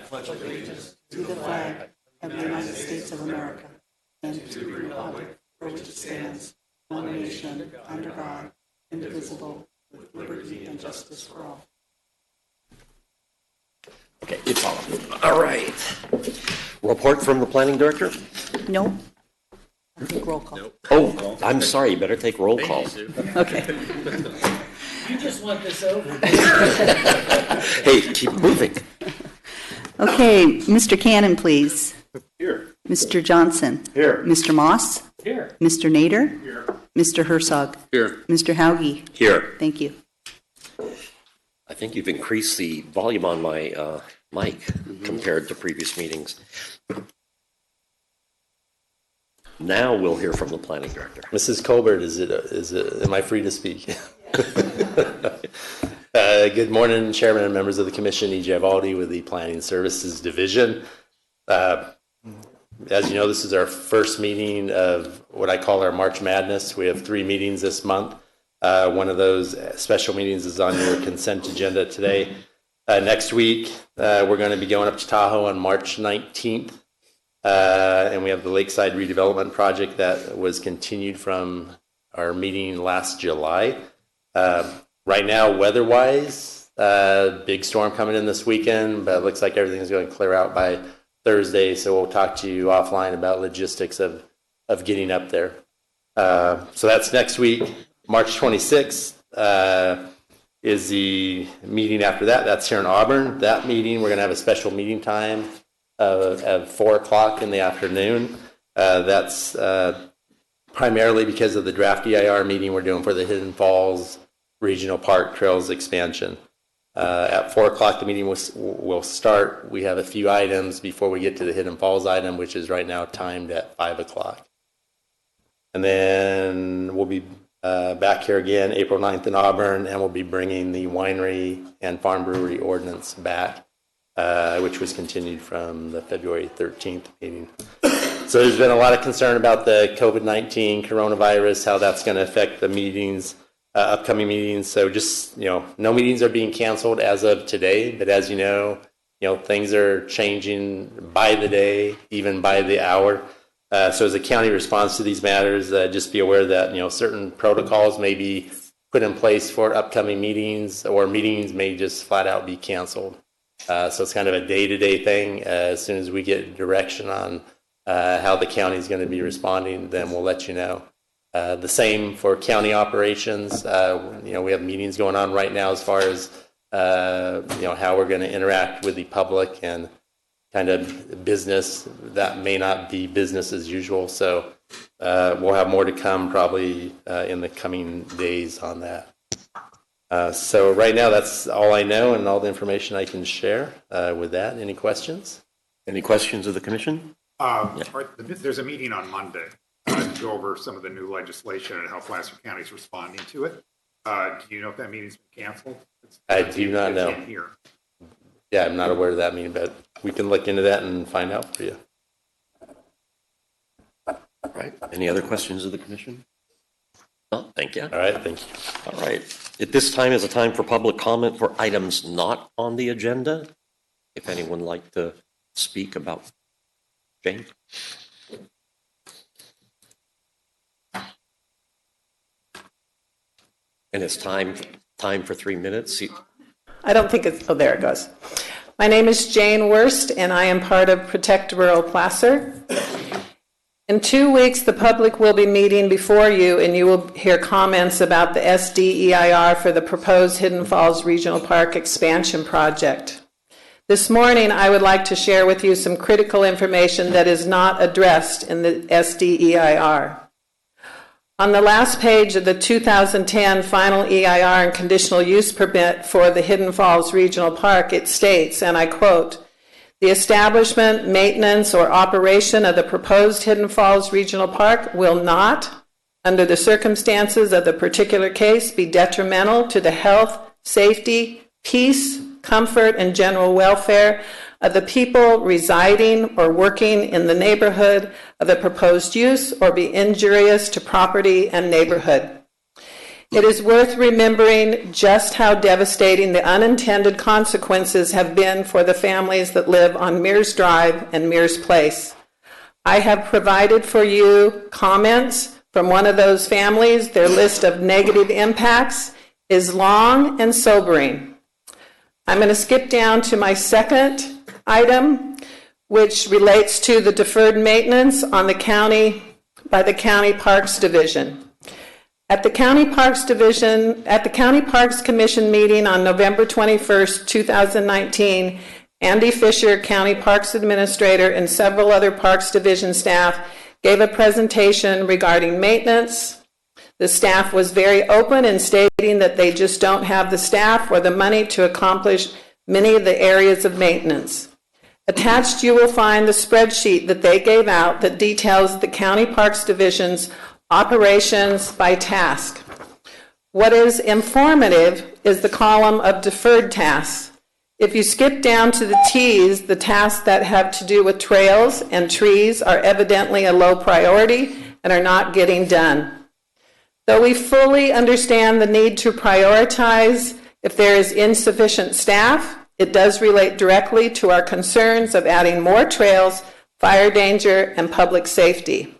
pledge allegiance to the flag of the United States of America and to the republic for which it stands, one nation, under God, indivisible, with liberty and justice for all. Okay, it's on. All right. Report from the planning director? No. I think roll call. Nope. Oh, I'm sorry. You better take roll call. Okay. You just want this over. Hey, keep moving. Okay, Mr. Cannon, please. Here. Mr. Johnson. Here. Mr. Moss. Here. Mr. Nader. Here. Mr. Herzog. Here. Mr. Hauge. Here. Thank you. I think you've increased the volume on my mic compared to previous meetings. Now we'll hear from the planning director. Mrs. Colbert, am I free to speak? Good morning, Chairman and members of the Commission. E.J. Avaldi with the Planning Services Division. As you know, this is our first meeting of what I call our March Madness. We have 3 meetings this month. One of those special meetings is on your consent agenda today. Next week, we're going to be going up to Tahoe on March 19th. And we have the Lakeside Redevelopment Project that was continued from our meeting last July. Right now, weather-wise, big storm coming in this weekend, but it looks like everything's going to clear out by Thursday, so we'll talk to you offline about logistics of getting up there. So that's next week. March 26th is the meeting after that. That's here in Auburn. That meeting, we're going to have a special meeting time at 4 o'clock in the afternoon. That's primarily because of the draft EIR meeting we're doing for the Hidden Falls Regional Park Trails expansion. At 4 o'clock, the meeting will start. We have a few items before we get to the Hidden Falls item, which is right now timed at 5 o'clock. And then we'll be back here again April 9th in Auburn, and we'll be bringing the winery and farm brewery ordinance back, which was continued from the February 13th meeting. So there's been a lot of concern about the COVID-19 coronavirus, how that's going to affect the meetings, upcoming meetings. So just, no meetings are being canceled as of today, but as you know, things are changing by the day, even by the hour. So as a county response to these matters, just be aware that, certain protocols may be put in place for upcoming meetings, or meetings may just flat out be canceled. So it's kind of a day-to-day thing. As soon as we get direction on how the county is going to be responding, then we'll let you know. The same for county operations. We have meetings going on right now as far as how we're going to interact with the public and kind of business that may not be business as usual. So we'll have more to come probably in the coming days on that. So right now, that's all I know and all the information I can share. With that, any questions? Any questions of the commission? There's a meeting on Monday to go over some of the new legislation and how Placer County is responding to it. Do you know if that meeting's been canceled? I do not know. Here. Yeah, I'm not aware of that meeting, but we can look into that and find out for you. All right. Any other questions of the commission? No, thank you. All right, thank you. All right. At this time is a time for public comment for items not on the agenda. If anyone would like to speak about Jane. And it's time for 3 minutes. I don't think it's, oh, there it goes. My name is Jane Wurst, and I am part of Protect Rural Placer. In 2 weeks, the public will be meeting before you, and you will hear comments about the SDEIR for the proposed Hidden Falls Regional Park expansion project. This morning, I would like to share with you some critical information that is not addressed in the SDEIR. On the last page of the 2010 final EIR and conditional use permit for the Hidden Falls Regional Park, it states, and I quote, "The establishment, maintenance, or operation of the proposed Hidden Falls Regional Park will not, under the circumstances of the particular case, be detrimental to the health, safety, peace, comfort, and general welfare of the people residing or working in the neighborhood of the proposed use, or be injurious to property and neighborhood." It is worth remembering just how devastating the unintended consequences have been for the families that live on Mears Drive and Mears Place. I have provided for you comments from one of those families. Their list of negative impacts is long and sobering. I'm going to skip down to my second item, which relates to the deferred maintenance on the county by the County Parks Division. At the County Parks Commission meeting on November 21st, 2019, Andy Fisher, County Parks Administrator, and several other Parks Division staff gave a presentation regarding maintenance. The staff was very open in stating that they just don't have the staff or the money to accomplish many of the areas of maintenance. Attached, you will find the spreadsheet that they gave out that details the County Parks Division's operations by task. What is informative is the column of deferred tasks. If you skip down to the T's, the tasks that have to do with trails and trees are evidently a low priority and are not getting done. Though we fully understand the need to prioritize if there is insufficient staff, it does relate directly to our concerns of adding more trails, fire danger, and public safety.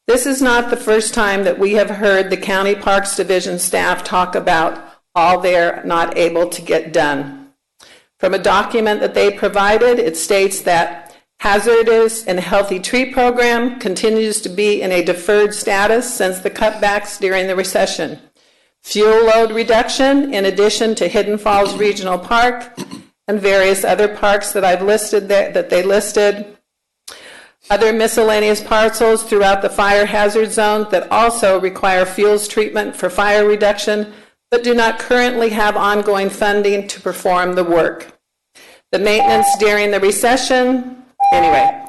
This is not the first time that we have heard the County Parks Division staff talk about all they're not able to get done. From a document that they provided, it states that hazardous and healthy tree program continues to be in a deferred status since the cutbacks during the recession. Fuel load reduction, in addition to Hidden Falls Regional Park and various other parks that I've listed there, that they listed. Other miscellaneous parcels throughout the fire hazard zone that also require fuels treatment for fire reduction, but do not currently have ongoing funding to perform the work. The maintenance during the recession, anyway,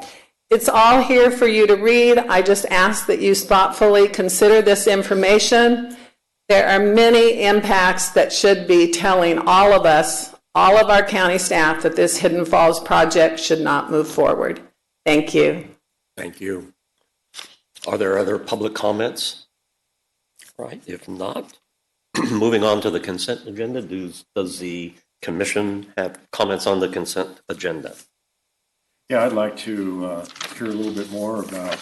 it's all here for you to read. I just ask that you thoughtfully consider this information. There are many impacts that should be telling all of us, all of our county staff, that this Hidden Falls project should not move forward. Thank you. Thank you. Are there other public comments? Right, if not, moving on to the consent agenda, does the commission have comments on the consent agenda? Yeah, I'd like to hear a little bit more about,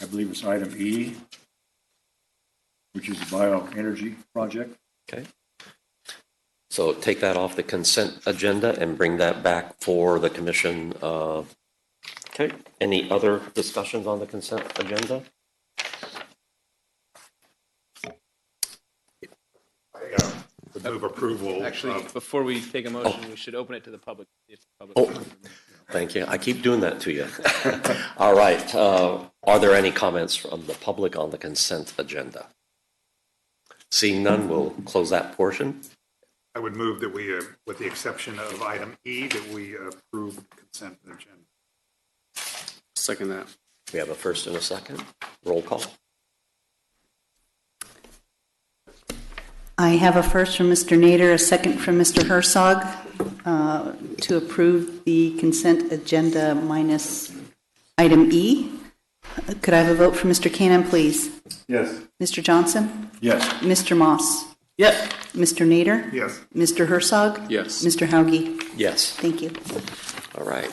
I believe it's item E, which is the bioenergy project. Okay. So take that off the consent agenda and bring that back for the commission. Okay. Any other discussions on the consent agenda? Would move approval. Actually, before we take a motion, we should open it to the public. If the public Oh, thank you. I keep doing that to you. All right. Are there any comments from the public on the consent agenda? Seeing none, we'll close that portion. I would move that we, with the exception of item E, that we approve consent agenda. Second that. We have a first and a second. Roll call. I have a first from Mr. Nader, a second from Mr. Herzog to approve the consent agenda minus item E. Could I have a vote for Mr. Cannon, please? Yes. Mr. Johnson? Yes. Mr. Moss? Yes. Mr. Nader? Yes. Mr. Herzog? Yes. Mr. Hauge? Yes. Thank you. All right.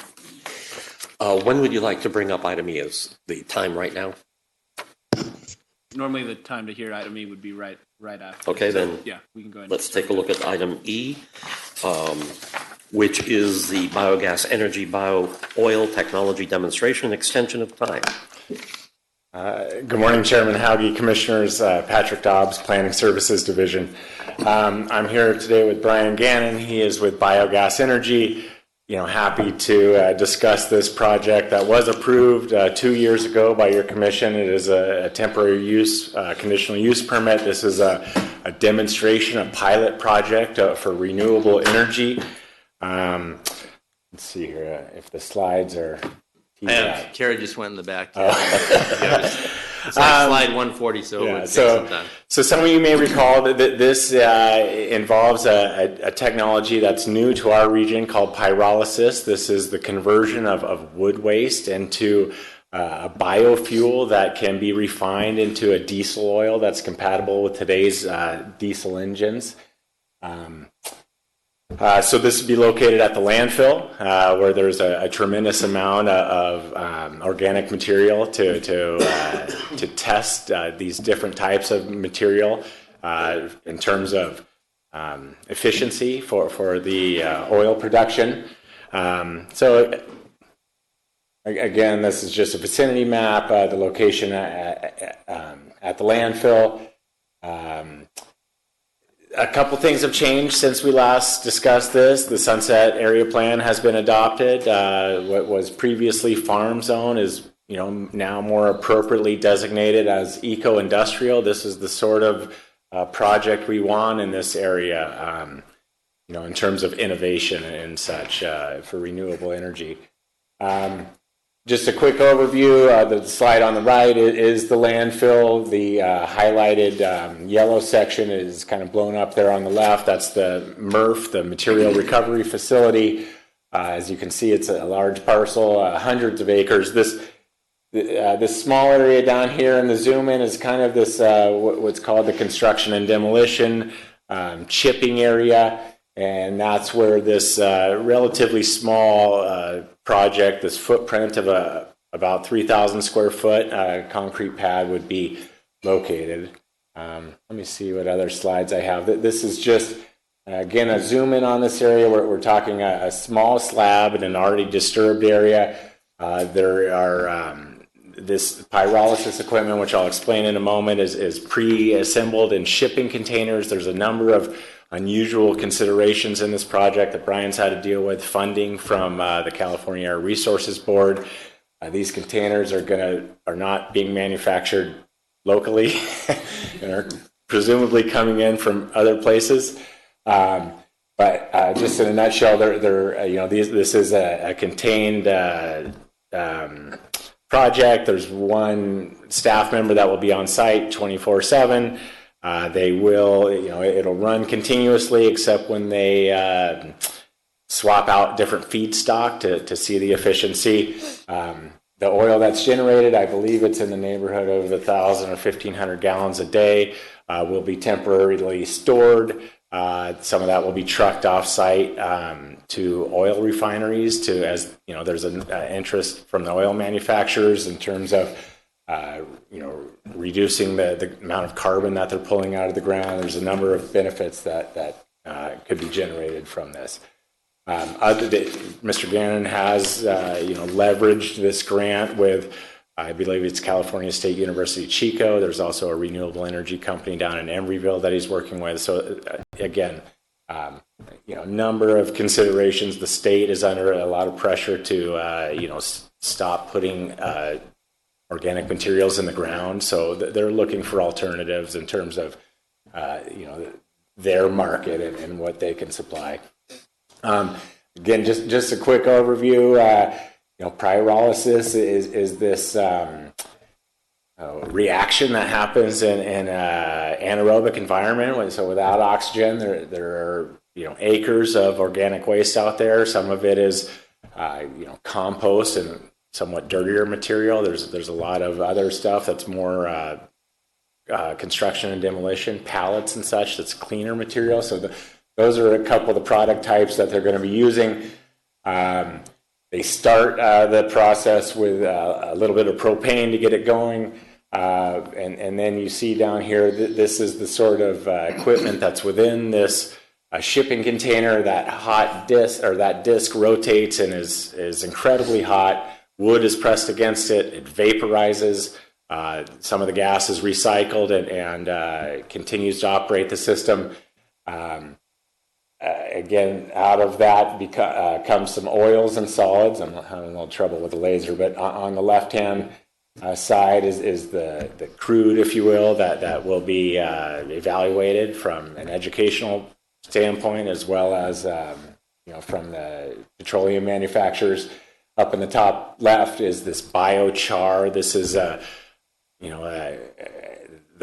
When would you like to bring up item E? Is the time right now? Normally, the time to hear item E would be right after. Okay, then Yeah, we can go ahead. let's take a look at item E, which is the biogas energy bio-oil technology demonstration extension of time. Good morning, Chairman Hauge, Commissioners, Patrick Dobbs, Planning Services Division. I'm here today with Brian Gannon. He is with Biogas Energy. Happy to discuss this project that was approved 2 years ago by your commission. It is a temporary use, conditional use permit. This is a demonstration, a pilot project for renewable energy. Let's see here if the slides are. Carrie just went in the back. It's like slide 140, so it would take some time. So some of you may recall that this involves a technology that's new to our region called pyrolysis. This is the conversion of wood waste into a biofuel that can be refined into a diesel oil that's compatible with today's diesel engines. So this would be located at the landfill, where there's a tremendous amount of organic material to test these different types of material in terms of efficiency for the oil production. So again, this is just a vicinity map, the location at the landfill. A couple things have changed since we last discussed this. The Sunset Area Plan has been adopted. What was previously farm zone is, now more appropriately designated as eco-industrial. This is the sort of project we want in this area, in terms of innovation and such for renewable energy. Just a quick overview. The slide on the right is the landfill. The highlighted yellow section is kind of blown up there on the left. That's the MRF, the Material Recovery Facility. As you can see, it's a large parcel, hundreds of acres. This small area down here in the zoom in is kind of this what's called the construction and demolition chipping area. And that's where this relatively small project, this footprint of about 3,000 square foot concrete pad would be located. Let me see what other slides I have. This is just, again, a zoom in on this area where we're talking a small slab in an already disturbed area. There are this pyrolysis equipment, which I'll explain in a moment, is pre-assembled in shipping containers. There's a number of unusual considerations in this project that Brian's had to deal with, funding from the California Air Resources Board. These containers are not being manufactured locally and are presumably coming in from other places. But just in a nutshell, this is a contained project. There's one staff member that will be on site 24/7. They will, it'll run continuously except when they swap out different feedstock to see the efficiency. The oil that's generated, I believe it's in the neighborhood of 1,000 or 1,500 gallons a day, will be temporarily stored. Some of that will be trucked off site to oil refineries as there's an interest from the oil manufacturers in terms of reducing the amount of carbon that they're pulling out of the ground. There's a number of benefits that could be generated from this. Mr. Gannon has, leveraged this grant with, I believe it's California State University Chico. There's also a renewable energy company down in Embryville that he's working with. So again, number of considerations. The state is under a lot of pressure to, stop putting organic materials in the ground. So they're looking for alternatives in terms of, their market and what they can supply. Again, just a quick overview. Pyrolysis is this reaction that happens in an anaerobic environment. So without oxygen, there are acres of organic waste out there. Some of it is compost and somewhat dirtier material. There's a lot of other stuff that's more construction and demolition, pallets and such, that's cleaner material. So those are a couple of the product types that they're going to be using. They start the process with a little bit of propane to get it going. And then you see down here, this is the sort of equipment that's within this shipping container. That hot disc, or that disc, rotates and is incredibly hot. Wood is pressed against it. It vaporizes. Some of the gas is recycled and continues to operate the system. Again, out of that comes some oils and solids. I'm having a little trouble with the laser, but on the left-hand side is the crude, if you will, that will be evaluated from an educational standpoint, as well as from the petroleum manufacturers. Up in the top left is this biochar. This is the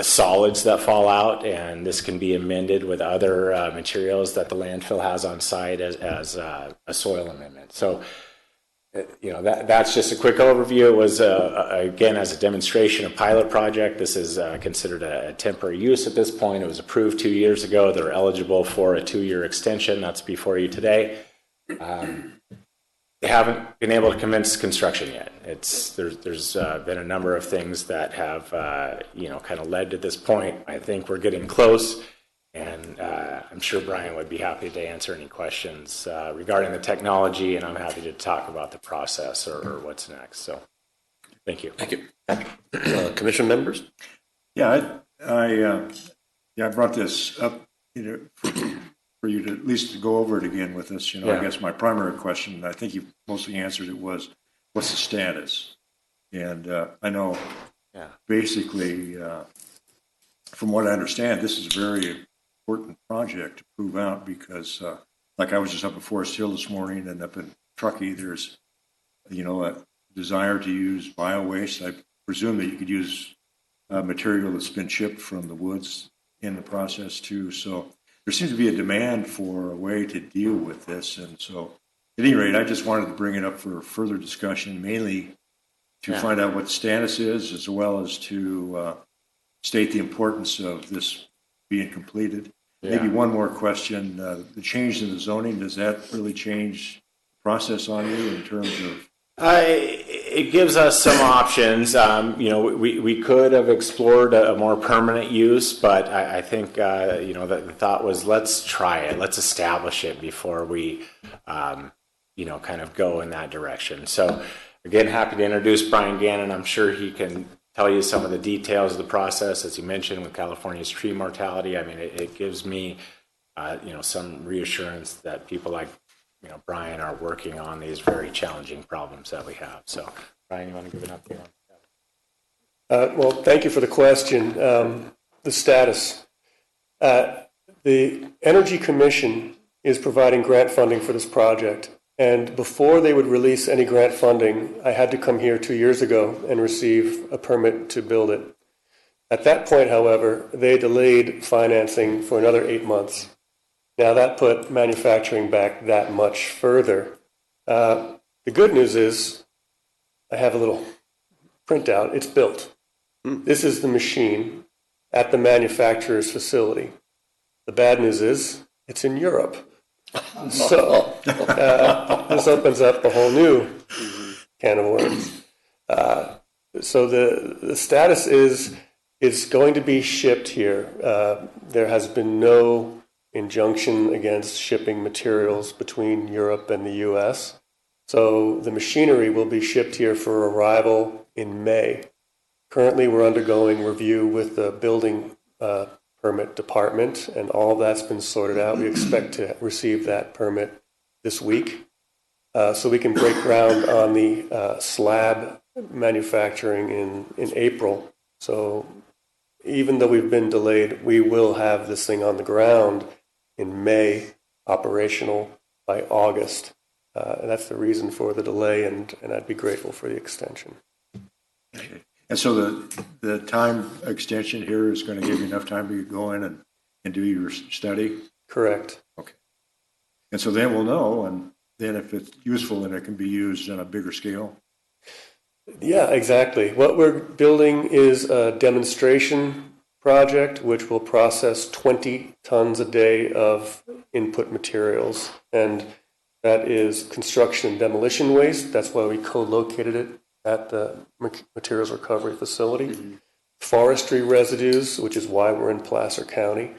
solids that fall out, and this can be amended with other materials that the landfill has on site as a soil amendment. So that's just a quick overview. It was, again, as a demonstration, a pilot project. This is considered a temporary use at this point. It was approved 2 years ago. They're eligible for a 2-year extension. That's before you today. They haven't been able to commence construction yet. There's been a number of things that have, kind of led to this point. I think we're getting close. And I'm sure Brian would be happy to answer any questions regarding the technology, and I'm happy to talk about the process or what's next. So, thank you. Thank you. Commission members? Yeah, I brought this up, for you to at least go over it again with us. I guess my primary question, I think you mostly answered it, was what's the status? And I know basically, from what I understand, this is a very important project to prove out because, like I was just up at Forest Hill this morning and up in Truckee, there's, a desire to use bio-waste. I presume that you could use material that's been chipped from the woods in the process too. So there seems to be a demand for a way to deal with this. And so at any rate, I just wanted to bring it up for further discussion, mainly to find out what the status is, as well as to state the importance of this being completed. Maybe one more question. The change in the zoning, does that really change the process on you in terms of? It gives us some options. We could have explored a more permanent use, but I think, the thought was let's try it. Let's establish it before we, kind of go in that direction. So, again, happy to introduce Brian Gannon. I'm sure he can tell you some of the details of the process, as you mentioned, with California's tree mortality. I mean, it gives me, some reassurance that people like, Brian are working on these very challenging problems that we have. So, Brian, you want to give an update on that? Well, thank you for the question. The status. The Energy Commission is providing grant funding for this project. And before they would release any grant funding, I had to come here 2 years ago and receive a permit to build it. At that point, however, they delayed financing for another 8 months. Now that put manufacturing back that much further. The good news is I have a little printout. It's built. This is the machine at the manufacturer's facility. The bad news is it's in Europe. So this opens up a whole new can of worms. So the status is it's going to be shipped here. There has been no injunction against shipping materials between Europe and the U.S. So the machinery will be shipped here for arrival in May. Currently, we're undergoing review with the building permit department, and all of that's been sorted out. We expect to receive that permit this week, so we can break ground on the slab manufacturing in April. So even though we've been delayed, we will have this thing on the ground in May, operational by August. And that's the reason for the delay, and I'd be grateful for the extension. Okay. And so the time extension here is going to give you enough time to go in and do your study? Correct. Okay. And so then we'll know, and then if it's useful, then it can be used on a bigger scale? Yeah, exactly. What we're building is a demonstration project which will process 20 tons a day of input materials, and that is construction and demolition waste. That's why we co-located it at the materials recovery facility. Forestry residues, which is why we're in Placer County.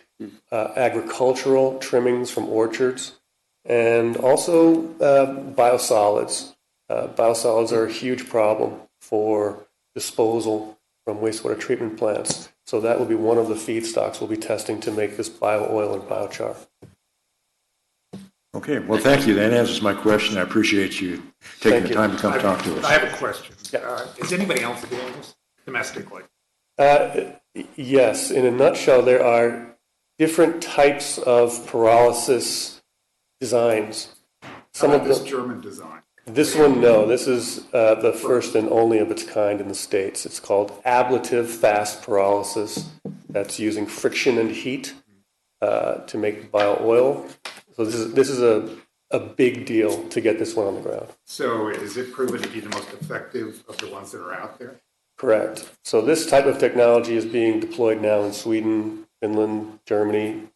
Agricultural trimmings from orchards, and also biosolids. Biosolids are a huge problem for disposal from wastewater treatment plants. So that will be one of the feedstocks we'll be testing to make this bio-oil and biochar. Okay, well, thank you. That answers my question. I appreciate you taking the time to come talk to us. I have a question. Is anybody else doing this domestically? Yes. In a nutshell, there are different types of pyrolysis designs. Some of this German design. This one, no. This is the first and only of its kind in the States. It's called ablative fast pyrolysis. That's using friction and heat to make bio-oil. So this is a a big deal to get this one on the ground. So is it proven to be the most effective of the ones that are out there? Correct. So this type of technology is being deployed now in Sweden, Finland, Germany.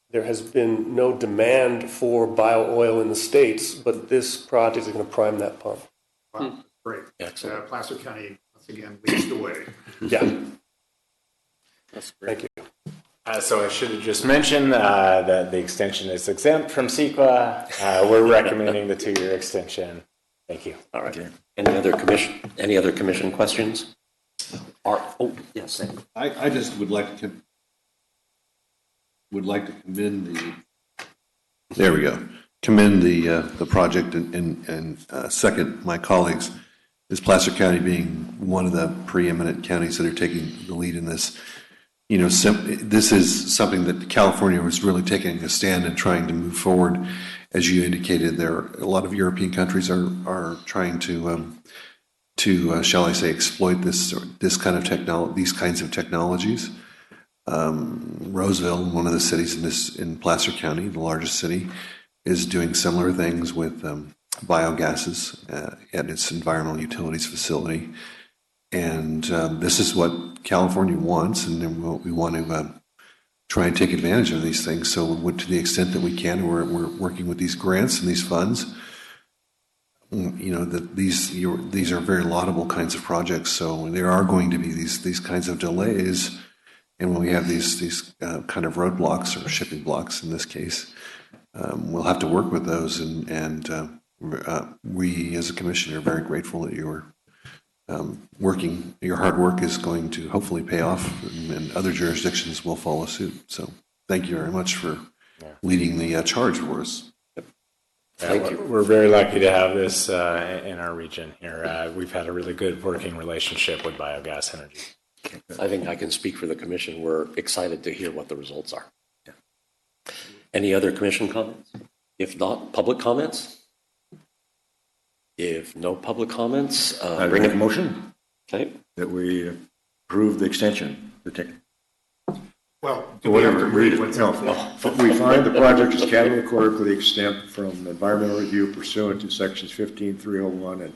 There has been no demand for bio oil in the States, but this project is going to prime that pump. Wow, that's great. Excellent. Placer County, once again, leads the way. Yeah. That's great. Thank you. So I should have just mentioned that the extension is exempt from CEQA. We're recommending the 2-year extension. Thank you. All right. Any other commission questions? Yes, Sam. I just would like to commend the project and second my colleagues as Placer County being one of the preeminent counties that are taking the lead in this. You know, this is something that California was really taking a stand and trying to move forward. As you indicated, there are a lot of European countries are trying to shall I say, exploit this kind of these kinds of technologies. Roseville, one of the cities in Placer County, the largest city, is doing similar things with biogases at its environmental utilities facility. And this is what California wants, and we want to try and take advantage of these things. So to the extent that we can, we're working with these grants and these funds. You know, that these are very laudable kinds of projects. So there are going to be these kinds of delays. And when we have these kind of roadblocks or shipping blocks in this case, we'll have to work with those. And we as a commission are very grateful that you're working. Your hard work is going to hopefully pay off, and other jurisdictions will follow suit. So thank you very much for leading the charge for us. Thank you. We're very lucky to have this in our region here. We've had a really good working relationship with biogas energy. I think I can speak for the commission. We're excited to hear what the results are. Yeah. Any other commission comments? If not, public comments? If no public comments, I bring a motion. Okay. That we approve the extension. Well, do we have to read what's no. We find the project is categorically exempt from environmental review pursuant to sections 15.301 and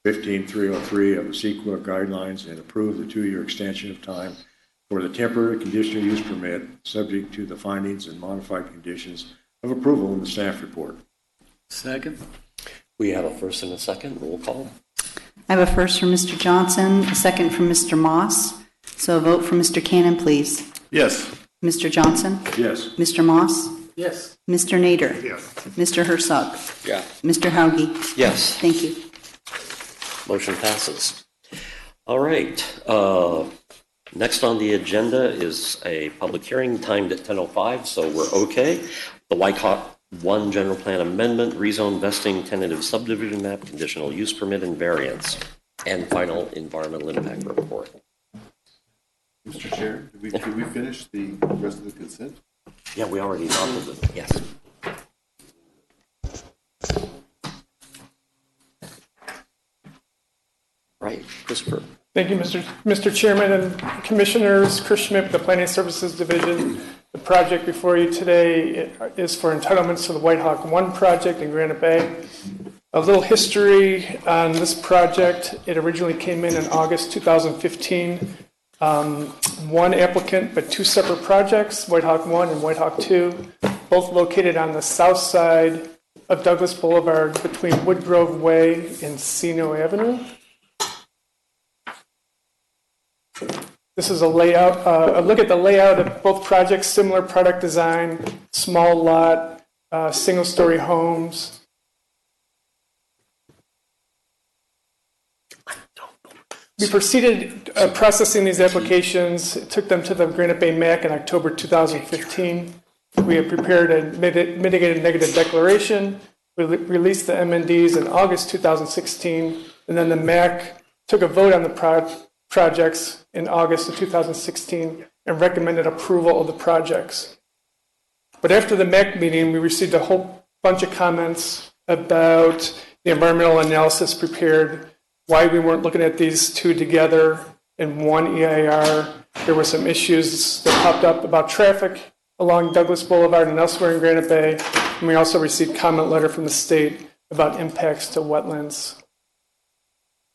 15.303 of the CEQA guidelines, and approve the 2-year extension of time for the temporary conditional use permit, subject to the findings and modified conditions of approval in the staff report. Second. We have a first and a second. Roll call. I have a first from Mr. Johnson, a second from Mr. Moss. So a vote for Mr. Cannon, please. Yes. Mr. Johnson? Yes. Mr. Moss? Yes. Mr. Nader? Yes. Mr. Herzog? Yeah. Mr. Hauge? Yes. Thank you. Motion passes. All right. Next on the agenda is a public hearing timed at 10:05, so we're okay. The Whitehawk 1 General Plan Amendment, Rezone Vesting, Tentative Subdivision Map, Conditional Use Permit and Variance, and Final Environmental Impact Report. Mr. Chair, did we finish the rest of the consent? Yeah, we already talked about it. Yes. Right, Christopher. Thank you, Mr. Chairman and Commissioners. Chris Schmidt, the Planning Services Division. The project before you today is for entitlements to the Whitehawk 1 project in Granite Bay. A little history on this project. It originally came in August 2015. One applicant, but 2 separate projects, Whitehawk 1 and Whitehawk 2, both located on the south side of Douglas Boulevard between Woodgrove Way and Sino Avenue. This is a layout, a look at the layout of both projects, similar product design, small lot, single-story homes. We proceeded processing these applications, took them to the Granite Bay MAC in October 2015. We have prepared a mitigated negative declaration. We released the MNDs in August 2016, and then the MAC took a vote on the projects in August of 2016 and recommended approval of the projects. But after the MAC meeting, we received a whole bunch of comments about the environmental analysis prepared, why we weren't looking at these 2 together in one EIR. There were some issues that popped up about traffic along Douglas Boulevard and elsewhere in Granite Bay. And we also received comment letter from the state about impacts to wetlands.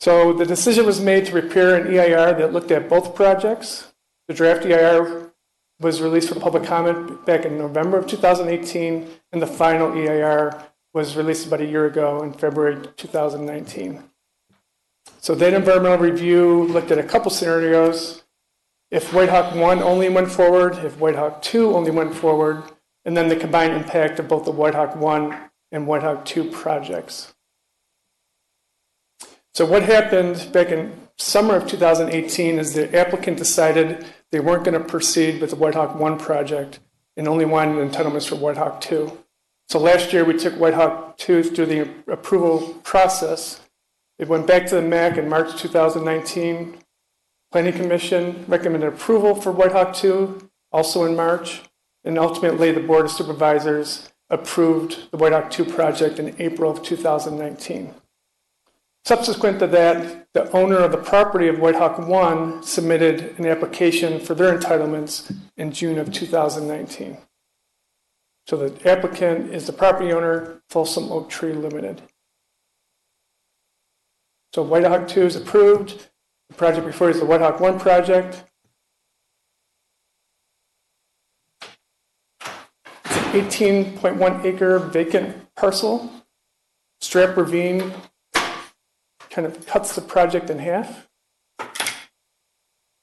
So the decision was made to prepare an EIR that looked at both projects. The draft EIR was released for public comment back in November of 2018, and the final EIR was released about a year ago in February 2019. So that environmental review looked at a couple scenarios. If Whitehawk 1 only went forward, if Whitehawk 2 only went forward, and then the combined impact of both the Whitehawk 1 and Whitehawk 2 projects. So what happened back in summer of 2018 is the applicant decided they weren't going to proceed with the Whitehawk 1 project and only wanted entitlements for Whitehawk 2. So last year we took Whitehawk 2 through the approval process. It went back to the MAC in March 2019. Planning Commission recommended approval for Whitehawk 2, also in March, and ultimately the Board of Supervisors approved the Whitehawk 2 project in April of 2019. Subsequent to that, the owner of the property of Whitehawk 1 submitted an application for their entitlements in June of 2019. So the applicant is the property owner, Folsom Oak Tree Limited. So Whitehawk 2 is approved. The project before is the Whitehawk 1 project. It's an 18.1 acre vacant parcel. Strap Ravine kind of cuts the project in half.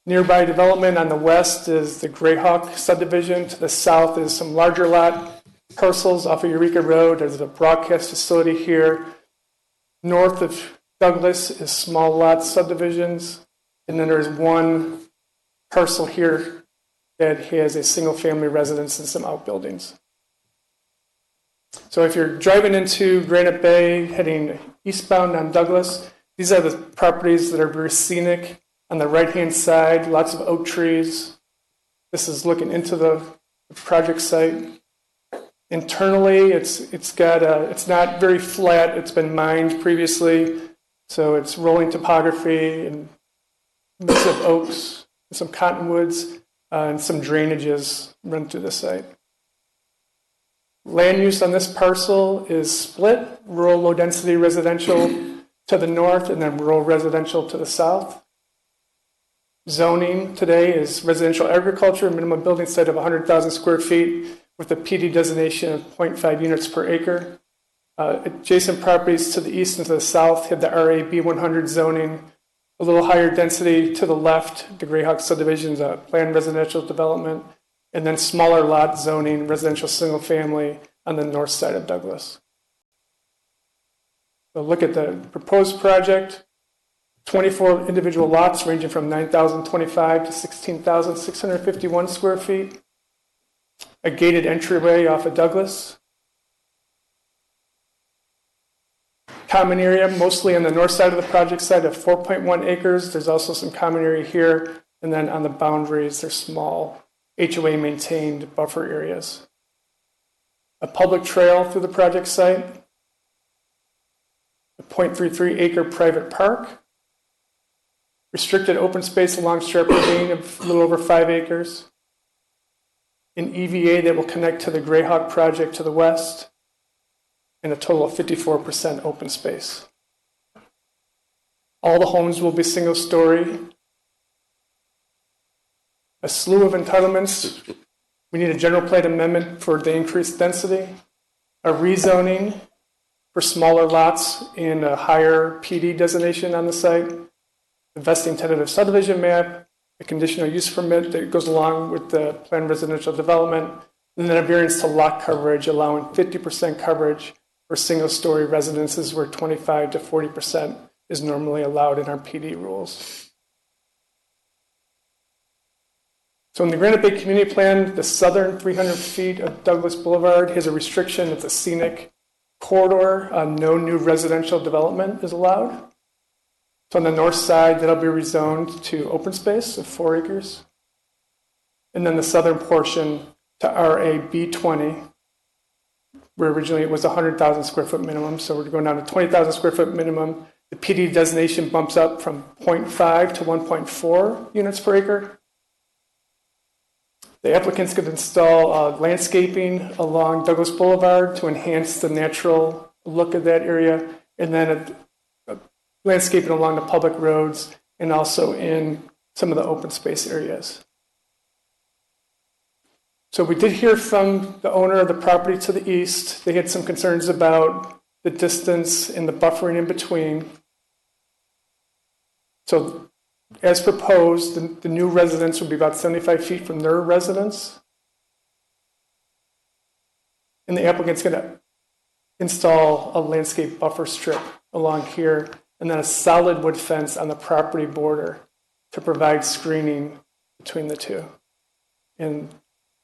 Nearby development on the west is the Greyhawk subdivision. To the south is some larger lot parcels off of Eureka Road. There's a broadcast facility here. North of Douglas is small lot subdivisions. And then there's one parcel here that has a single family residence and some outbuildings. So if you're driving into Granite Bay, heading eastbound on Douglas, these are the properties that are very scenic. On the right-hand side, lots of oak trees. This is looking into the project site. Internally, it's not very flat. It's been mined previously, so it's rolling topography and mix of oaks, and some cottonwoods, and some drainages run through the site. Land use on this parcel is split: rural low-density residential to the north, and then rural residential to the south. Zoning today is residential agriculture, minimum building site of 100,000 square feet with a PD designation of 0.5 units per acre. Adjacent properties to the east and to the south have the RA B100 zoning, a little higher density to the left, the Greyhawk subdivision is a planned residential development, and then smaller lot zoning, residential single family on the north side of Douglas. So look at the proposed project. 24 individual lots ranging from 9,025 to 16,651 square feet. A gated entryway off of Douglas. Common area, mostly on the north side of the project site of 4.1 acres. There's also some common area here. And then on the boundaries, there's small HOA maintained buffer areas. A public trail through the project site. A 0.33 acre private park. Restricted open space along Strap Ravine of a little over 5 acres. An EVA that will connect to the Greyhawk project to the west. And a total of 54% open space. All the homes will be single story. A slew of entitlements. We need a general plan amendment for the increased density. A rezoning for smaller lots and a higher PD designation on the site. The vesting tentative subdivision map, a conditional use permit that goes along with the planned residential development, and then a variance to lot coverage allowing 50% coverage for single-story residences where 25 to 40% is normally allowed in our PD rules. So in the Granite Bay Community Plan, the southern 300 feet of Douglas Boulevard has a restriction that the scenic corridor, no new residential development is allowed. So on the north side, that'll be rezoned to open space of 4 acres. And then the southern portion to RA B20, where originally it was 100,000 square foot minimum. So we're going down to 20,000 square foot minimum. The PD designation bumps up from 0.5 to 1.4 units per acre. The applicants could install landscaping along Douglas Boulevard to enhance the natural look of that area, and then landscaping along the public roads and also in some of the open space areas. So we did hear from the owner of the property to the east. They had some concerns about the distance and the buffering in between. So as proposed, the new residence would be about 75 feet from their residence. And the applicant's going to install a landscape buffer strip along here and then a solid wood fence on the property border to provide screening between the two. And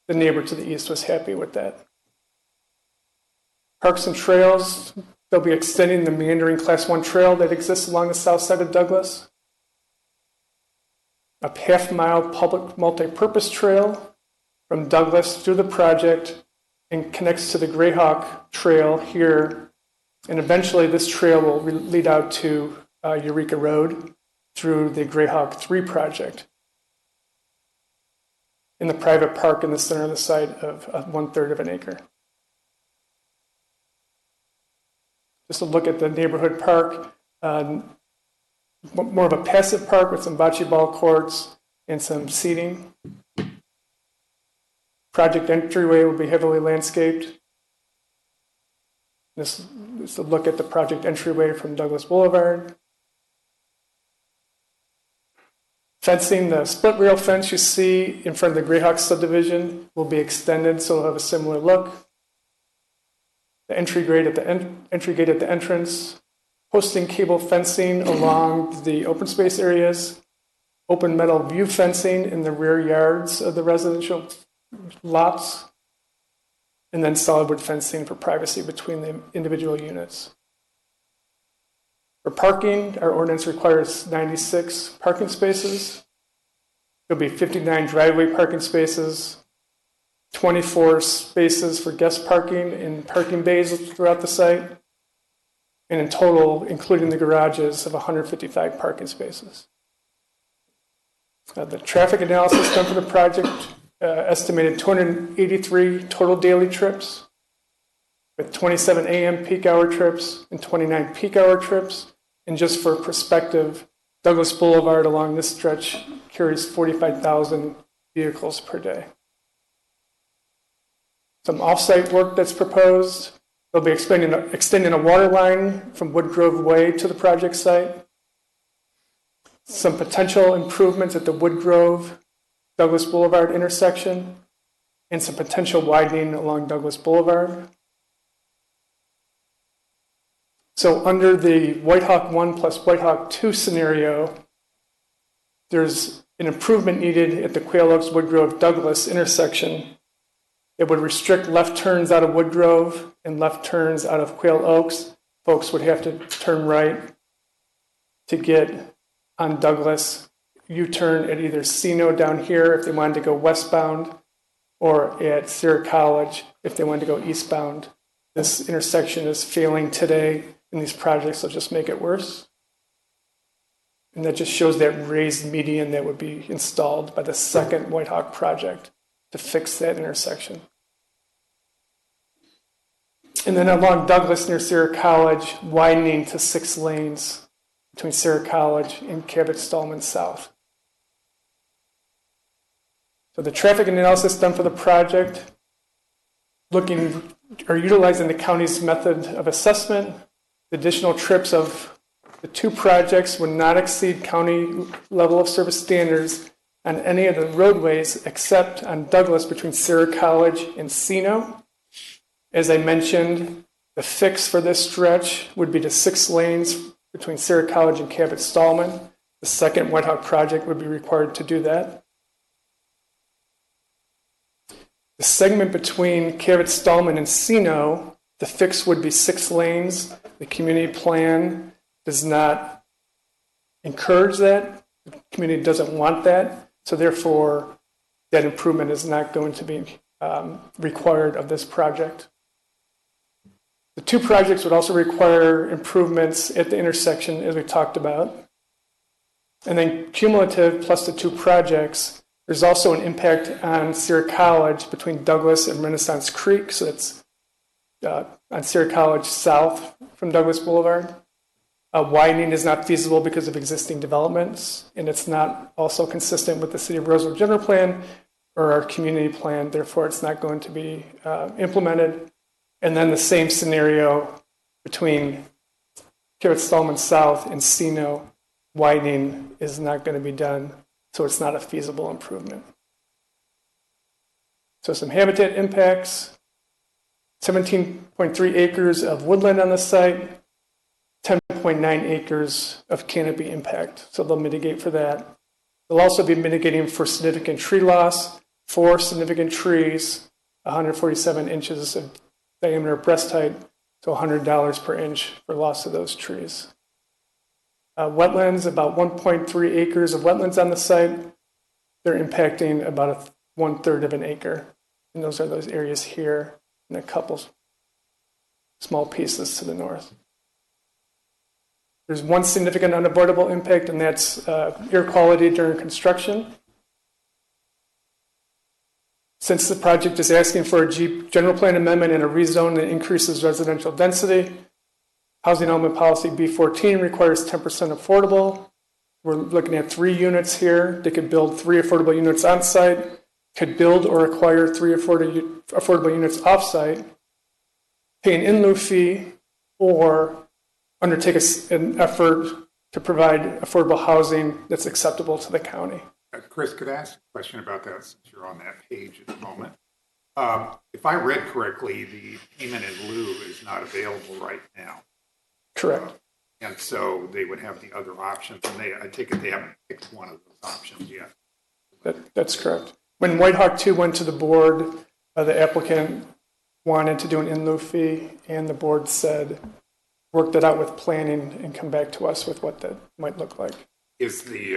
the neighbor to the east was happy with that. Parks and trails, they'll be extending the meandering Class 1 trail that exists along the south side of Douglas. A half-mile public multi-purpose trail from Douglas through the project and connects to the Greyhawk Trail here. And eventually this trail will lead out to Eureka Road through the Greyhawk 3 project in the private park in the center of the site of 1/3 of an acre. Just a look at the neighborhood park, more of a passive park with some bocce ball courts and some seating. Project Entryway will be heavily landscaped. This is a look at the project entryway from Douglas Boulevard. Fencing, the split rail fence you see in front of the Greyhawk subdivision will be extended, so it'll have a similar look. The entry gate at the entrance, posting cable fencing along the open space areas, open metal view fencing in the rear yards of the residential lots, and then solid wood fencing for privacy between the individual units. For parking, our ordinance requires 96 parking spaces. There'll be 59 driveway parking spaces, 24 spaces for guest parking in parking bays throughout the site, and in total, including the garages, of 155 parking spaces. The traffic analysis done for the project estimated 283 total daily trips, with 27 a.m. peak hour trips and 29 peak hour trips. And just for perspective, Douglas Boulevard along this stretch carries 45,000 vehicles per day. Some off-site work that's proposed. They'll be extending a water line from Woodgrove Way to the project site. Some potential improvements at the Woodgrove Douglas Boulevard intersection, and some potential widening along Douglas Boulevard. So under the Whitehawk 1 plus Whitehawk 2 scenario, there's an improvement needed at the Quail Oaks Woodgrove Douglas intersection. It would restrict left turns out of Woodgrove and left turns out of Quail Oaks. Folks would have to turn right to get on Douglas, U-turn at either Sino down here if they wanted to go westbound, or at Sierra College if they wanted to go eastbound. This intersection is failing today, and these projects will just make it worse. And that just shows that raised median that would be installed by the second Whitehawk project to fix that intersection. And then along Douglas near Sierra College, widening to 6 lanes between Sierra College and Cabot-Stallman South. So the traffic analysis done for the project, utilizing the county's method of assessment. The additional trips of the 2 projects would not exceed county level of service standards on any of the roadways except on Douglas between Sierra College and Sino. As I mentioned, the fix for this stretch would be to 6 lanes between Sierra College and Cabot-Stallman. The second Whitehawk project would be required to do that. The segment between Cabot-Stallman and Sino, the fix would be 6 lanes. The community plan does not encourage that. The community doesn't want that. So therefore, that improvement is not going to be required of this project. The 2 projects would also require improvements at the intersection, as we talked about. And then cumulative plus the 2 projects, There's also an impact on Sierra College between Douglas and Renaissance Creek, so it's on Sierra College south from Douglas Boulevard. Widening is not feasible because of existing developments, and it's not also consistent with the City of Roseville General Plan or our community plan, therefore it's not going to be implemented. And then the same scenario between Carrot-Stallman South and Sino, widening is not going to be done, so it's not a feasible improvement. So some habitat impacts, 17.3 acres of woodland on the site, 10.9 acres of canopy impact, so they'll mitigate for that. They'll also be mitigating for significant tree loss, 4 significant trees, 147 inches of diameter breast height, so $100 per inch for loss of those trees. Wetlands, about 1.3 acres of wetlands on the site. They're impacting about 1/3 of an acre. And those are those areas here and a couple small pieces to the north. There's one significant unavoidable impact, and that's air quality during construction. Since the project is asking for a general plan amendment and a rezone that increases residential density, Housing Element Policy B14 requires 10% affordable. We're looking at 3 units here. They could build 3 affordable units on site, could build or acquire 3 affordable units off site, pay an in lieu fee, or undertake an effort to provide affordable housing that's acceptable to the county. Chris, could I ask a question about that since you're on that page at the moment? If I read correctly, the payment in lieu is not available right now. Correct. And so they would have the other options, and I take it they haven't picked one of those options yet. That's correct. When White Hawk 2 went to the board, the applicant wanted to do an in lieu fee, and the board said, work that out with planning and come back to us with what that might look like. Is the,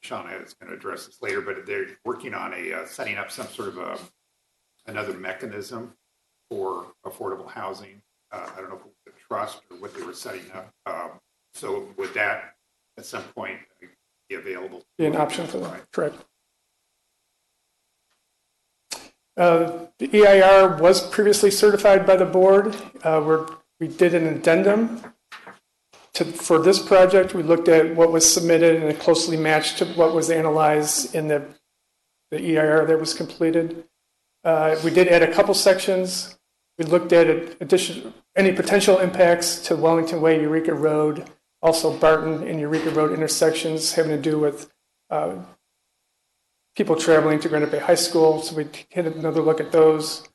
Shauna is going to address this later, but they're working on setting up some sort of another mechanism for affordable housing. I don't know if it was a trust or what they were setting up. So would that at some point be available? Be an option for them, correct. The EIR was previously certified by the board. We did an addendum for this project. We looked at what was submitted and it closely matched to what was analyzed in the EIR that was completed. We did add a couple sections. We looked at any potential impacts to Wellington Way, Eureka Road, also Barton and Eureka Road intersections having to do with people traveling to Granite Bay High School. So we had another look at those.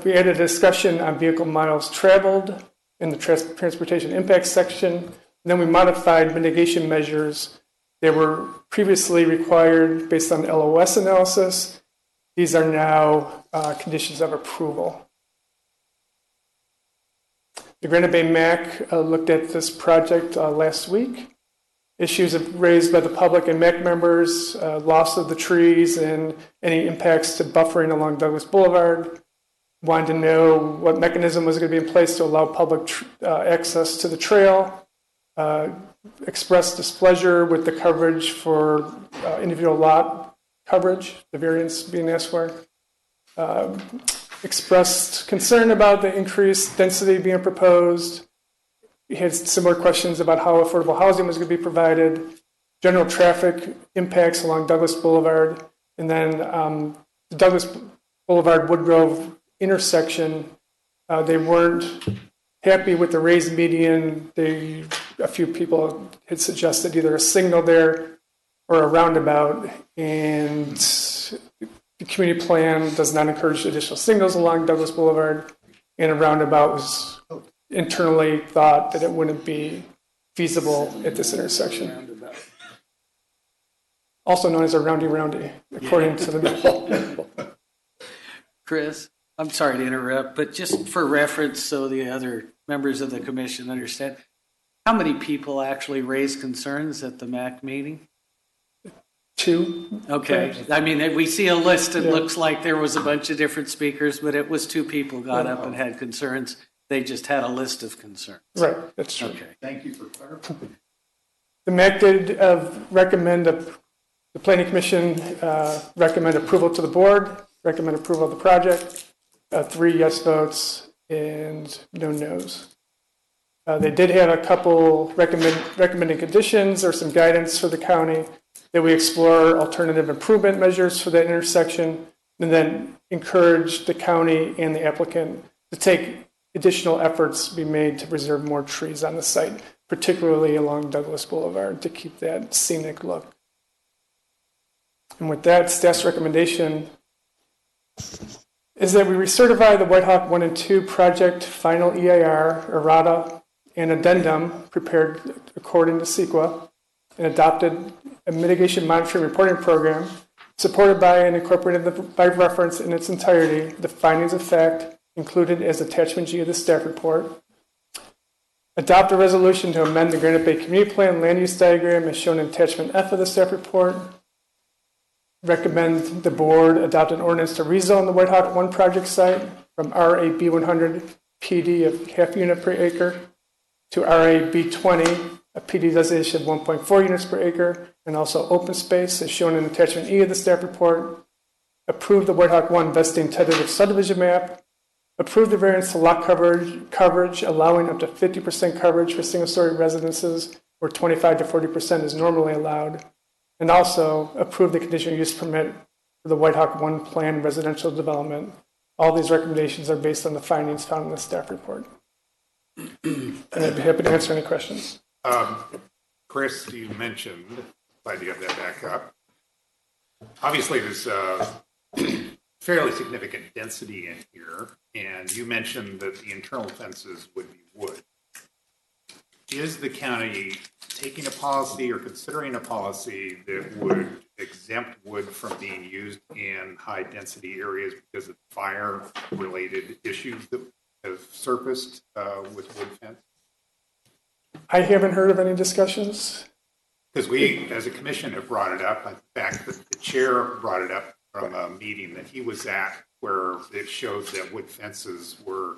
We added a discussion on vehicle miles traveled in the transportation impact section. And then we modified mitigation measures that were previously required based on LOS analysis. These are now conditions of approval. The Granite Bay MAC looked at this project last week. Issues raised by the public and MAC members, loss of the trees and any impacts to buffering along Douglas Boulevard. Wanted to know what mechanism was going to be in place to allow public access to the trail. Expressed displeasure with the coverage for individual lot coverage, the variance being asked for. Expressed concern about the increased density being proposed. We had similar questions about how affordable housing was going to be provided, general traffic impacts along Douglas Boulevard, and then the Douglas Boulevard Woodgrove intersection. They weren't happy with the raised median. A few people had suggested either a signal there or a roundabout, and the community plan does not encourage additional signals along Douglas Boulevard, and a roundabout was internally thought that it wouldn't be feasible at this intersection. Also known as a roundy, according to the Chris, I'm sorry to interrupt, but just for reference so the other members of the commission understand, how many people actually raised concerns at the MAC meeting? 2. Okay. I mean, we see a list. It looks like there was a bunch of different speakers, but it was 2 people got up and had concerns. They just had a list of concerns. Right, that's true. Okay. Thank you for clarifying. The MAC did recommend The Planning Commission recommend approval to the board, recommend approval of the project, 3 yes votes and no no's. They did have a couple recommending conditions or some guidance for the county that we explore alternative improvement measures for that intersection, and then encourage the county and the applicant to take additional efforts be made to preserve more trees on the site, particularly along Douglas Boulevard, to keep that scenic look. And with that, staff's recommendation is that we recertify the White Hawk 1 and 2 project final EIR, errata, and addendum prepared according to CEQA, and adopted a mitigation monitoring reporting program supported by and incorporated by reference in its entirety the findings of fact included as attachment G of the staff report. Adopt a resolution to amend the Granite Bay Community Plan land use diagram as shown in attachment F of the staff report. Recommend the board adopt an ordinance to rezone the White Hawk 1 project site from RAB100 PD of half unit per acre to RAB20, a PD designation of 1.4 units per acre, and also open space as shown in attachment E of the staff report. Approve the White Hawk 1 vesting tentative subdivision map. Approve the variance to lot coverage allowing up to 50% coverage for single-story residences where 25 to 40% is normally allowed. And also approve the conditional use permit for the White Hawk 1 planned residential development. All these recommendations are based on the findings found in the staff report. And I'd be happy to answer any questions. Chris, you mentioned, glad you have that back up. Obviously, there's fairly significant density in here, and you mentioned that the internal fences would be wood. Is the county taking a policy or considering a policy that would exempt wood from being used in high-density areas because of fire-related issues that have surfaced with wood fence? I haven't heard of any discussions. Because we, as a commission, have brought it up. In fact, the chair brought it up from a meeting that he was at where it showed that wood fences were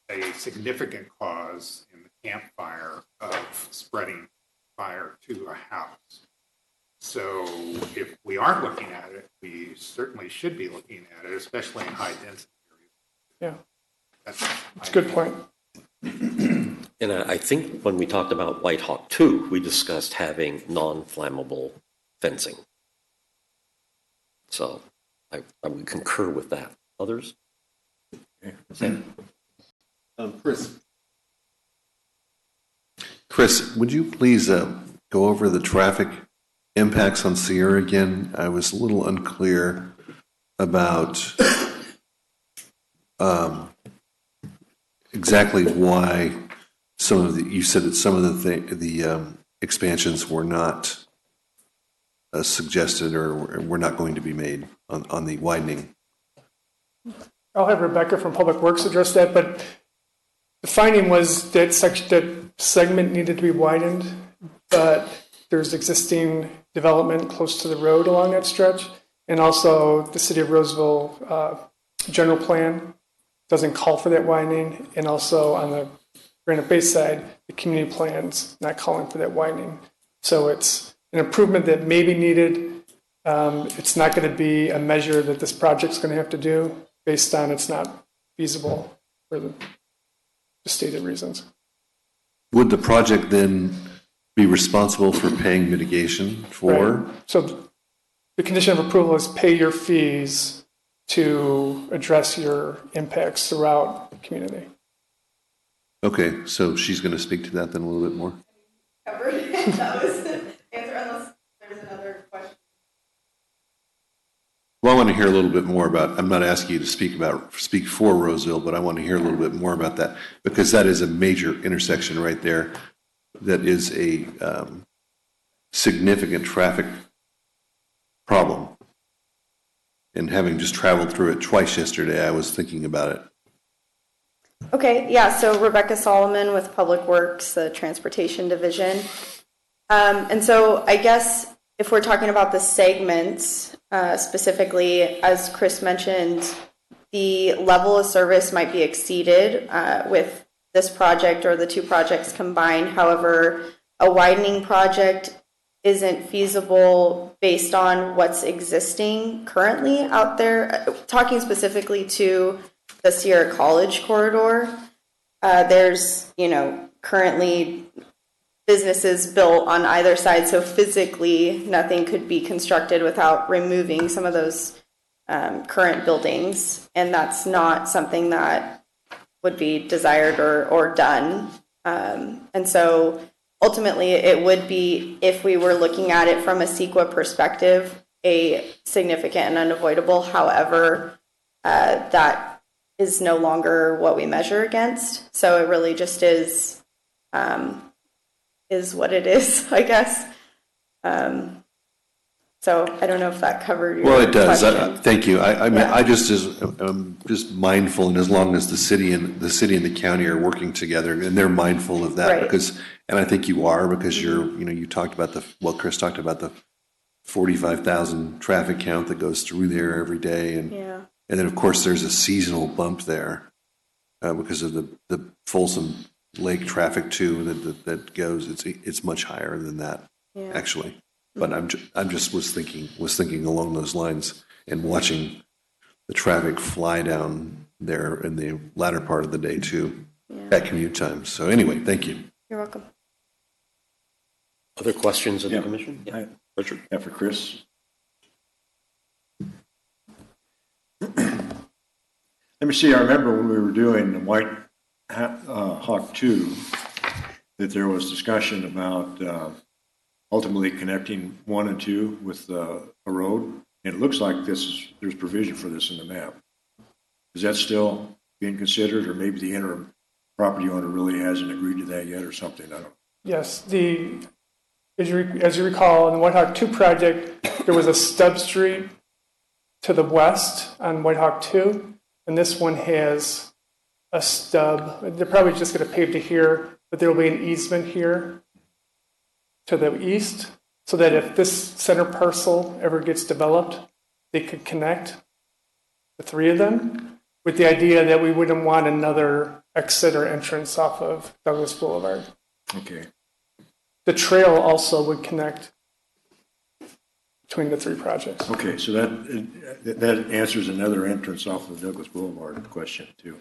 a significant cause in the campfire of spreading fire to a house. So if we aren't looking at it, we certainly should be looking at it, especially in high density areas. Yeah, that's a good point. And I think when we talked about White Hawk 2, we discussed having non-flammable fencing. So I would concur with that. Others? Chris, would you please go over the traffic impacts on Sierra again? I was a little unclear about exactly why some of the, you said that some of the expansions were not suggested or were not going to be made on the widening. I'll have Rebecca from Public Works address that, but the finding was that that segment needed to be widened, but there's existing development close to the road along that stretch, and also the City of Roseville general plan doesn't call for that widening, and also on the Granite Bay side, the community plan's not calling for that widening. So it's an improvement that may be needed. It's not going to be a measure that this project's going to have to do based on it's not feasible for the stated reasons. Would the project then be responsible for paying mitigation for? Right. So the condition of approval is pay your fees to address your impacts throughout the community. Okay, so she's going to speak to that then a little bit more. That was the answer, unless there's another question. Well, I want to hear a little bit more about, I'm not asking you to speak for Roseville, but I want to hear a little bit more about that, because that is a major intersection right there that is a significant traffic problem. And having just traveled through it twice yesterday, I was thinking about it. Okay, yeah, so Rebecca Solomon with Public Works, the Transportation Division. And so I guess if we're talking about the segments, specifically, as Chris mentioned, the level of service might be exceeded with this project or the two projects combined. However, a widening project isn't feasible based on what's existing currently out there. Talking specifically to the Sierra College corridor, there's, currently businesses built on either side, so physically nothing could be constructed without removing some of those current buildings, and that's not something that would be desired or done. And so ultimately it would be, if we were looking at it from a CEQA perspective, a significant and unavoidable. However, that is no longer what we measure against. So it really just is what it is, I guess. So I don't know if that covered your Well, it does. question. Thank you. I just mindful, and as long as the city and the county are working together, and they're mindful of that, Right. because, and I think you are, because you talked about Chris talked about the 45,000 traffic count that goes through there every day, and then of course there's a seasonal bump there because of the Folsom Lake traffic too that goes. It's much higher than that actually. But I'm just was thinking along those lines and watching the traffic fly down there in the latter part of the day too, at commute time. So anyway, thank you. You're welcome. Other questions of the commission? Richard? Yeah, for Chris. Let me see, I remember when we were doing the White Hawk 2, that there was discussion about ultimately connecting 1 and 2 with a road. And it looks like there's provision for this in the map. Is that still being considered, or maybe the interim property owner really hasn't agreed to that yet or something? I don't know. Yes, as you recall, in the White Hawk 2 project, there was a stub street to the west on White Hawk 2, and this one has a stub. They're probably just going to pave to here, but there will be an easement here to the east, so that if this center parcel ever gets developed, they could connect the three of them, with the idea that we wouldn't want another exit or entrance off of Douglas Boulevard. Okay. The trail also would connect between the three projects. Okay, so that answers another entrance off of Douglas Boulevard question too.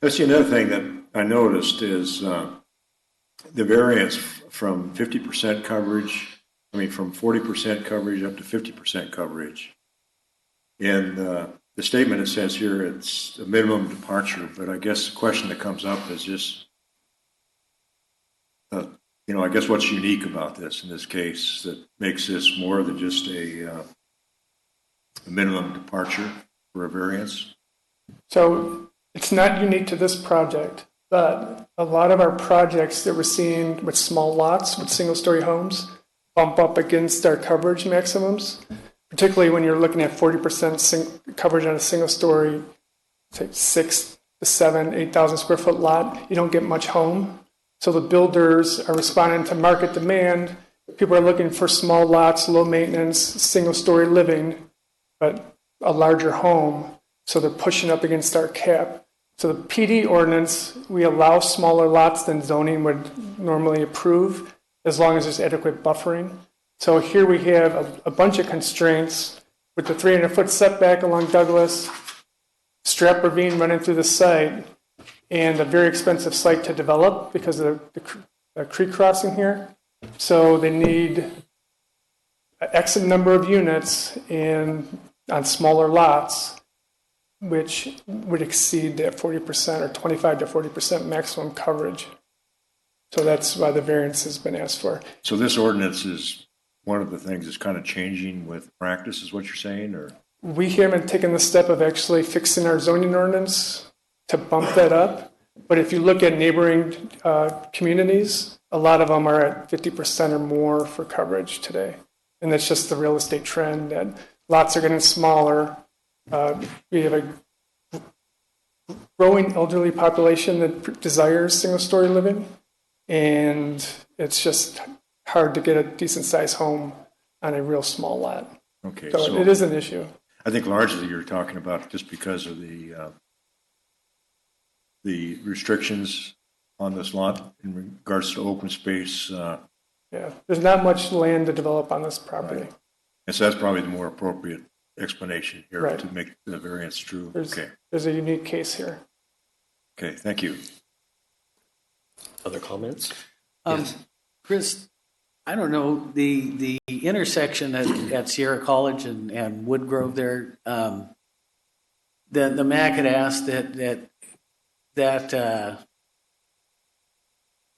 That's the other thing that I noticed is the variance from 50% coverage, from 40% coverage up to 50% coverage. And the statement it says here, it's a minimum departure, but I guess the question that comes up is just, I guess what's unique about this in this case that makes this more than just a minimum departure for a variance? So it's not unique to this project, but a lot of our projects that we're seeing with small lots, with single-story homes, bump up against our coverage maximums, particularly when you're looking at 40% coverage on a single-story, say 6 to 7, 8,000 square foot lot. You don't get much home. So the builders are responding to market demand. People are looking for small lots, low maintenance, single-story living, but a larger home. So they're pushing up against our cap. So the PD ordinance, we allow smaller lots than zoning would normally approve, as long as there's adequate buffering. So here we have a bunch of constraints with the 300-foot setback along Douglas, Strap Ravine running through the site, and a very expensive site to develop because of the creek crossing here. So they need an X number of units on smaller lots, which would exceed that 40% or 25 to 40% maximum coverage. So that's why the variance has been asked for. So this ordinance is one of the things that's kind of changing with practice, is what you're saying, or? We haven't taken the step of actually fixing our zoning ordinance to bump that up. But if you look at neighboring communities, a lot of them are at 50% or more for coverage today. And that's just the real estate trend, that lots are getting smaller. We have a growing elderly population that desires single-story living, and it's just hard to get a decent-sized home on a real small lot. Okay, so it is an issue. I think largely you're talking about just because of the restrictions on this lot in regards to open space Yeah, there's not much land to develop on this property. And so that's probably the more appropriate explanation here Right. to make the variance true. Okay. There's a unique case here. Okay, thank you. Other comments? Chris, I don't know, the intersection at Sierra College and Woodgrove there, the MAC had asked that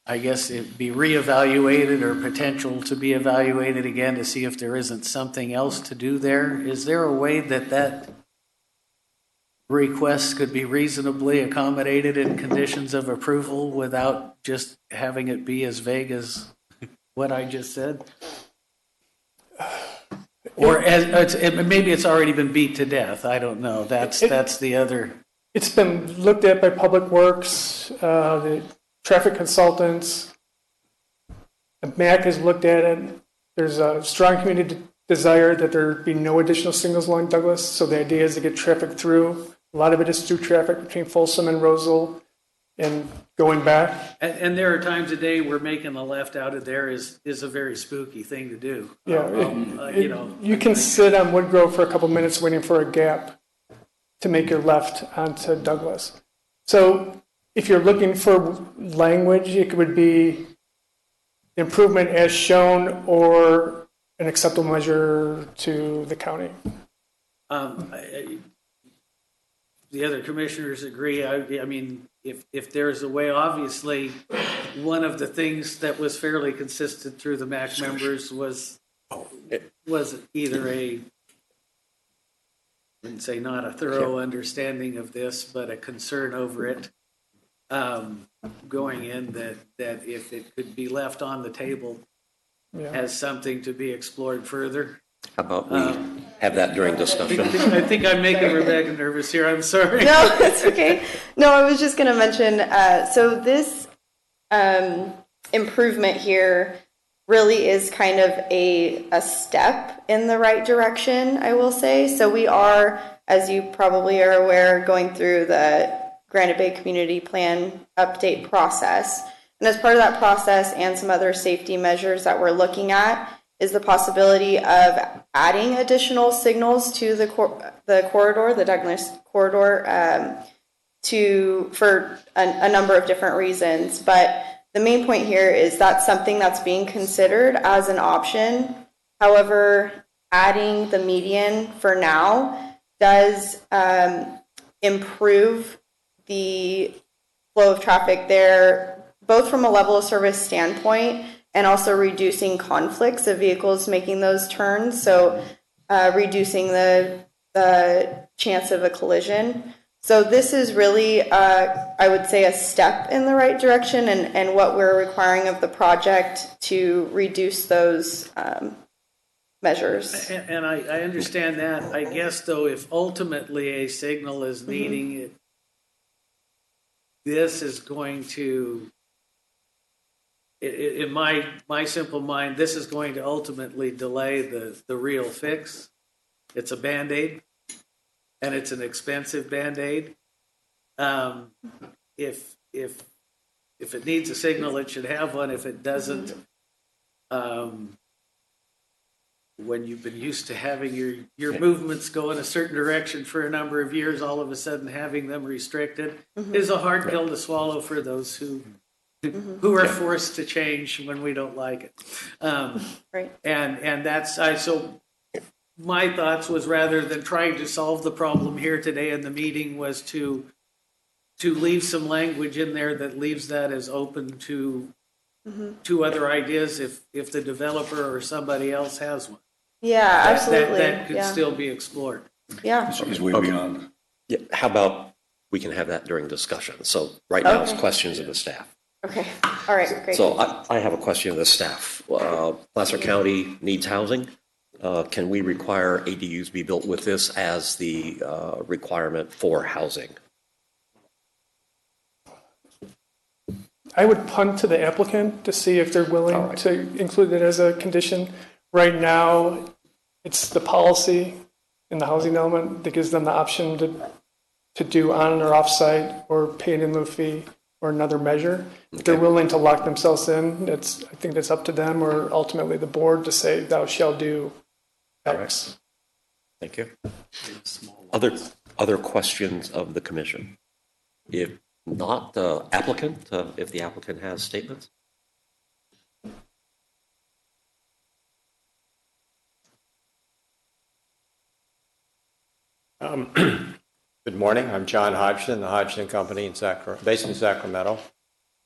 I guess it be reevaluated or potential to be evaluated again to see if there isn't something else to do there. Is there a way that request could be reasonably accommodated in conditions of approval without just having it be as vague as what I just said? Or maybe it's already been beat to death. I don't know. That's the other. It's been looked at by Public Works, the traffic consultants. The MAC has looked at it. There's a strong community desire that there be no additional signals along Douglas. So the idea is to get traffic through. A lot of it is through traffic between Folsom and Rosal and going back. And there are times a day where making a left out of there is a very spooky thing to do. Yeah, you know. You can sit on Woodgrove for a couple minutes waiting for a gap to make your left onto Douglas. So if you're looking for language, it would be improvement as shown or an acceptable measure to the county. The other commissioners agree. I mean, if there's a way, obviously, one of the things that was fairly consistent through the MAC members was either I wouldn't say not a thorough understanding of this, but a concern over it going in that if it could be left on the table as something to be explored further. How about we have that during discussion? I think I'm making Rebecca nervous here. I'm sorry. No, it's okay. No, I was just going to mention, so this improvement here really is kind of a step in the right direction, I will say. So we are, as you probably are aware, going through the Granite Bay Community Plan update process. And as part of that process and some other safety measures that we're looking at is the possibility of adding additional signals to the corridor, the Douglas corridor, for a number of different reasons. But the main point here is that's something that's being considered as an option. However, adding the median for now does improve the flow of traffic there, both from a level of service standpoint and also reducing conflicts of vehicles making those turns. So reducing the chance of a collision. So this is really, I would say, a step in the right direction and what we're requiring of the project to reduce those measures. And I understand that. I guess, though, if ultimately a signal is needing it, this is going to, in my simple mind, this is going to ultimately delay the real fix. It's a Band-Aid, and it's an expensive Band-Aid. If it needs a signal, it should have one. If it doesn't, when you've been used to having your movements go in a certain direction for a number of years, all of a sudden having them restricted is a hard pill to swallow for those who are forced to change when we don't like it. Right. And that's so my thoughts was, rather than trying to solve the problem here today in the meeting, was to leave some language in there that leaves that as open to other ideas if the developer or somebody else has one. Yeah, absolutely. That could still be explored. Yeah. Is way beyond. Yeah, how about we can have that during discussion? So right now it's questions of the staff. Okay. All right. Great. So I have a question of the staff. Placer County needs housing. Can we require ADUs be built with this as the requirement for housing? I would punt to the applicant to see if they're willing to include it as a condition. Right now, it's the policy in the housing element that gives them the option to do on or off-site or pay an in lieu fee. or another measure. If they're willing to lock themselves in, I think that's up to them or ultimately the board to say, thou shalt do X. Thank you. Other questions of the commission? If not, the applicant, if the applicant has statements? Good morning. I'm John Hodgson, the Hodgson Company based in Sacramento.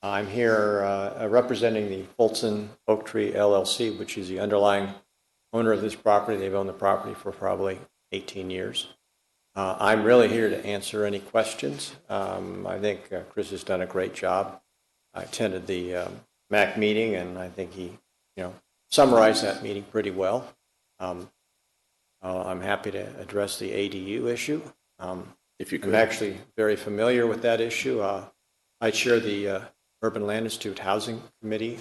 I'm here representing the Fulton Oak Tree LLC, which is the underlying owner of this property. They've owned the property for probably 18 years. I'm really here to answer any questions. I think Chris has done a great job. I attended the MAC meeting, and I think he, summarized that meeting pretty well. I'm happy to address the ADU issue. If you could. I'm actually very familiar with that issue. I chair the Urban Land Institute Housing Committee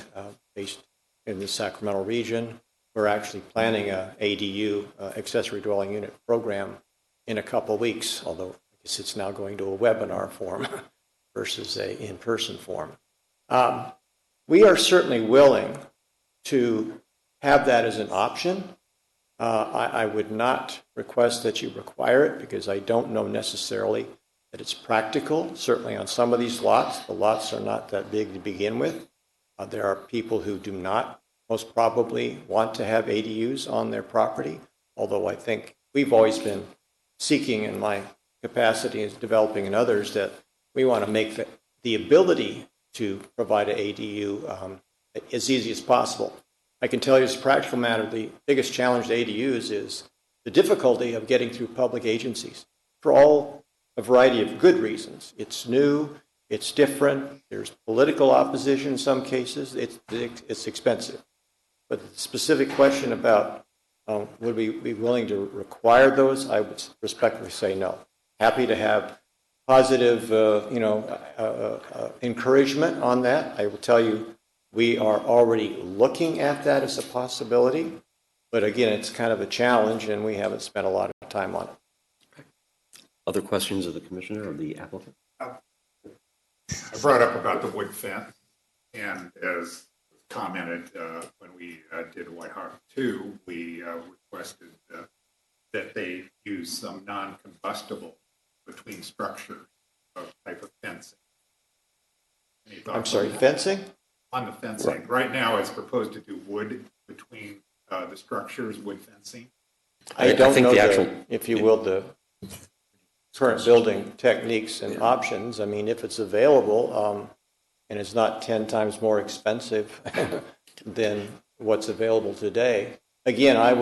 based in the Sacramento region. We're actually planning a ADU, accessory dwelling unit program, in a couple of weeks, although I guess it's now going to a webinar form versus a in-person form. We are certainly willing to have that as an option. I would not request that you require it because I don't know necessarily that it's practical. Certainly on some of these lots, the lots are not that big to begin with. There are people who do not most probably want to have ADUs on their property, although I think we've always been seeking, in my capacity as developing in others, that we want to make the ability to provide an ADU as easy as possible. I can tell you as a practical matter, the biggest challenge to ADUs is the difficulty of getting through public agencies for all a variety of good reasons. It's new, it's different, there's political opposition in some cases, it's expensive. But the specific question about would we be willing to require those, I would respectfully say no. Happy to have positive encouragement on that. I will tell you, we are already looking at that as a possibility, but again, it's kind of a challenge, and we haven't spent a lot of time on it. Other questions of the commissioner or the applicant? I brought up about the wood fence, and as commented when we did White Hawk 2, we requested that they use some non-combustible between structures of type of fencing. I'm sorry, fencing? On the fencing. Right. Right now, it's proposed to do wood between the structures, wood fencing. I don't know, if you will, the current building techniques and options. I mean, if it's available and it's not 10 times more expensive than what's available today, again, I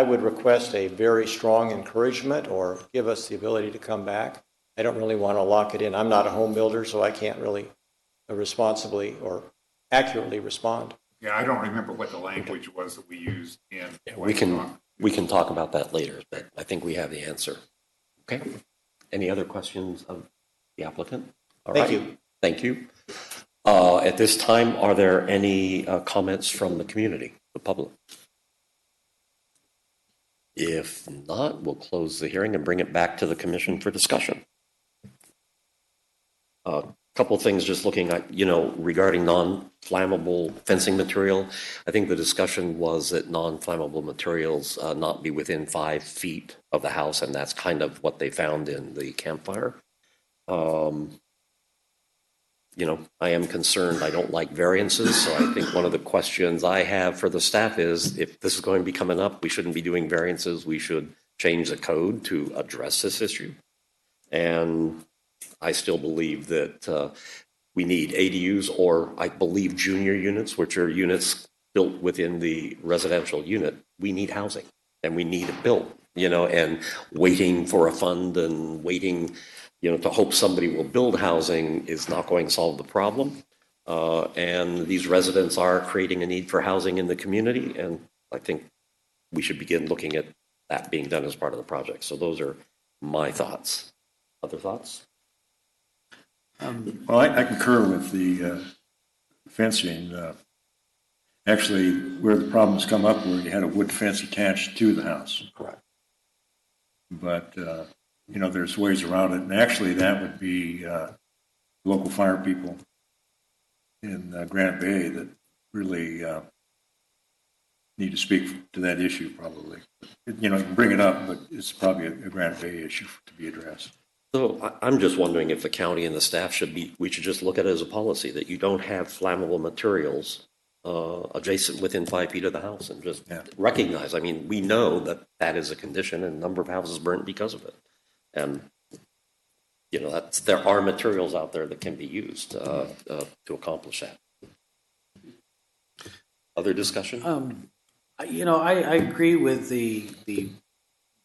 would request a very strong encouragement or give us the ability to come back. I don't really want to lock it in. I'm not a home builder, so I can't really responsibly or accurately respond. Yeah, I don't remember what the language was that we used in. We can talk about that later, but I think we have the answer. Okay. Any other questions of the applicant? All Thank right. you. Thank you. At this time, are there any comments from the community, the public? If not, we'll close the hearing and bring it back to the commission for discussion. Couple of things just looking at, regarding non-flammable fencing material. I think the discussion was that non-flammable materials not be within 5 feet of the house, and that's kind of what they found in the campfire. I am concerned. I don't like variances, so I think one of the questions I have for the staff is, if this is going to be coming up, we shouldn't be doing variances. We should change the code to address this issue. And I still believe that we need ADUs, or I believe junior units, which are units built within the residential unit. We need housing, and we need it built, and waiting for a fund and waiting, to hope somebody will build housing is not going to solve the problem. And these residents are creating a need for housing in the community, and I think we should begin looking at that being done as part of the project. So those are my thoughts. Other thoughts? Well, I concur with the fencing. Actually, where the problems come up, where you had a wood fence attached to the house. Correct. But, there's ways around it. And actually, that would be local fire people in Granite Bay that really need to speak to that issue probably. You know, you can bring it up, but it's probably a Granite Bay issue to be addressed. So I'm just wondering if the county and the staff we should just look at it as a policy that you don't have flammable materials adjacent within 5 feet of the house and just recognize. I mean, we know that that is a condition and a number of houses burnt because of it. And, you know, there are materials out there that can be used to accomplish that. Other discussion? You know, I agree with the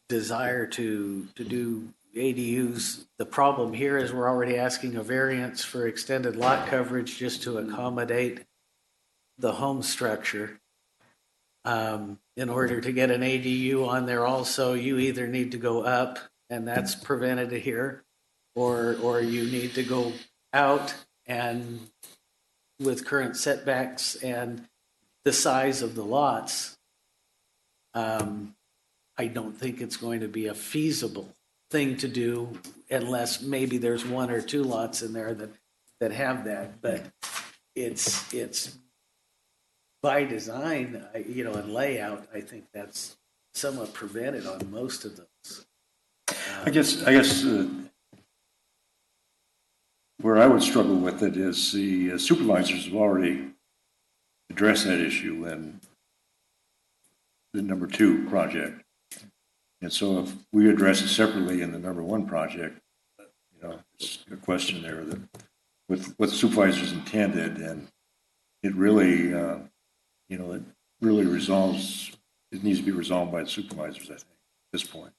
desire to do ADUs. The problem here is we're already asking a variance for extended lot coverage just to accommodate the home structure. In order to get an ADU on there also, you either need to go up, and that's prevented here, or you need to go out, and with current setbacks and the size of the lots, I don't think it's going to be a feasible thing to do unless maybe there's 1 or 2 lots in there that have that. But it's by design, you know, and layout, I think that's somewhat prevented on most of those. I guess where I would struggle with it is the supervisors have already addressed that issue in the number 2 project. And so if we address it separately in the number 1 project, you know, it's a question there that with what the supervisors intended, and it really, you know, it really it needs to be resolved by the supervisors, I think, at this point.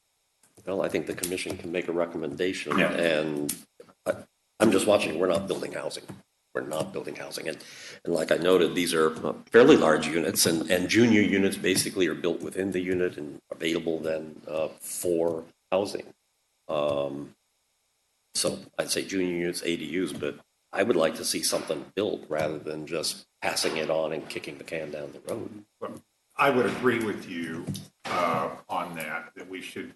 Well, I think the commission can make a recommendation, and I'm just watching. We're not building housing. We're not building housing. And like I noted, these are fairly large units, and junior units basically are built within the unit and available then for housing. So I'd say junior units, ADUs, but I would like to see something built rather than just passing it on and kicking the can down the road. Well, I would agree with you on that we should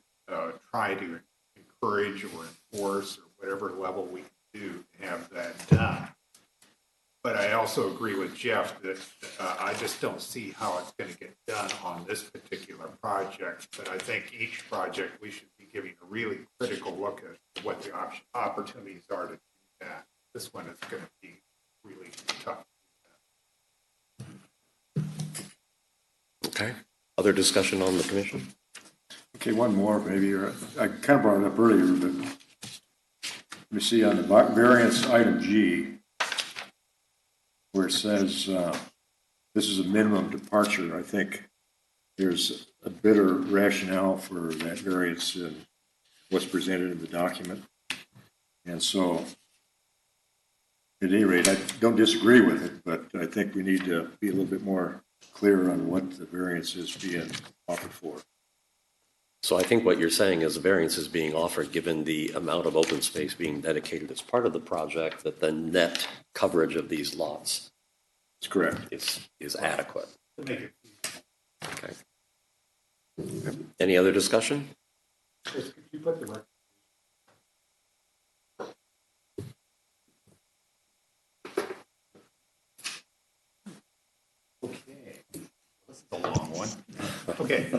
try to encourage or enforce or whatever level we can do to have that done. But I also agree with Jeff that I just don't see how it's going to get done on this particular project. But I think each project we should be giving a really critical look at what the opportunities are to do that. This one is going to be really tough. Okay. Other discussion on the commission? Okay, one more maybe. I kind of brought it up earlier, but let me see on the variance item G, where it says this is a minimum departure. I think there's a better rationale for that variance than what's presented in the document. And so, at any rate, I don't disagree with it, but I think we need to be a little bit more clear on what the variance is being offered for. So I think what you're saying is the variance is being offered given the amount of open space being dedicated as part of the project, that the net coverage of these lots is correct. Is adequate. Okay. Any other discussion? Could you put the record? Okay. This is a long one. Okay.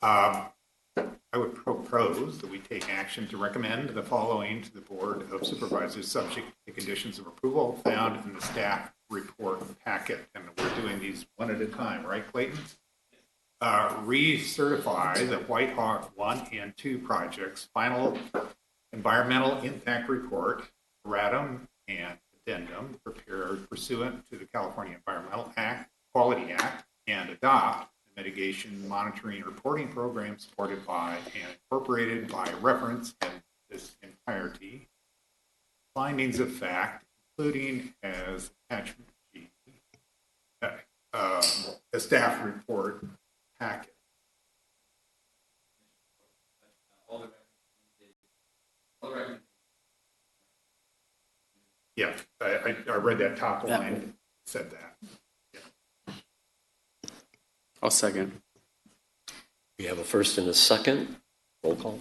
I would propose that we take action to recommend the following to the Board of Supervisors, subject to conditions of approval found in the staff report packet. And we're doing these one at a time, right, Clayton? Recertify the White Hawk 1 and 2 projects final environmental impact report, erratum and addendum prepared pursuant to the California Environmental Quality Act, and adopt the mitigation monitoring and reporting program supported by and incorporated by reference in this entirety. Findings of fact, including as attachment G, a staff report packet. Yeah, I read that top line, said that. Yeah. I'll second. We have a first and a second. Roll call.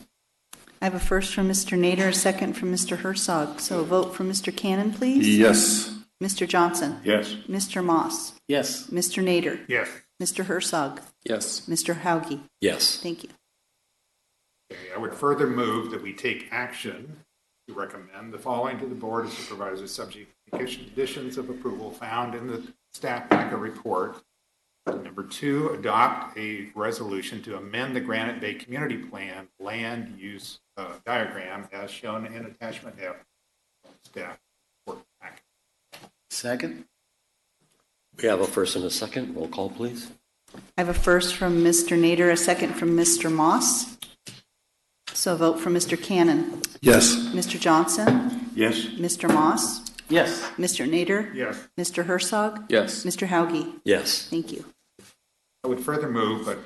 I have a first from Mr. Nader, a second from Mr. Herzog. So a vote for Mr. Cannon, please. Yes. Mr. Johnson. Yes. Mr. Moss. Yes. Mr. Nader. Yes. Mr. Herzog. Yes. Mr. Hauge. Yes. Thank you. Okay, I would further move that we take action to recommend the following to the Board of Supervisors, subject to conditions of approval found in the staff packet report. Number 2, adopt a resolution to amend the Granite Bay Community Plan land use diagram as shown in attachment F of the staff report packet. Second? We have a first and a second. Roll call, please. I have a first from Mr. Nader, a second from Mr. Moss. So a vote for Mr. Cannon. Yes. Mr. Johnson. Yes. Mr. Moss. Yes. Mr. Nader. Yes. Mr. Herzog. Yes. Mr. Hauge. Yes. Thank you. I would further move, but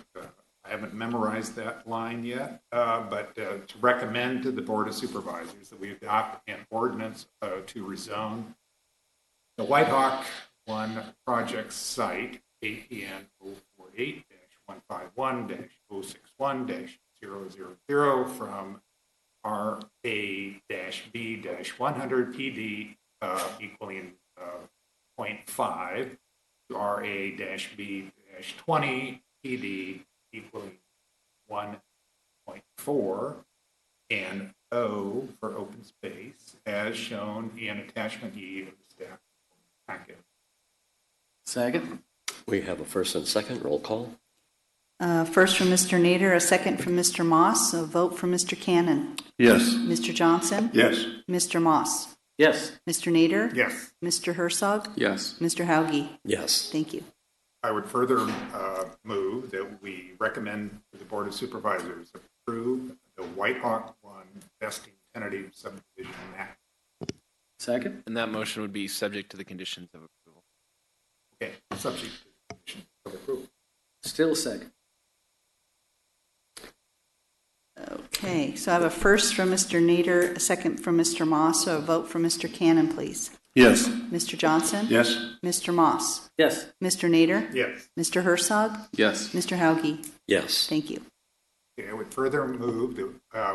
I haven't memorized that line yet, but to recommend to the Board of Supervisors that we adopt an ordinance to rezone the White Hawk 1 project site, APN 048-151-061-000 from RA-B-100 PD equaling 0.5 to RA-B-20 PD equaling 1.4 and O for open space as shown in attachment E of the staff packet. Second? We have a first and second. Roll call. First from Mr. Nader, a second from Mr. Moss. A vote for Mr. Cannon. Yes. Mr. Johnson. Yes. Mr. Moss. Yes. Mr. Nader. Yes. Mr. Herzog. Yes. Mr. Hauge. Yes. Thank you. I would further move that we recommend to the Board of Supervisors approve the White Hawk 1 vesting tentative subdivision map. Second? And that motion would be subject to the conditions of approval. Okay, subject to the conditions of approval. Still second. Okay, so I have a first from Mr. Nader, a second from Mr. Moss. So a vote for Mr. Cannon, please. Yes. Mr. Johnson. Yes. Mr. Moss. Yes. Mr. Nader. Yes. Mr. Herzog. Yes. Mr. Hauge. Yes. Thank you. Okay, I would further move that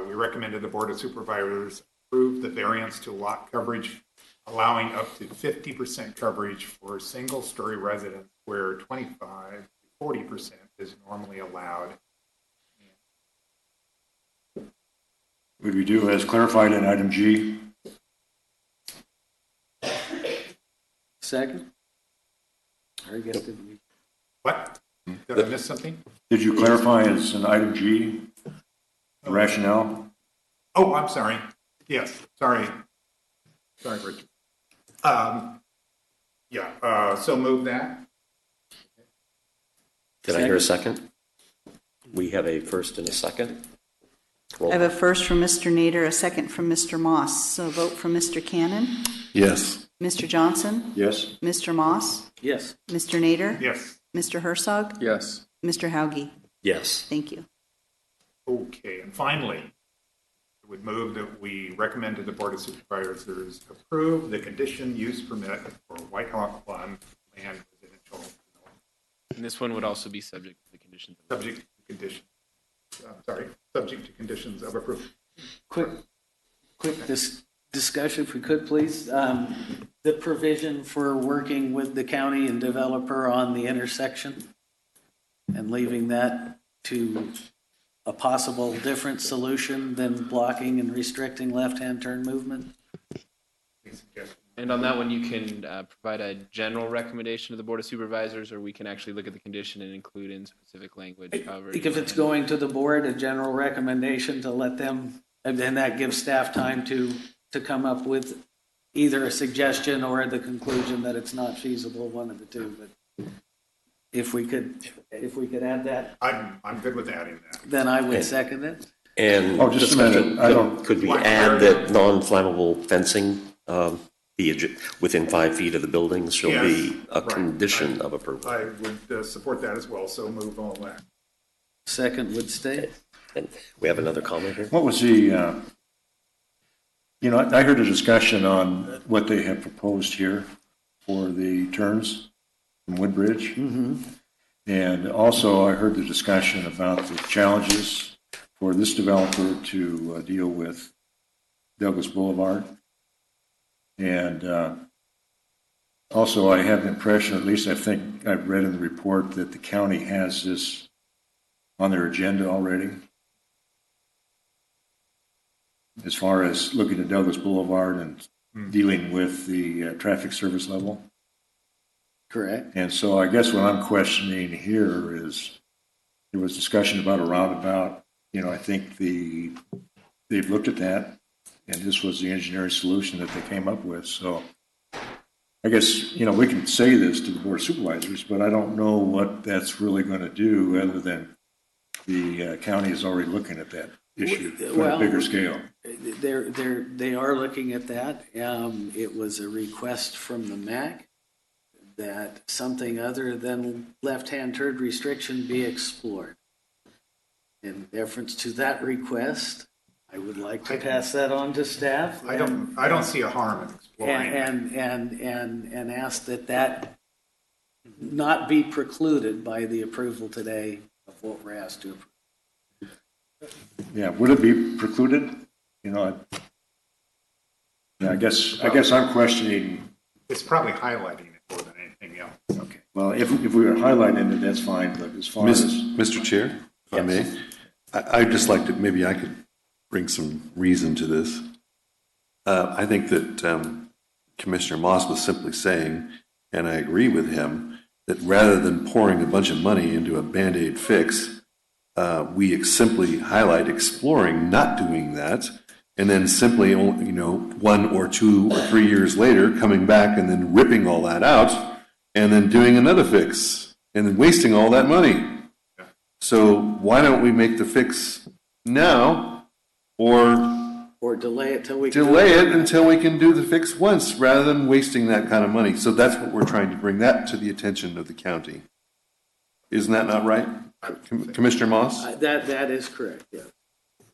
we recommended the Board of Supervisors approve the variance to lot coverage, allowing up to 50% coverage for single-story residents where 25 to 40% is normally allowed. Would we do as clarified in item G? Second? I guess did we? What? Did I miss something? Did you clarify as in item G, the rationale? Oh, I'm sorry. Yes, sorry. Sorry, Richard. So move that. Did I hear a second? We have a first and a second. Roll I have a first from Mr. Nader, a second from Mr. Moss. So a vote for Mr. Cannon. Yes. Mr. Johnson. Yes. Mr. Moss. Yes. Mr. Nader. Yes. Mr. Herzog. Yes. Mr. Hauge. Yes. Thank you. Okay, and finally, I would move that we recommend to the Board of Supervisors approve the condition use permit for White Hawk 1 land residential development. And this one would also be subject to the conditions. Subject to conditions. Subject to conditions of approval. Quick discussion, if we could, please. The provision for working with the county and developer on the intersection and leaving that to a possible different solution than blocking and restricting left-hand turn movement. And on that one, you can provide a general recommendation to the Board of Supervisors, or we can actually look at the condition and include in specific language. I think if it's going to the board, a general recommendation to let them, and then that gives staff time to come up with either a suggestion or the conclusion that it's not feasible, one of the two. But if we could add that, I'm good with adding that. then I would second it. And just a minute. Could we add that non-flammable fencing be within 5 feet of the buildings shall be a condition of approval? I would support that as well, so move all that. Second would stay. And we have another comment here. What was the, I heard a discussion on what they have proposed here for the turns from Woodbridge. Mm-hmm. And also I heard the discussion about the challenges for this developer to deal with Douglas Boulevard. And also, I have the impression, at least I think I've read in the report, that the county has this on their agenda already, as far as looking at Douglas Boulevard and dealing with the traffic service level. Correct. And so I guess what I'm questioning here is there was discussion about a roundabout. You know, I think they've looked at that, and this was the engineering solution that they came up with. So I guess, you know, we can say this to the Board of Supervisors, but I don't know what that's really going to do other than the county is already looking at that issue on a bigger scale. They are looking at that. It was a request from the MAC that something other than left-hand turn restriction be explored. In deference to that request, I would like to pass that on to staff. I don't see a harm in exploring and ask that not be precluded by the approval today of what we're asked to approve. Yeah, would it be precluded? You know, I guess I'm questioning. It's probably highlighting it more than anything else. Okay. Well, if we were highlighting it, that's fine. But as far as Mr. Chair, if I may, I'd just like to, maybe I could bring some reason to this. I think that Commissioner Moss was simply saying, and I agree with him, that rather than pouring a bunch of money into a Band-Aid fix, we simply highlight exploring not doing that, and then simply, you know, 1 or 2 or 3 years later, coming back and then ripping all that out, and then doing another fix, and then wasting all that money. So why don't we make the fix now, or delay it till we until we can do the fix once, rather than wasting that kind of money? So that's what we're trying to bring that to the attention of the county. Isn't that not right, Commissioner Moss? That is correct. Yeah.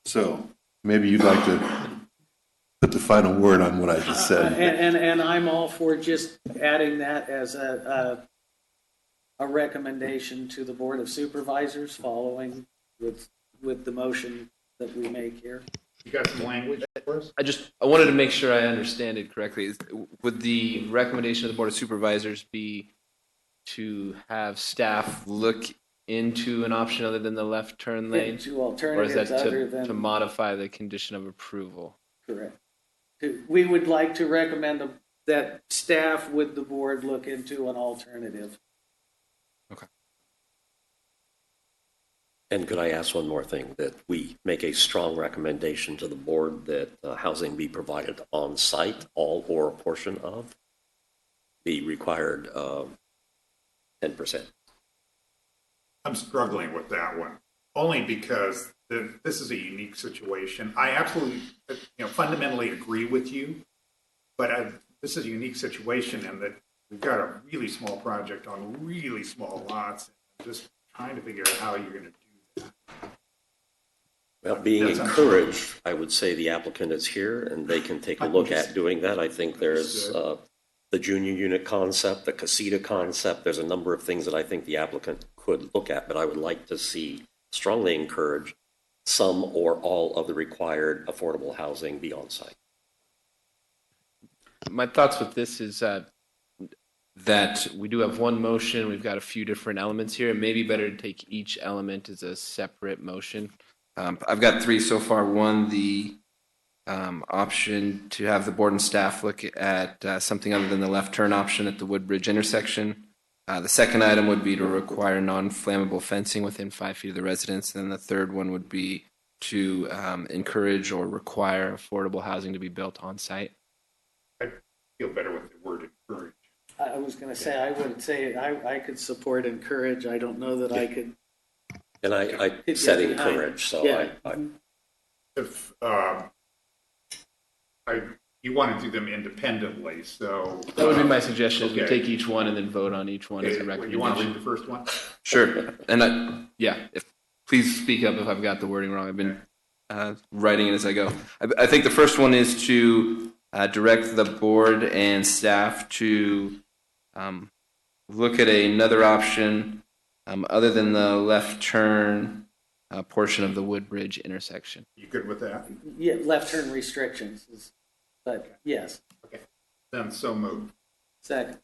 So maybe you'd like to put the final word on what I just said. And I'm all for just adding that as a recommendation to the Board of Supervisors following with the motion that we make here. You got some language for us? I wanted to make sure I understand it correctly. Would the recommendation of the Board of Supervisors be to have staff look into an option other than the left turn lane? To alternatives, or is that other than to modify the condition of approval? Correct. We would like to recommend that staff with the board look into an alternative. Okay. And could I ask one more thing, that we make a strong recommendation to the board that housing be provided on site, all or a portion of the required 10%? I'm struggling with that one, only because this is a unique situation. I absolutely, fundamentally agree with you, but this is a unique situation in that we've got a really small project on really small lots. I'm just trying to figure out how you're going to do that. Well, being encouraged, I would say the applicant is here and they can take a look at doing that. I think there's the junior unit concept, the casita concept. There's a number of things that I think the applicant could look at, but I would like to see, strongly encourage, some or all of the required affordable housing be on site. My thoughts with this is that we do have one motion. We've got a few different elements here. It may be better to take each element as a separate motion. I've got 3 so far. One, the option to have the board and staff look at something other than the left turn option at the Woodbridge intersection. The second item would be to require non-flammable fencing within 5 feet of the residence. And then the third one would be to encourage or require affordable housing to be built on site. I feel better with the word encourage. I was going to say, I would say I could support encourage. I don't know that I could. And I said encourage, so yeah. If you want to do them independently, so that would be my suggestion. Okay. Is we take each one and then vote on each one as a recommendation. You want to read the first one? Sure. And please speak up if I've got the wording wrong. I've been writing it as I go. I think the first one is to direct the board and staff to look at another option other than the left turn portion of the Woodbridge intersection. You good with that? Yeah, left turn restrictions, but yes. Okay, then so moved. Second.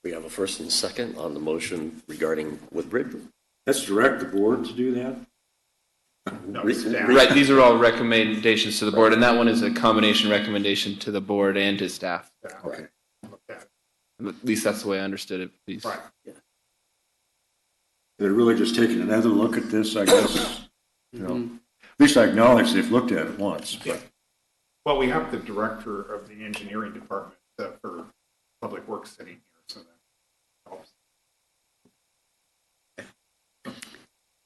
We have a first and second on the motion regarding Woodbridge. Let's direct the board to do that. No, staff. Right, these are all recommendations to the board, and that one is a combination recommendation to the board and to staff. Okay. At least that's the way I understood it, please. Right. They're really just taking another look at this, I guess. You know, at least I acknowledge they've looked at it once. But Well, we have the director of the engineering department for Public Works sitting here, so that helps.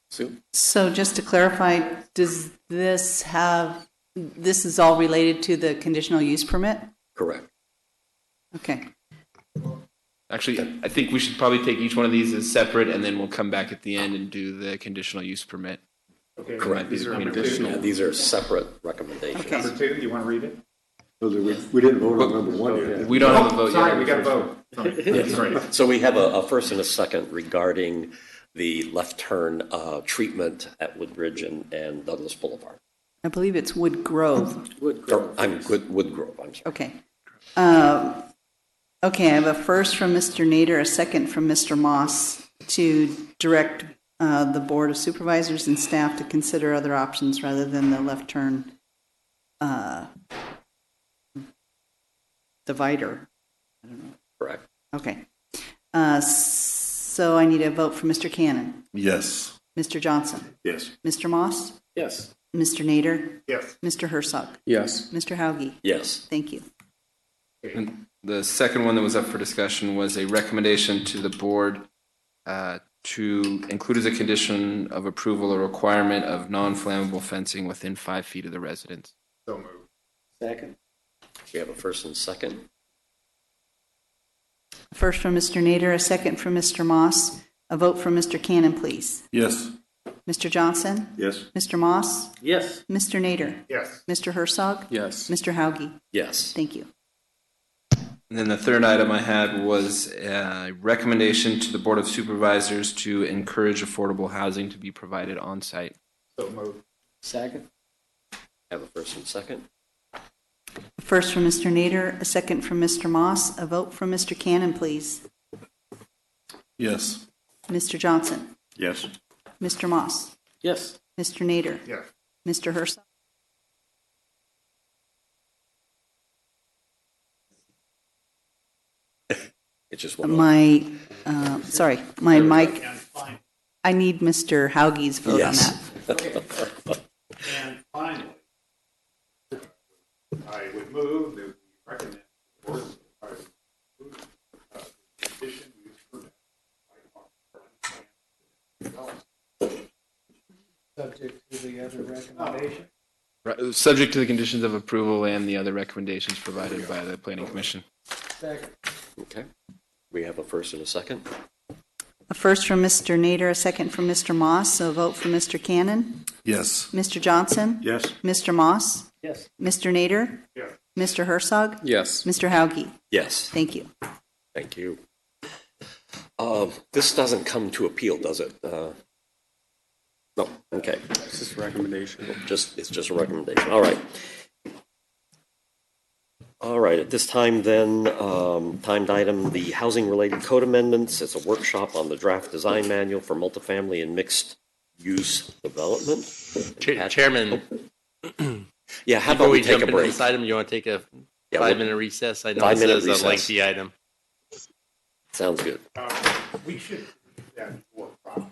Sue? So just to clarify, does this is all related to the conditional use permit? Correct. Okay. Actually, I think we should probably take each one of these as separate, and then we'll come back at the end and do the conditional use permit. Okay. Correct. These are Yeah, these are separate recommendations. Okay. Number 2, you want to read it? we didn't vote on number 1 yet. We don't have a vote Sorry, yet. we got to vote. Yes. Right. So we have a first and a second regarding the left turn treatment at Woodbridge and Douglas Boulevard. I believe it's Wood Grove. Woodgrove, I'm sorry. Okay. Okay, I have a first from Mr. Nader, a second from Mr. Moss to direct the Board of Supervisors and staff to consider other options rather than the left turn divider. I don't know. Correct. Okay. So I need a vote for Mr. Cannon. Yes. Mr. Johnson. Yes. Mr. Moss. Yes. Mr. Nader. Yes. Mr. Herzog. Yes. Mr. Hauge. Yes. Thank you. And the second one that was up for discussion was a recommendation to the board to include as a condition of approval a requirement of non-flammable fencing within 5 feet of the residence. So moved. Second. We have a first and second. First from Mr. Nader, a second from Mr. Moss. A vote from Mr. Cannon, please. Yes. Mr. Johnson? Yes. Mr. Moss? Yes. Mr. Nader? Yes. Mr. Herzog? Yes. Mr. Hauge? Yes. Thank you. And then the third item I had was a recommendation to the Board of Supervisors to encourage affordable housing to be provided on site. So moved. Second. Have a first and second. First from Mr. Nader, a second from Mr. Moss. A vote from Mr. Cannon, please. Yes. Mr. Johnson? Yes. Mr. Moss? Yes. Mr. Nader? Yes. Mr. Herzog? It's just one. My mic. I need Mr. Hauge's vote Yes. on that. And finally, I would move that we recommend the board of supervisors approve the condition use permit Subject to the other recommendation. Subject to the conditions of approval and the other recommendations provided by the Planning Commission. Second. Okay. We have a first and a second. A first from Mr. Nader, a second from Mr. Moss. A vote from Mr. Cannon. Yes. Mr. Johnson? Yes. Mr. Moss? Yes. Mr. Nader? Yes. Mr. Herzog? Yes. Mr. Hauge? Yes. Thank you. Thank you. This doesn't come to appeal, does it? No. Okay. It's just a recommendation. It's just a recommendation. All right. All right. At this time, then, timed item, the housing-related code amendments. It's a workshop on the draft design manual for multifamily and mixed-use development. Chairman. Yeah. How Before about we we take jump a into break? this item, you want to take a Yeah, 5-minute recess? I know 5 this minute is recess. a lengthy item. Sounds good. We should do that before profit.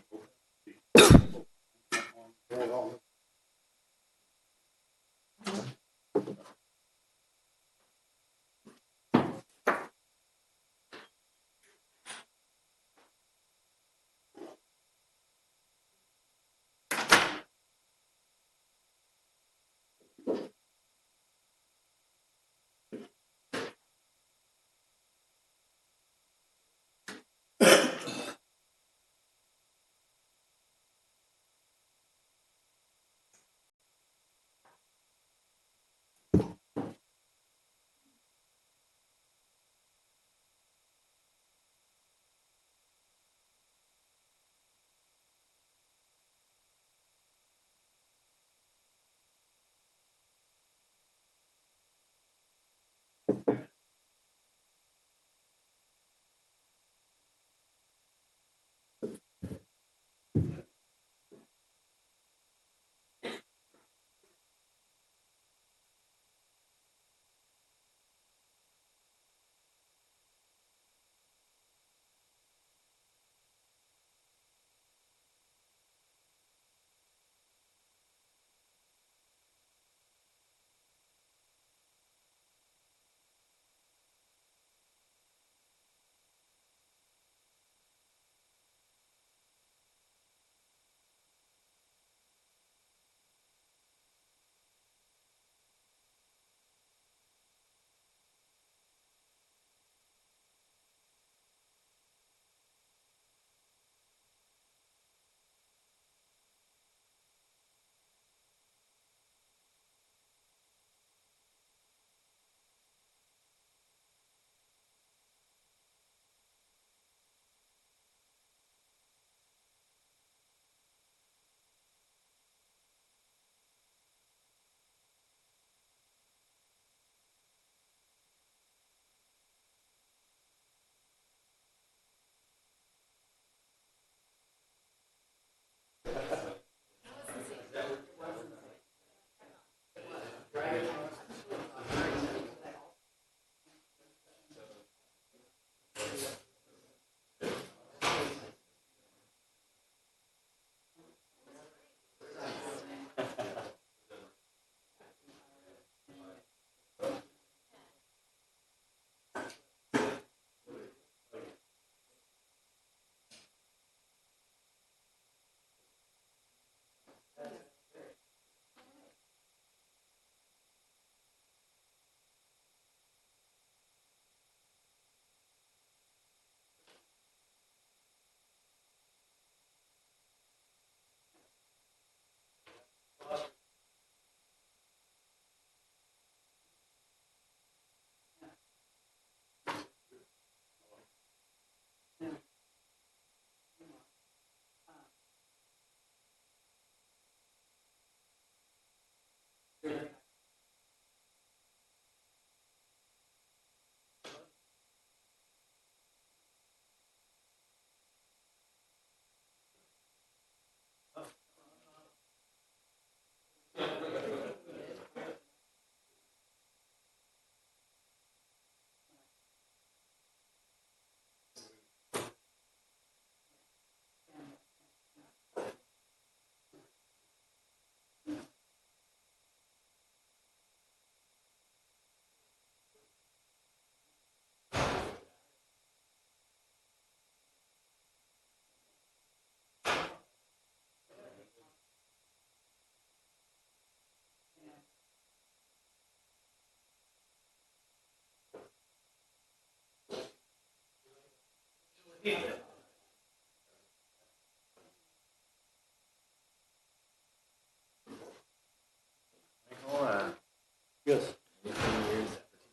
Yes. Anything you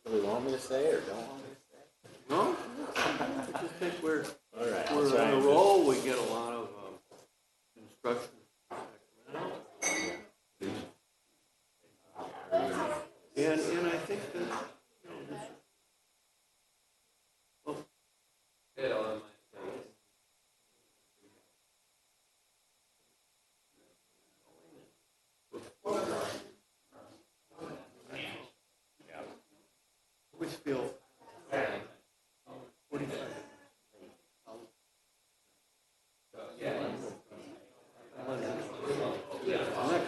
particularly want me to say or don't want me to say? No, I just think we're on a roll. We get a lot of instruction. And I think that, always feel 45. I'm not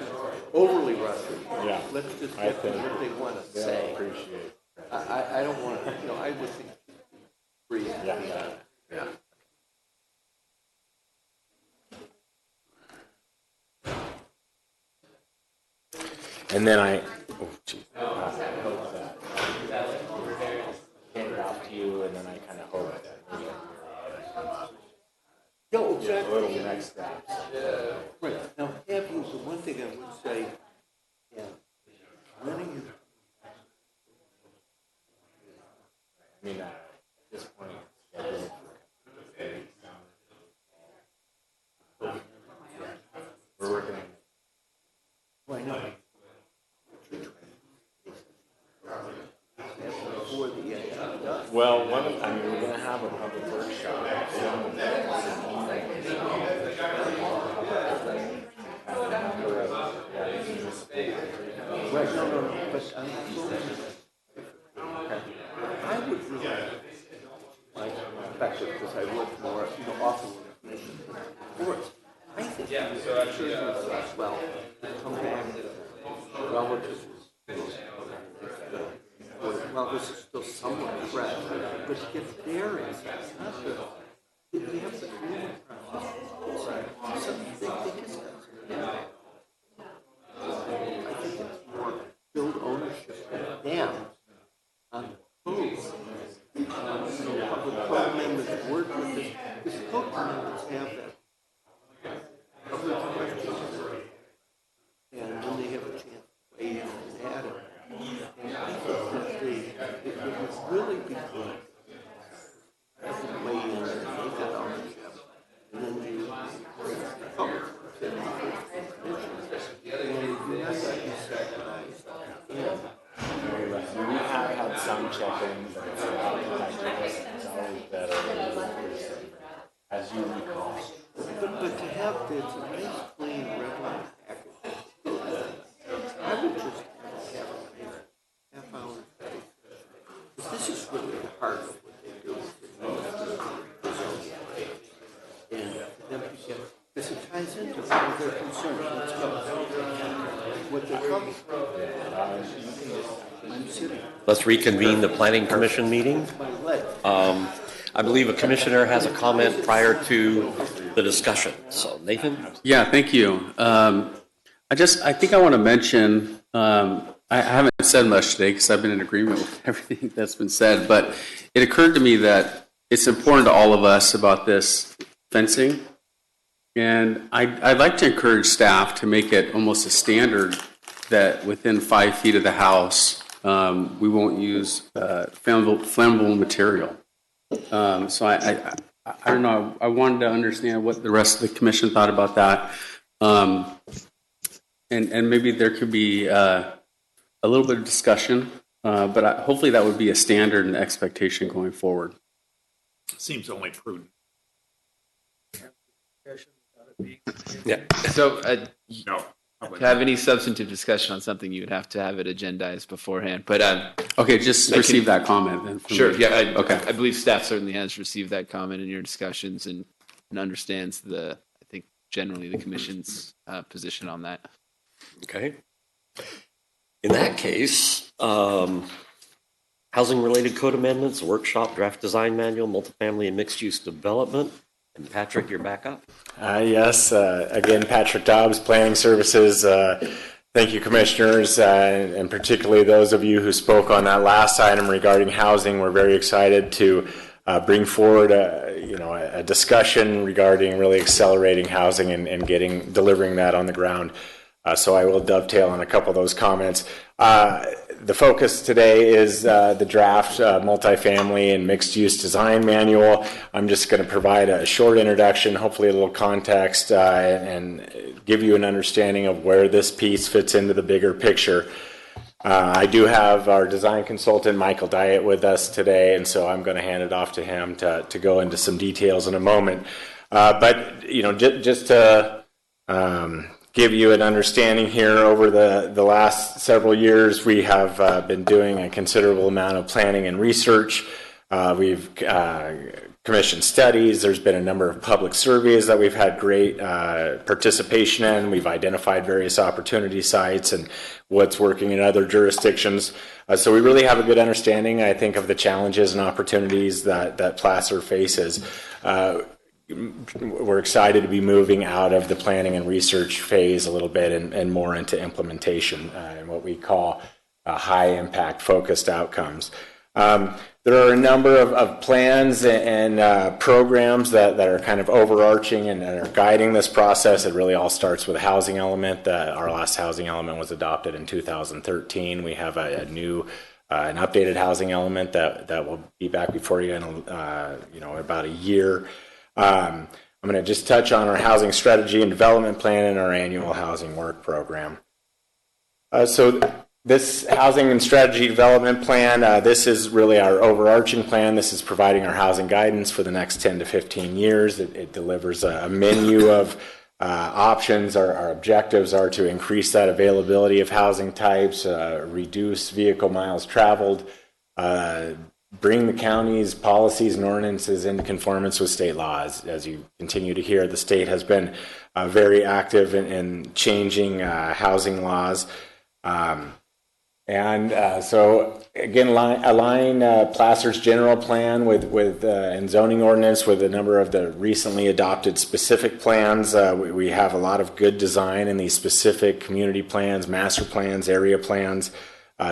overly rushed. Yeah. Let's just I get to think what they want to they'll say. appreciate it. I don't want to, I would think free. Yeah. And then I hope that hand it off to you, and then I kind of hope that No, exactly. little next steps. Right. Now, have you, the one thing I would say, yeah, running your I mean, at this point, we're working on. Why not? Before Well, I mean, we're going to have a public workshop. Right, no, but I would really like perspective because I work more, often with information boards. I think it should as well come back relative to well, this is still somewhat fresh, but to get their insights, not the, we have the community process. So they just, I think it's more build ownership of them on the code. Public code amendments work with this, because code amendments have that public questions. And when they have a chance to weigh in and add it. And I think that it would really be good to have them weigh in and make that ownership. And then you public and you have that decentralized. We have had some check-ins, but it's always better as you recall. But to have it's a nice, clean, red line package, I would just have a half hour study. Because this is really the heart of what they do. And then because it ties into all their concerns. Let's go. What they come Let's reconvene the Planning Commission meeting. I believe a commissioner has a comment prior to the discussion. So, Nathan? Yeah, thank you. I think I want to mention, I haven't said much today because I've been in agreement with everything that's been said, but it occurred to me that it's important to all of us about this fencing. And I'd like to encourage staff to make it almost a standard that within 5 feet of the house, we won't use flammable material. So I don't know. I wanted to understand what the rest of the commission thought about that, and maybe there could be a little bit of discussion. But hopefully that would be a standard and expectation going forward. Seems only prudent. Yeah. So no. To have any substantive discussion on something, you would have to have it agendized beforehand. But okay, just receive that comment then. Sure. Me. Yeah. Okay. I believe staff certainly has received that comment in your discussions and understands I think generally the commission's position on that. Okay. In that case, housing-related code amendments, workshop, draft design manual, multifamily and mixed-use development. And Patrick, you're back up. Yes, again, Patrick Dobbs, Planning Services. Thank you, Commissioners, and particularly those of you who spoke on that last item regarding housing. We're very excited to bring forward a discussion regarding really accelerating housing and delivering that on the ground. So I will dovetail on a couple of those comments. The focus today is the draft multifamily and mixed-use design manual. I'm just going to provide a short introduction, hopefully a little context, and give you an understanding of where this piece fits into the bigger picture. I do have our design consultant, Michael Diet, with us today, and so I'm going to hand it off to him to go into some details in a moment. But, just to give you an understanding here, over the last several years, we have been doing a considerable amount of planning and research. We've commissioned studies. There's been a number of public surveys that we've had great participation in. We've identified various opportunity sites and what's working in other jurisdictions. So we really have a good understanding, I think, of the challenges and opportunities that Placer faces. We're excited to be moving out of the planning and research phase a little bit and more into implementation and what we call high impact focused outcomes. There are a number of plans and programs that are kind of overarching and are guiding this process. It really all starts with a housing element. Our last housing element was adopted in 2013. We have a new an updated housing element that will be back before you in about a year. I'm going to just touch on our housing strategy and development plan and our annual housing work program. So This housing and strategy development plan, this is really our overarching plan. This is providing our housing guidance for the next 10 to 15 years. It delivers a menu of options. Our objectives are to increase that availability of housing types, reduce vehicle miles traveled, bring the county's policies and ordinances into conformance with state laws. As you continue to hear, the state has been very active in changing housing laws. So again, align Placer's general plan with and zoning ordinance with a number of the recently adopted specific plans. We have a lot of good design in these specific community plans, master plans, area plans.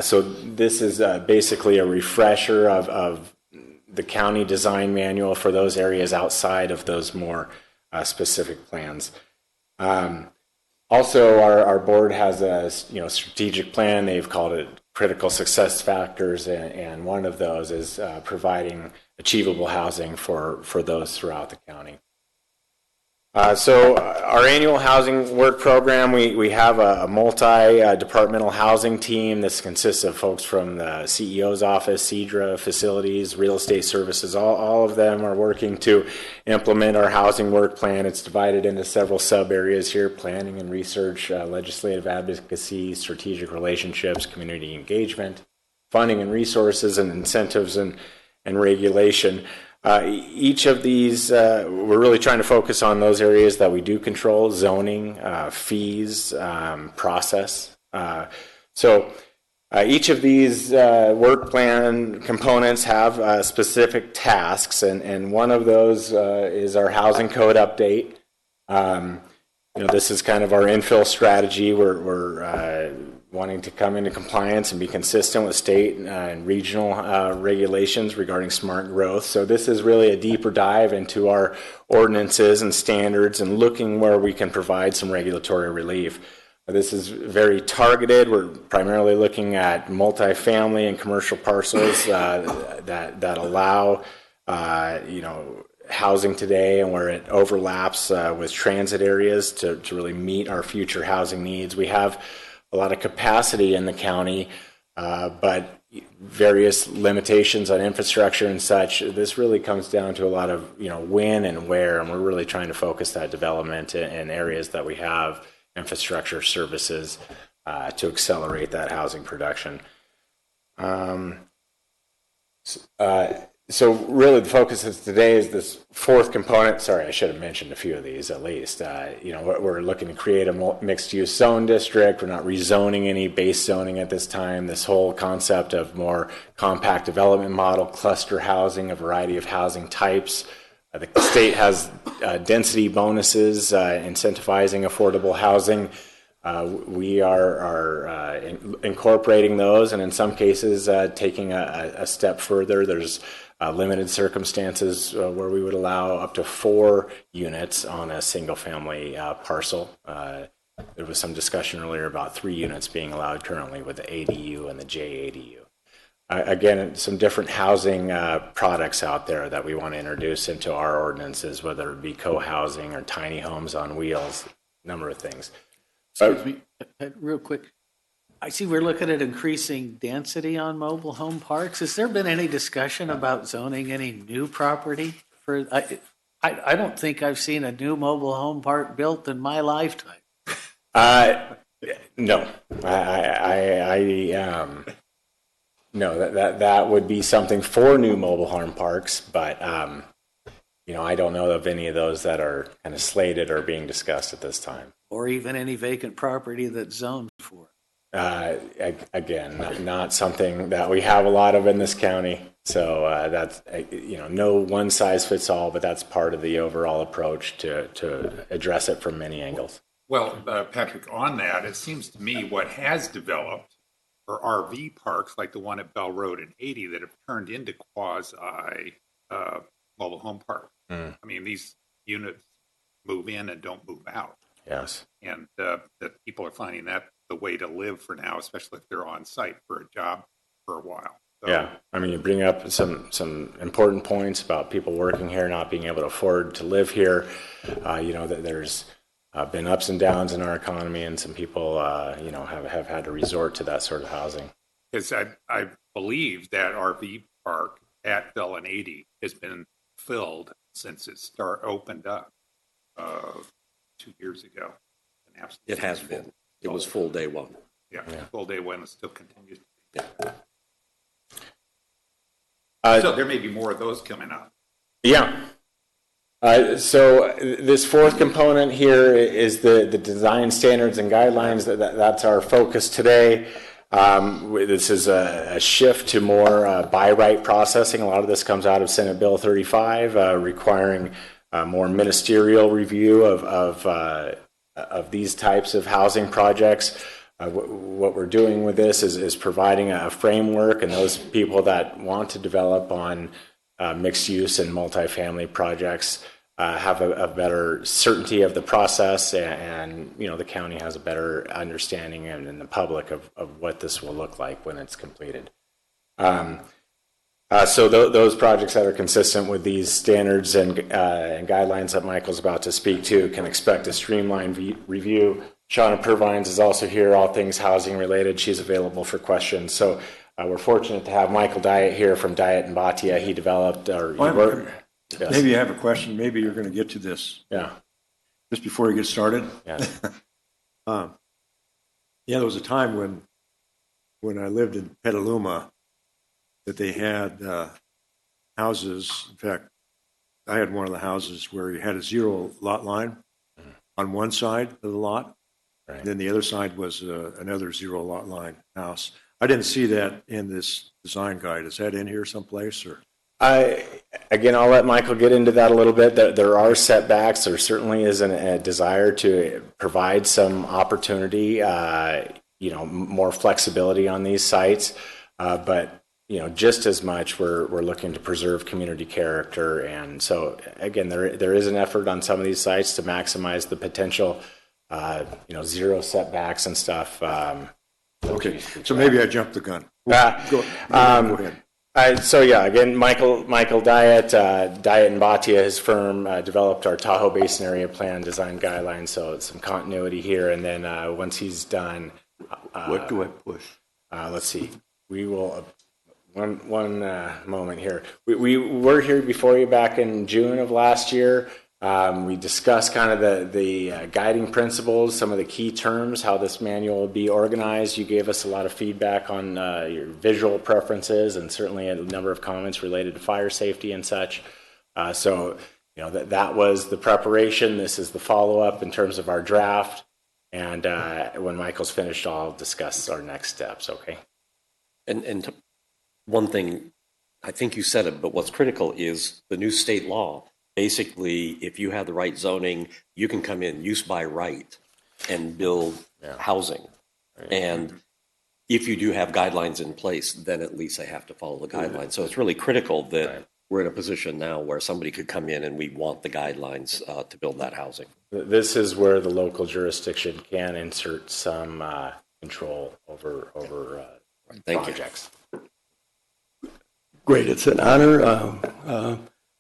So this is basically a refresher of the county design manual for those areas outside of those more specific plans. Also, our board has a strategic plan. They've called it critical success factors, and one of those is providing achievable housing for those throughout the county. So our annual housing work program, we have a multi-departmental housing team. This consists of folks from the CEO's office, CEDRA, facilities, real estate services. All of them are working to implement our housing work plan. It's divided into several sub areas here: planning and research, legislative advocacy, strategic relationships, community engagement, funding and resources, and incentives and regulation. Each of these, we're really trying to focus on those areas that we do control: zoning, fees, process. So each of these work plan components have specific tasks, and one of those is our housing code update. This is kind of our infill strategy. We're wanting to come into compliance and be consistent with state and regional regulations regarding smart growth. So this is really a deeper dive into our ordinances and standards and looking where we can provide some regulatory relief. This is very targeted. We're primarily looking at multifamily and commercial parcels that allow housing today, and where it overlaps with transit areas to really meet our future housing needs. We have a lot of capacity in the county, but various limitations on infrastructure and such. This really comes down to a lot of when and where, and we're really trying to focus that development in areas that we have infrastructure services to accelerate that housing production. So really the focus of today is this fourth component. Sorry, I should have mentioned a few of these at least. We're looking to create a mixed-use zone district. We're not rezoning any base zoning at this time. This whole concept of more compact development model, cluster housing, a variety of housing types. The state has density bonuses incentivizing affordable housing. We are incorporating those, and in some cases taking a step further. There's limited circumstances where we would allow up to 4 units on a single-family parcel. There was some discussion earlier about 3 units being allowed currently with the ADU and the JADU. Again, some different housing products out there that we want to introduce into our ordinances, whether it be co-housing or tiny homes on wheels, a number of things. Excuse me, real quick. I see we're looking at increasing density on mobile home parks. Has there been any discussion about zoning any new property for? I don't think I've seen a new mobile home park built in my lifetime. No, no. That would be something for new mobile home parks, but I don't know of any of those that are kind of slated or being discussed at this time. Or even any vacant property that's zoned for. Again, not something that we have a lot of in this county. So that's, no one size fits all, but that's part of the overall approach to address it from many angles. Well, Patrick, on that, it seems to me what has developed are RV parks like the one at Bell Road and 80 that have turned into quasi mobile home parks. I mean, these units move in and don't move out. Yes. And that people are finding that the way to live for now, especially if they're on site for a job for a while. So, yeah, I mean, you bring up some important points about people working here not being able to afford to live here. That there's been ups and downs in our economy, and some people, have had to resort to that sort of housing. Because I believe that RV park at Bell and 80 has been filled since it opened up 2 years ago. It has been. It was full day one. Yeah, full day one. It still continues. So there may be more of those coming up. Yeah. So this fourth component here is the design standards and guidelines. That's our focus today. This is a shift to more by right processing. A lot of this comes out of Senate Bill 35, requiring more ministerial review of these types of housing projects. What we're doing with this is providing a framework, and those people that want to develop on mixed use and multifamily projects have a better certainty of the process, and the county has a better understanding, and the public of what this will look like when it's completed. So those projects that are consistent with these standards and guidelines that Michael's about to speak to can expect a streamlined review. Shauna Purvines is also here, all things housing related. She's available for questions. So we're fortunate to have Michael Diet here from Diet and Bhatia. He developed Yes. Maybe you have a question. Maybe you're going to get to this. Yeah. Just before you get started. Yeah. There was a time when I lived in Petaluma that they had houses. In fact, I had one of the houses where you had a zero lot line on one side of the lot. Right. Then the other side was another zero lot line house. I didn't see that in this design guide. Is that in here someplace, or? I'll let Michael get into that a little bit. There are setbacks. There certainly is a desire to provide some opportunity, more flexibility on these sites. But just as much, we're looking to preserve community character. And so, again, there is an effort on some of these sites to maximize the potential, zero setbacks and stuff. Okay, so maybe I jumped the gun. Go ahead. Again, Michael Diet, Diet and Bhatia, his firm, developed our Tahoe Basin Area Plan Design Guidelines, so it's some continuity here. And then once he's done... what do I push? Let's see. We will... One moment here. We were here before you back in June of last year. We discussed kind of the guiding principles, some of the key terms, how this manual will be organized. You gave us a lot of feedback on your visual preferences, and certainly a number of comments related to fire safety and such. That was the preparation. This is the follow-up in terms of our draft. And when Michael's finished, I'll discuss our next steps, okay? And one thing, I think you said it, but what's critical is the new state law. Basically, if you have the right zoning, you can come in use by right and build housing. Right. And if you do have guidelines in place, then at least they have to follow the guidelines. So it's really critical that we're in a position now where somebody could come in and we want the guidelines to build that housing. This is where the local jurisdiction can insert some control over projects. Great. It's an honor,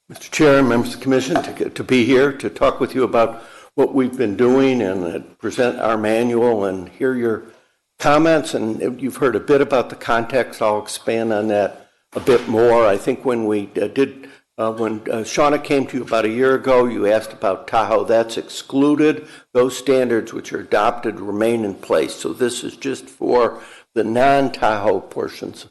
Mr. Chair and members of the Commission, to be here to talk with you about what we've been doing and present our manual and hear your comments. And you've heard a bit about the context. I'll expand on that a bit more. I think when when Shauna came to you about a year ago, you asked about Tahoe. That's excluded. Those standards which are adopted remain in place. So this is just for the non-Tahoe portions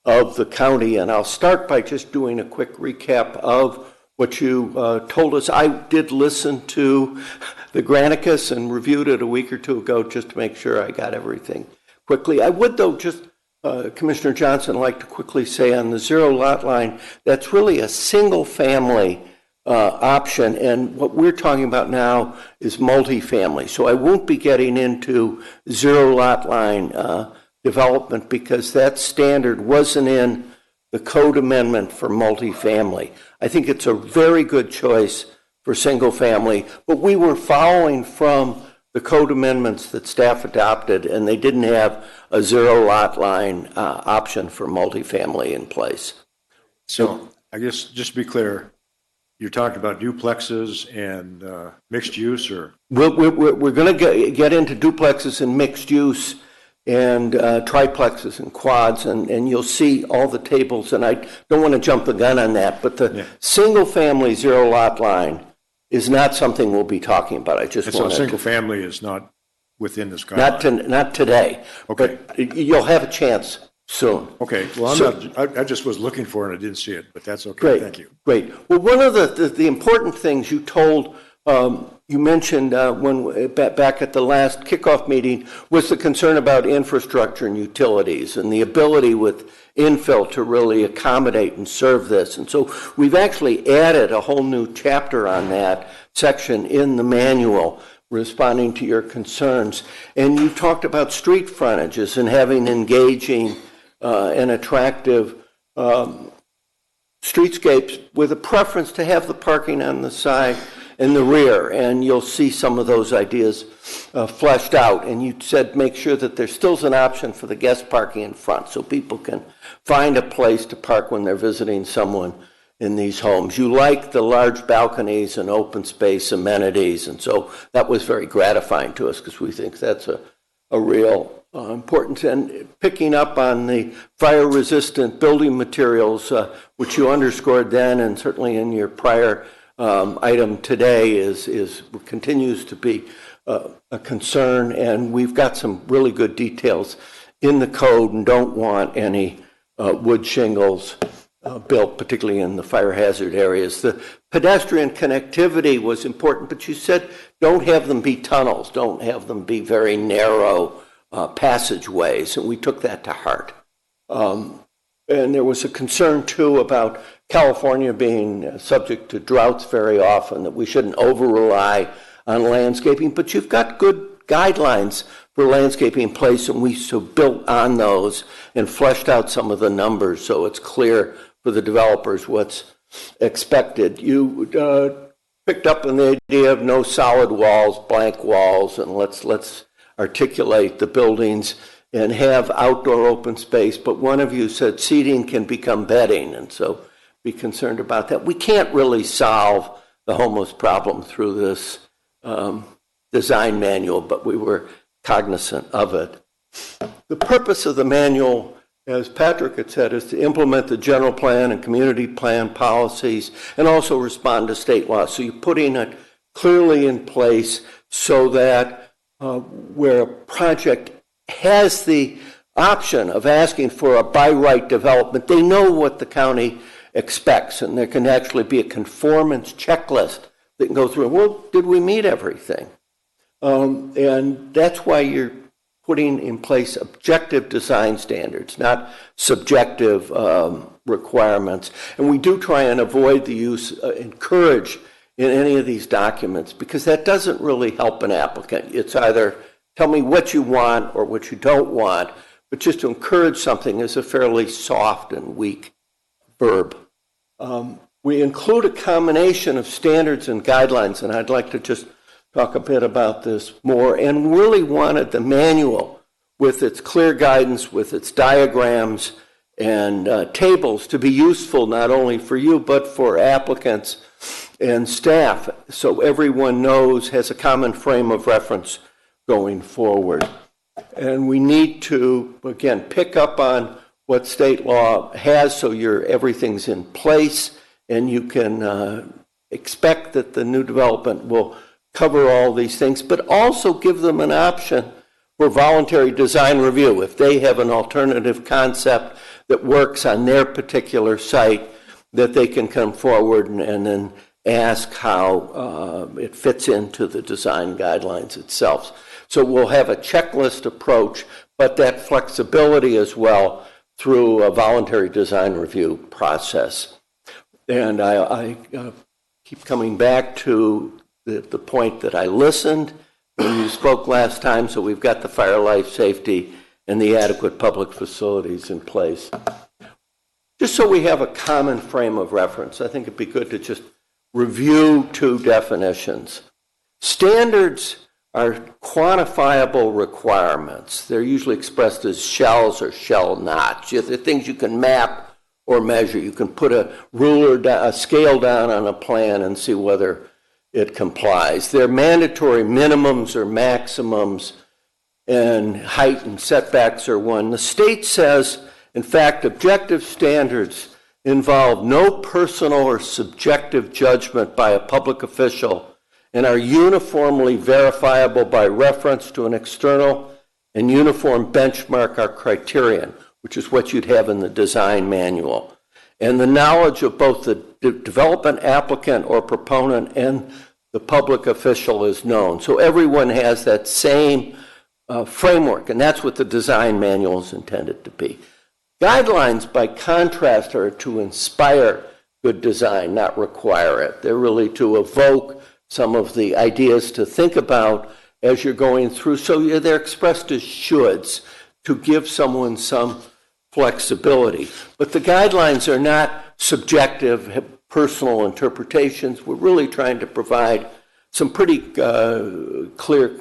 of the county. And I'll start by just doing a quick recap of what you told us. I did listen to the Granicus and reviewed it a week or two ago just to make sure I got everything quickly. I would, though, just, Commissioner Johnson, like to quickly say on the zero lot line, that's really a single family option. And what we're talking about now is multifamily. So I won't be getting into zero lot line development because that standard wasn't in the code amendment for multifamily. I think it's a very good choice for single family, but we were following from the code amendments that staff adopted, and they didn't have a zero lot line option for multifamily in place. So I guess just to be clear, you talked about duplexes and mixed use, or? We're going to get into duplexes and mixed use and triplexes and quads, and you'll see all the tables, and I don't want to jump the gun on that, but the single-family zero-lot line is not something we'll be talking about. I just want to... So single-family is not within this guideline? Not today. Okay. But you'll have a chance soon. Okay. Well, I just was looking for it and I didn't see it, but that's okay. Great. Thank you. Great. Well, one of the important things you told, you mentioned back at the last kickoff meeting was the concern about infrastructure and utilities and the ability with infill to really accommodate and serve this. And so we've actually added a whole new chapter on that section in the manual, responding to your concerns. And you talked about street frontages and having engaging and attractive streetscapes with a preference to have the parking on the side and the rear. And you'll see some of those ideas fleshed out. And you said make sure that there still's an option for the guest parking in front so people can find a place to park when they're visiting someone in these homes. You like the large balconies and open space amenities, and so that was very gratifying to us because we think that's a real importance. And picking up on the fire-resistant building materials, which you underscored then and certainly in your prior item today, continues to be a concern, and we've got some really good details in the code and don't want any wood shingles built, particularly in the fire hazard areas. The pedestrian connectivity was important, but you said don't have them be tunnels, don't have them be very narrow passageways, and we took that to heart. And there was a concern, too, about California being subject to droughts very often, that we shouldn't over-rely on landscaping, but you've got good guidelines for landscaping in place, and we so built on those and fleshed out some of the numbers so it's clear for the developers what's expected. You picked up on the idea of no solid walls, blank walls, and let's articulate the buildings and have outdoor open space. But one of you said seating can become bedding, and so be concerned about that. We can't really solve the homeless problem through this design manual, but we were cognizant of it. The purpose of the manual, as Patrick had said, is to implement the general plan and community plan policies and also respond to state law. So you're putting it clearly in place so that where a project has the option of asking for a by right development, they know what the county expects, and there can actually be a conformance checklist that can go through. Well, did we meet everything? And that's why you're putting in place objective design standards, not subjective requirements. And we do try and avoid the use, encourage in any of these documents, because that doesn't really help an applicant. It's either tell me what you want or what you don't want, but just to encourage something is a fairly soft and weak verb. We include a combination of standards and guidelines, and I'd like to just talk a bit about this more, and really wanted the manual with its clear guidance, with its diagrams and tables to be useful not only for you, but for applicants and staff, so everyone knows, has a common frame of reference going forward. And we need to, again, pick up on what state law has so everything's in place, and you can expect that the new development will cover all these things, but also give them an option for voluntary design review. If they have an alternative concept that works on their particular site, that they can come forward and then ask how it fits into the design guidelines itself. So we'll have a checklist approach, but that flexibility as well through a voluntary design review process. And I keep coming back to the point that I listened when you spoke last time, so we've got the fire, life, safety, and the adequate public facilities in place. Just so we have a common frame of reference, I think it'd be good to just review two definitions. Standards are quantifiable requirements. They're usually expressed as shalls or shall nots. They're things you can map or measure. You can put a ruler, a scale down on a plan and see whether it complies. They're mandatory minimums or maximums, and height and setbacks are one. The state says, in fact, objective standards involve no personal or subjective judgment by a public official and are uniformly verifiable by reference to an external and uniform benchmark or criterion, which is what you'd have in the design manual. And the knowledge of both the development applicant or proponent and the public official is known. So everyone has that same framework, and that's what the design manual is intended to be. Guidelines, by contrast, are to inspire good design, not require it. They're really to evoke some of the ideas to think about as you're going through. So they're expressed as shoulds to give someone some flexibility. But the guidelines are not subjective, personal interpretations. We're really trying to provide some pretty clear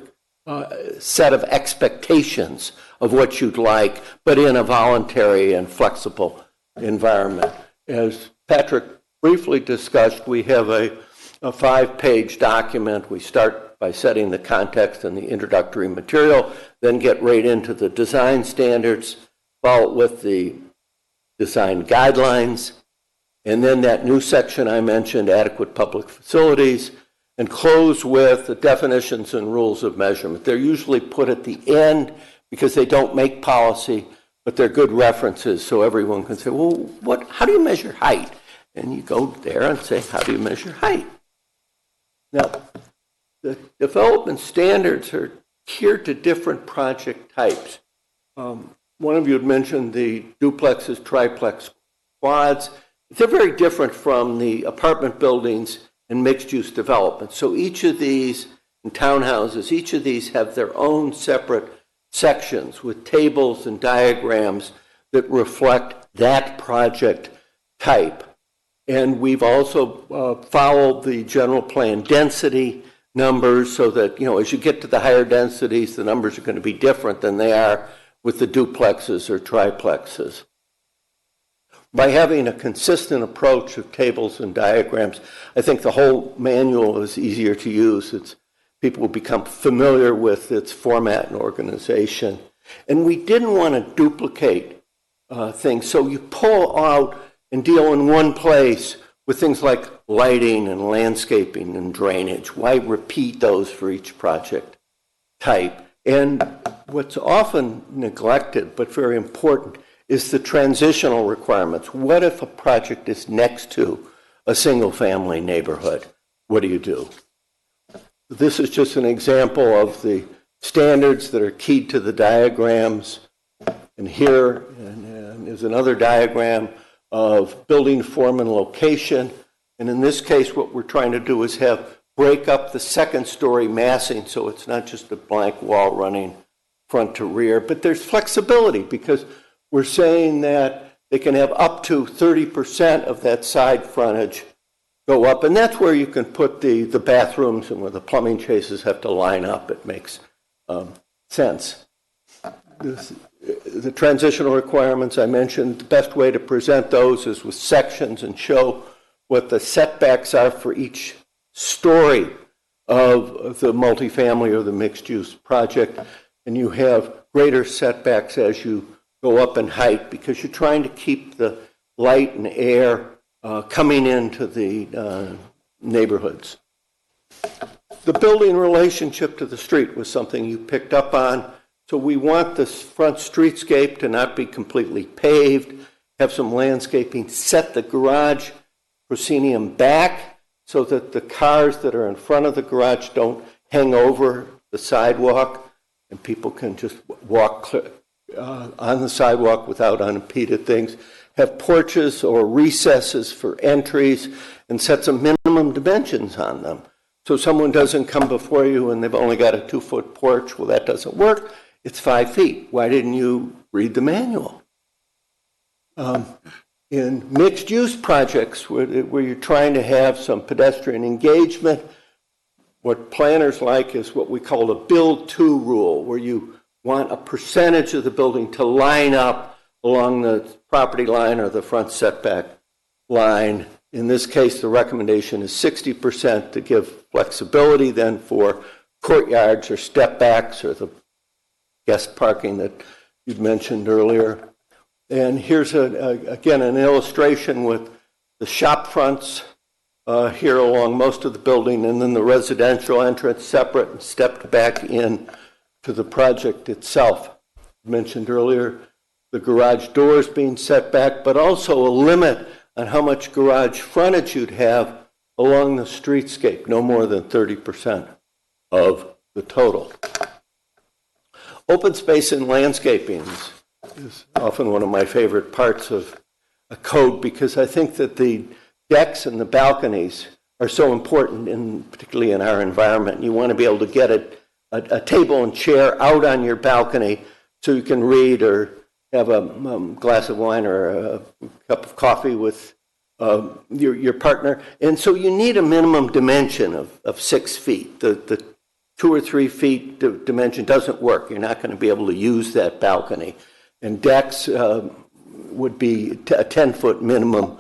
set of expectations of what you'd like, but in a voluntary and flexible environment. As Patrick briefly discussed, we have a 5-page document. We start by setting the context and the introductory material, then get right into the design standards, follow it with the design guidelines, and then that new section I mentioned, adequate public facilities, and close with the definitions and rules of measurement. They're usually put at the end because they don't make policy, but they're good references so everyone can say, well, how do you measure height? And you go there and say, how do you measure height? Now, the development standards are geared to different project types. One of you had mentioned the duplexes, triplex, quads. They're very different from the apartment buildings and mixed-use development. So each of these, and townhouses, each of these have their own separate sections with tables and diagrams that reflect that project type. And we've also followed the general plan density numbers so that, as you get to the higher densities, the numbers are going to be different than they are with the duplexes or triplexes. By having a consistent approach of tables and diagrams, I think the whole manual is easier to use. People will become familiar with its format and organization. And we didn't want to duplicate things, so you pull out and deal in one place with things like lighting and landscaping and drainage. Why repeat those for each project type? And what's often neglected but very important is the transitional requirements. What if a project is next to a single-family neighborhood? What do you do? This is just an example of the standards that are keyed to the diagrams. And here is another diagram of building form and location. And in this case, what we're trying to do is break up the second-story massing so it's not just a blank wall running front to rear. But there's flexibility because we're saying that they can have up to 30% of that side frontage go up. And that's where you can put the bathrooms and where the plumbing traces have to line up. It makes sense. The transitional requirements I mentioned, the best way to present those is with sections and show what the setbacks are for each story of the multifamily or the mixed-use project. And you have greater setbacks as you go up in height because you're trying to keep the light and air coming into the neighborhoods. The building relationship to the street was something you picked up on. So we want this front streetscape to not be completely paved, have some landscaping, set the garage proscenium back so that the cars that are in front of the garage don't hang over the sidewalk and people can just walk on the sidewalk without unimpeded things. Have porches or recesses for entries and set some minimum dimensions on them. So someone doesn't come before you and they've only got a 2-foot porch. Well, that doesn't work. It's 5 feet. Why didn't you read the manual? In mixed-use projects where you're trying to have some pedestrian engagement, what planners like is what we call a build-to rule, where you want a percentage of the building to line up along the property line or the front setback line. In this case, the recommendation is 60% to give flexibility then for courtyards or step backs or the guest parking that you'd mentioned earlier. And here's, again, an illustration with the shop fronts here along most of the building, and then the residential entrance separate and stepped back in to the project itself. Mentioned earlier, the garage doors being set back, but also a limit on how much garage frontage you'd have along the streetscape, no more than 30% of the total. Open space and landscaping is often one of my favorite parts of a code, because I think that the decks and the balconies are so important, particularly in our environment. You want to be able to get a table and chair out on your balcony so you can read or have a glass of wine or a cup of coffee with your partner. And so you need a minimum dimension of 6 feet. The 2 or 3 feet dimension doesn't work. You're not going to be able to use that balcony. And decks would be a 10-foot minimum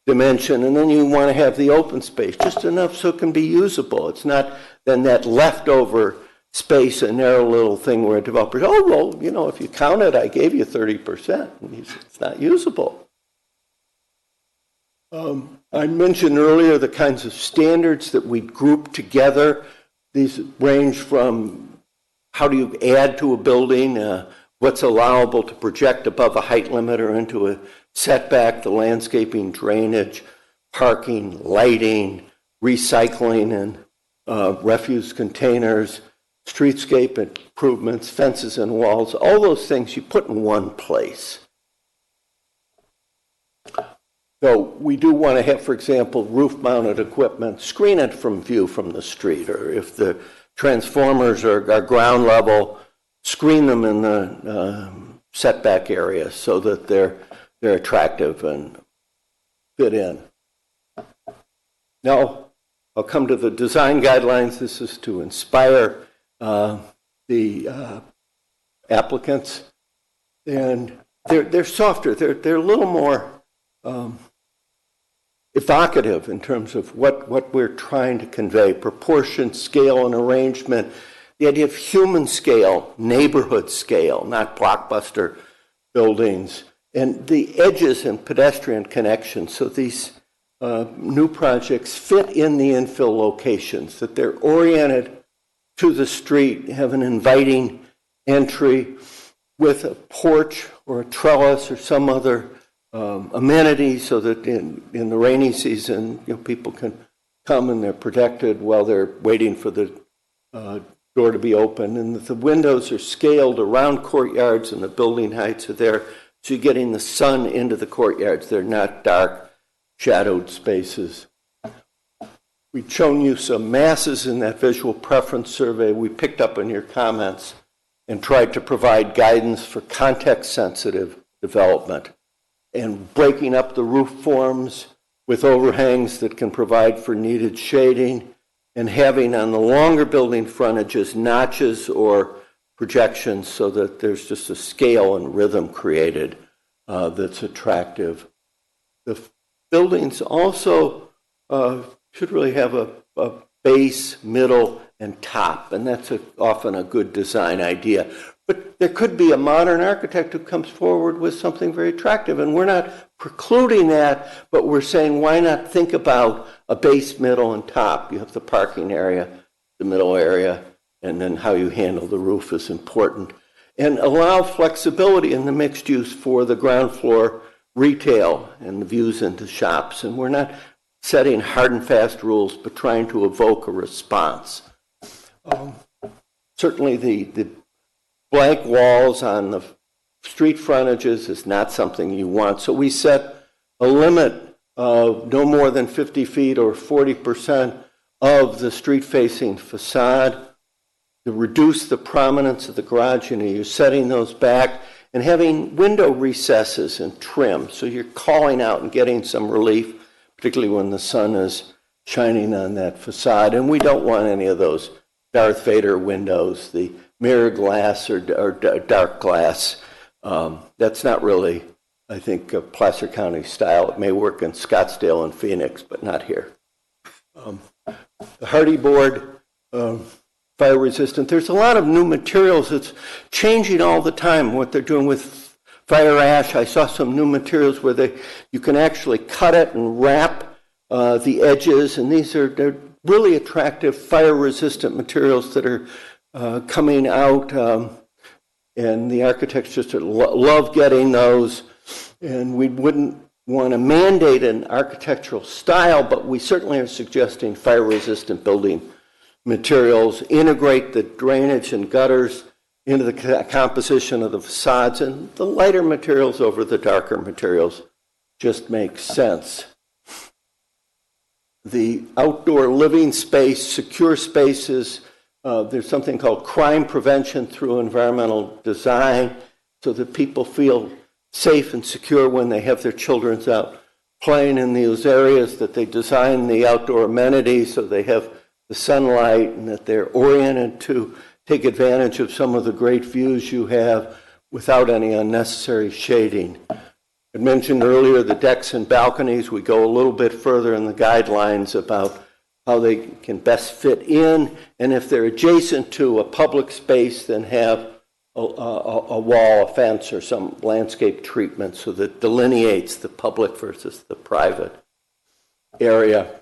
dimension. And then you want to have the open space, just enough so it can be usable. It's not then that leftover space, a narrow little thing where developers, oh, well, you know, if you count it, I gave you 30%. It's not usable. I mentioned earlier the kinds of standards that we group together. These range from how do you add to a building, what's allowable to project above a height limit or into a setback, the landscaping, drainage, parking, lighting, recycling and refuse containers, streetscape improvements, fences and walls, all those things you put in one place. So we do want to have, for example, roof-mounted equipment, screen it from view from the street, or if the transformers are ground level, screen them in the setback area so that they're attractive and fit in. Now, I'll come to the design guidelines. This is to inspire the applicants, and they're softer. They're a little more evocative in terms of what we're trying to convey: proportion, scale, and arrangement. The idea of human scale, neighborhood scale, not blockbuster buildings, and the edges and pedestrian connections. So these new projects fit in the infill locations, that they're oriented to the street, have an inviting entry with a porch or a trellis or some other amenity, so that in the rainy season, you know, people can come and they're protected while they're waiting for the door to be open. And the windows are scaled around courtyards and the building heights are there, so you're getting the sun into the courtyards. They're not dark, shadowed spaces. We've shown you some masses in that visual preference survey we picked up in your comments and tried to provide guidance for context-sensitive development, and breaking up the roof forms with overhangs that can provide for needed shading, and having on the longer building frontages notches or projections so that there's just a scale and rhythm created that's attractive. The buildings also should really have a base, middle, and top, and that's often a good design idea. But there could be a modern architect who comes forward with something very attractive, and we're not precluding that, but we're saying, why not think about a base, middle, and top? You have the parking area, the middle area, and then how you handle the roof is important. And allow flexibility in the mixed use for the ground floor retail and the views into shops. And we're not setting hard and fast rules, but trying to evoke a response. Certainly the blank walls on the street frontages is not something you want. So we set a limit of no more than 50 feet or 40% of the street-facing facade to reduce the prominence of the garage. You know, you're setting those back and having window recesses and trim. So you're calling out and getting some relief, particularly when the sun is shining on that facade. And we don't want any of those Darth Vader windows, the mirror glass or dark glass. That's not really I think, Placer County style. It may work in Scottsdale and Phoenix, but not here. The Hardy board, fire resistant. There's a lot of new materials. It's changing all the time what they're doing with fire ash. I saw some new materials where you can actually cut it and wrap the edges, and they're really attractive fire resistant materials that are coming out, and the architects just love getting those. And we wouldn't want to mandate an architectural style, but we certainly are suggesting fire resistant building materials, integrate the drainage and gutters into the composition of the facades, and the lighter materials over the darker materials just makes sense. The outdoor living space, secure spaces, there's something called crime prevention through environmental design so that people feel safe and secure when they have their children out playing in those areas, that they design the outdoor amenities so they have the sunlight and that they're oriented to take advantage of some of the great views you have without any unnecessary shading. I mentioned earlier the decks and balconies. We go a little bit further in the guidelines about how they can best fit in, and if they're adjacent to a public space, then have a wall, a fence, or some landscape treatment so that delineates the public versus the private area.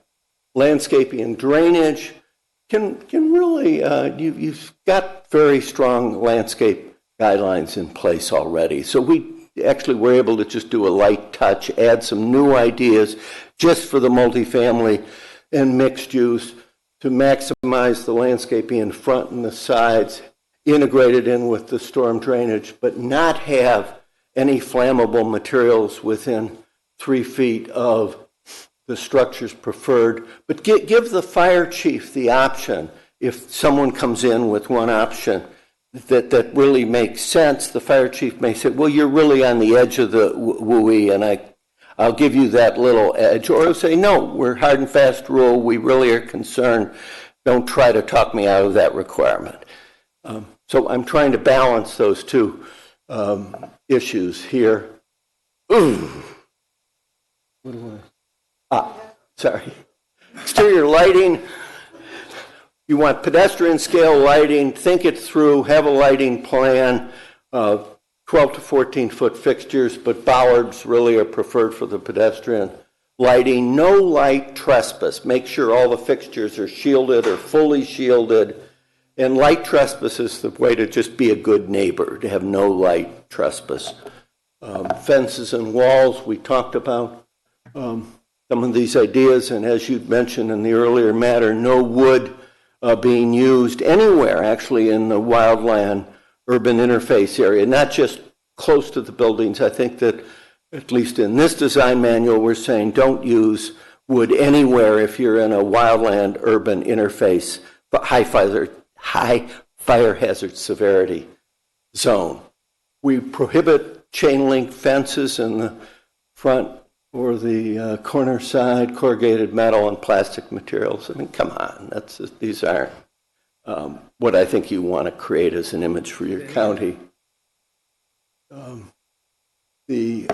Landscaping and drainage can really, you've got very strong landscape guidelines in place already. So we actually were able to just do a light touch, add some new ideas just for the multifamily and mixed use to maximize the landscaping in front and the sides, integrated in with the storm drainage, but not have any flammable materials within 3 feet of the structures preferred. But give the fire chief the option, if someone comes in with one option that really makes sense, the fire chief may say, well, you're really on the edge of the WUI, and I'll give you that little edge. Or he'll say, no, we're hard and fast rule. We really are concerned. Don't try to talk me out of that requirement. So I'm trying to balance those two issues here. Ooh. What do I? Sorry. Exterior lighting. You want pedestrian scale lighting. Think it through. Have a lighting plan. 12 to 14 foot fixtures, but bollards really are preferred for the pedestrian lighting. No light trespass. Make sure all the fixtures are shielded or fully shielded. And light trespass is the way to just be a good neighbor, to have no light trespass. Fences and walls, we talked about some of these ideas, and as you mentioned in the earlier matter, no wood being used anywhere, actually, in the wildland urban interface area, not just close to the buildings. I think that, at least in this design manual, we're saying don't use wood anywhere if you're in a wildland urban interface, but high fire hazard severity zone. We prohibit chain link fences in the front or the corner side, corrugated metal and plastic materials. I mean, come on, these aren't what I think you want to create as an image for your county. The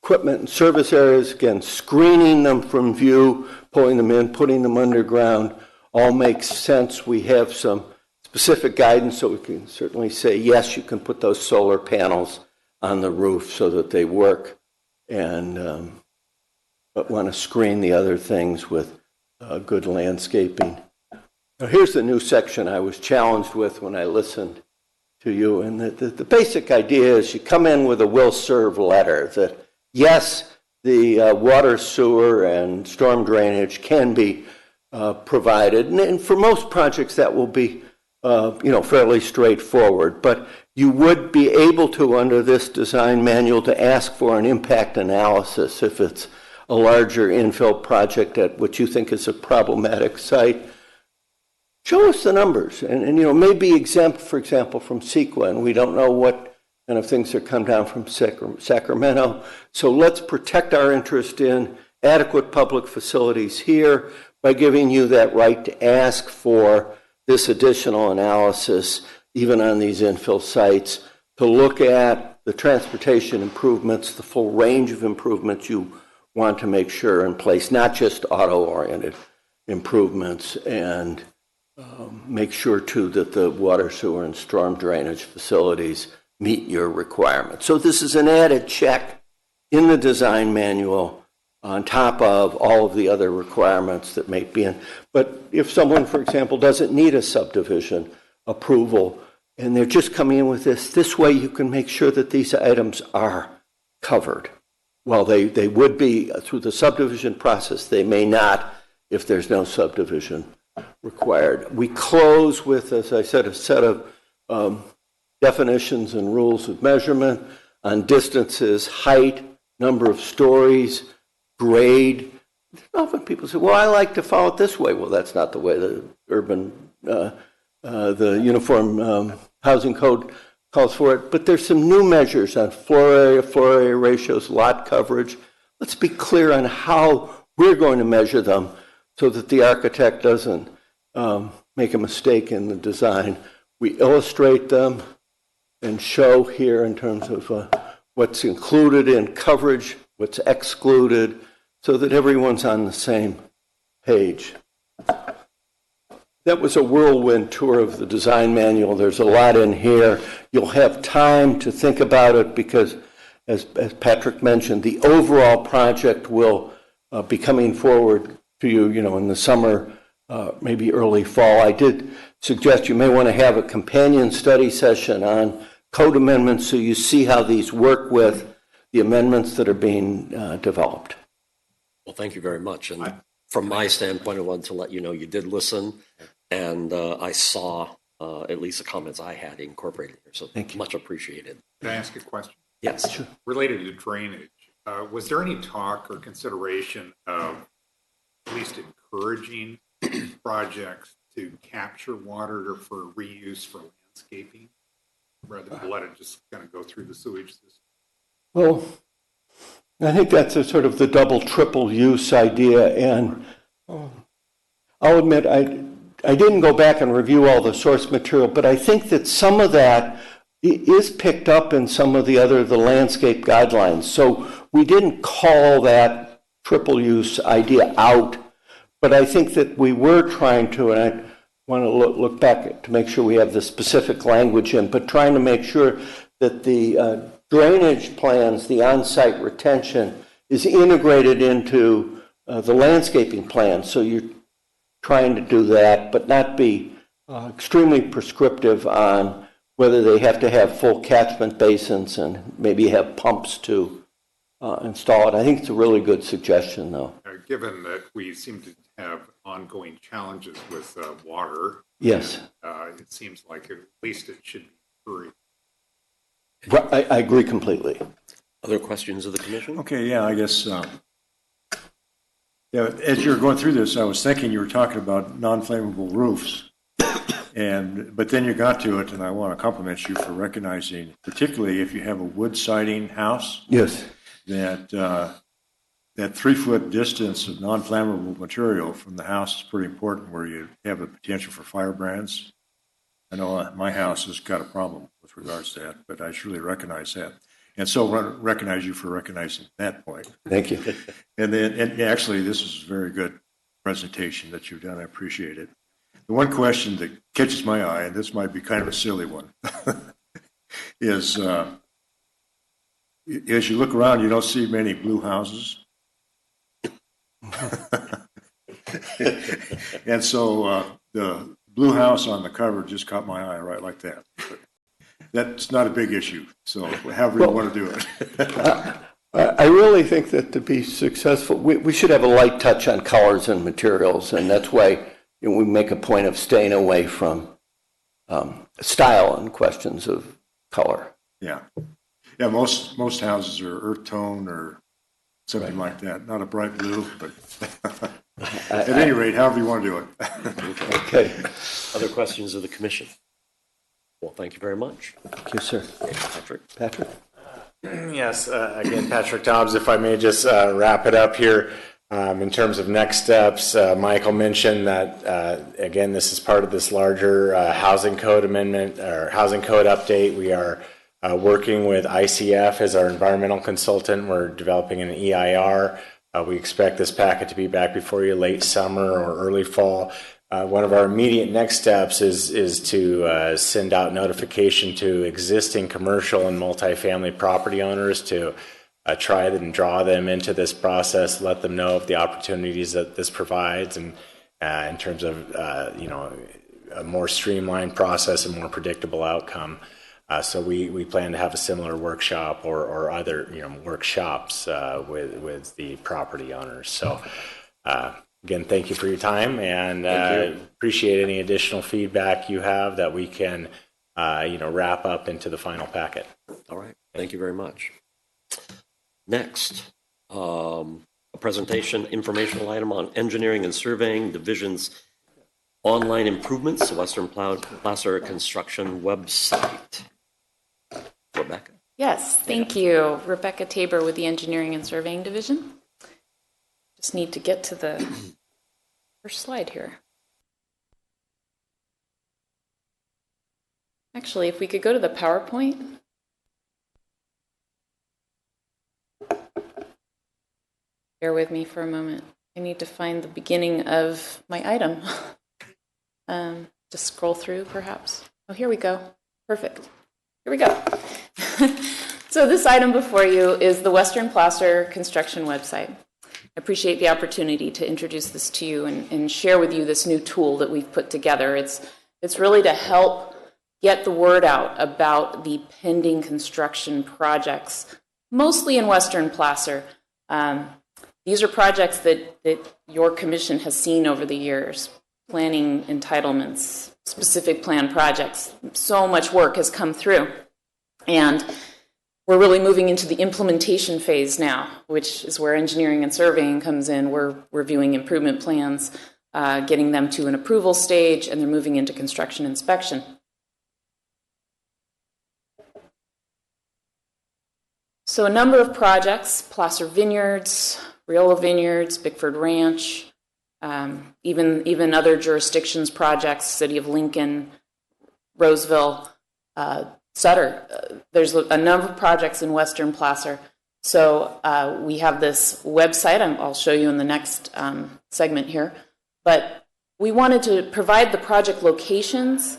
equipment and service areas, again, screening them from view, pulling them in, putting them underground, all makes sense. We have some specific guidance, so we can certainly say, yes, you can put those solar panels on the roof so that they work, and but want to screen the other things with good landscaping. Now, here's the new section I was challenged with when I listened to you, and the basic idea is you come in with a will serve letter that, yes, the water, sewer, and storm drainage can be provided, and for most projects that will be fairly straightforward, but you would be able to, under this design manual, to ask for an impact analysis if it's a larger infill project at what you think is a problematic site. Show us the numbers, and may be exempt, for example, from CEQA, and we don't know what kind of things that come down from Sacramento. So let's protect our interest in adequate public facilities here by giving you that right to ask for this additional analysis, even on these infill sites, to look at the transportation improvements, the full range of improvements you want to make sure in place, not just auto-oriented improvements, and make sure too that the water, sewer, and storm drainage facilities meet your requirements. So this is an added check in the design manual on top of all of the other requirements that may be in. But if someone, for example, doesn't need a subdivision approval and they're just coming in with this way you can make sure that these items are covered. Well, they would be through the subdivision process. They may not if there's no subdivision required. We close with, as I said, a set of definitions and rules of measurement on distances, height, number of stories, grade. Often people say, well, I like to follow it this way. Well, that's not the way the urban, the Uniform Housing Code calls for it. But there's some new measures on floor area ratios, lot coverage. Let's be clear on how we're going to measure them so that the architect doesn't make a mistake in the design. We illustrate them and show here in terms of what's included in coverage, what's excluded, so that everyone's on the same page. That was a whirlwind tour of the design manual. There's a lot in here. You'll have time to think about it because, as Patrick mentioned, the overall project will be coming forward to you, in the summer, maybe early fall. I did suggest you may want to have a companion study session on code amendments so you see how these work with the amendments that are being developed. Well, thank you very much. And from my standpoint, I wanted to let you know you did listen, and I saw at least the comments I had incorporated here. So thank you. Much appreciated. Can I ask a question? Yes. Sure. Related to drainage, was there any talk or consideration of at least encouraging projects to capture water or for reuse for landscaping rather than let it just kind of go through the sewage system? Well, I think that's a sort of the double, triple use idea. And I'll admit, I didn't go back and review all the source material, but I think that some of that is picked up in some of the landscape guidelines. So we didn't call that triple use idea out, but I think that we were trying to, and I want to look back to make sure we have the specific language in, but trying to make sure that the drainage plans, the on-site retention, is integrated into the landscaping plan. So you're trying to do that, but not be extremely prescriptive on whether they have to have full catchment basins and maybe have pumps to install it. I think it's a really good suggestion, though. Given that we seem to have ongoing challenges with water, yes, it seems like at least it should be free. I agree completely. Other questions of the commission? Okay, yeah, I guess. As you were going through this, I was thinking you were talking about non-flammable roofs, but then you got to it, and I want to compliment you for recognizing, particularly if you have a wood siding house. Yes. That 3-foot distance of non-flammable material from the house is pretty important, where you have a potential for fire brands. I know my house has got a problem with regards to that, but I surely recognize that. And so recognize you for recognizing that point. Thank you. And actually, this is a very good presentation that you've done. I appreciate it. The one question that catches my eye, and this might be kind of a silly one, is as you look around, you don't see many blue houses. And so the blue house on the cover just caught my eye right like that. But that's not a big issue, so however you want to do it. I really think that to be successful, we should have a light touch on colors and materials, and that's why we make a point of staying away from style and questions of color. Yeah, most houses are earth tone or something like that. Not a bright blue, but at any rate, however you want to do it. Okay. Other questions of the commission? Well, thank you very much. Thank you, sir. Patrick? Yes, again, Patrick Dobbs, if I may just wrap it up here. In terms of next steps, Michael mentioned that, again, this is part of this larger housing code amendment or housing code update. We are working with ICF as our environmental consultant. We're developing an EIR. We expect this packet to be back before you late summer or early fall. One of our immediate next steps is to send out notification to existing commercial and multifamily property owners to try and draw them into this process, let them know of the opportunities that this provides, and in terms of a more streamlined process and more predictable outcome. So we plan to have a similar workshop or other workshops with the property owners. So again, thank you for your time, and appreciate any additional feedback you have that we can wrap up into the final packet. All right, thank you very much. Next, a presentation informational item on engineering and surveying division's online improvements, Western Placer construction website. Rebecca. Yes, thank you. Rebecca Tabor with the Engineering and Surveying Division. Just need to get to the first slide here. Actually, if we could go to the PowerPoint. Bear with me for a moment. I need to find the beginning of my item. Just scroll through, perhaps. Oh, here we go. Perfect. Here we go. So this item before you is the Western Placer construction website. I appreciate the opportunity to introduce this to you and share with you this new tool that we've put together. It's really to help get the word out about the pending construction projects, mostly in Western Placer. These are projects that your commission has seen over the years, planning entitlements, specific plan projects. So much work has come through. And we're really moving into the implementation phase now, which is where engineering and surveying comes in. We're reviewing improvement plans, getting them to an approval stage, and they're moving into construction inspection. So a number of projects, Placer Vineyards, Riola Vineyards, Bickford Ranch, even other jurisdictions projects, City of Lincoln, Roseville, Sutter. There's a number of projects in Western Placer. So we have this website, I'll show you in the next segment here, but we wanted to provide the project locations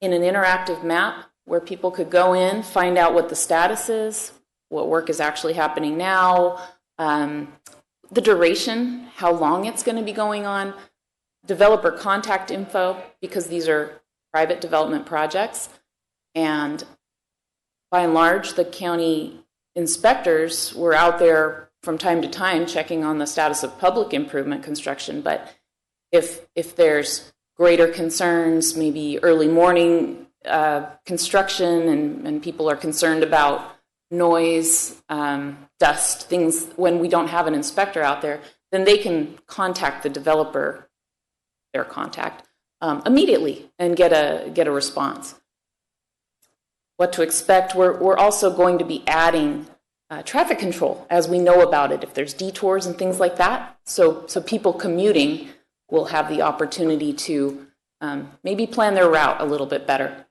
in an interactive map where people could go in, find out what the status is, what work is actually happening now, the duration, how long it's going to be going on, developer contact info, because these are private development projects. And by and large, the county inspectors were out there from time to time checking on the status of public improvement construction. But if there's greater concerns, maybe early morning construction, and people are concerned about noise, dust, things, when we don't have an inspector out there, then they can contact the developer, their contact, immediately and get a response. What to expect, we're also going to be adding traffic control as we know about it, if there's detours and things like that. So people commuting will have the opportunity to maybe plan their route a little bit better.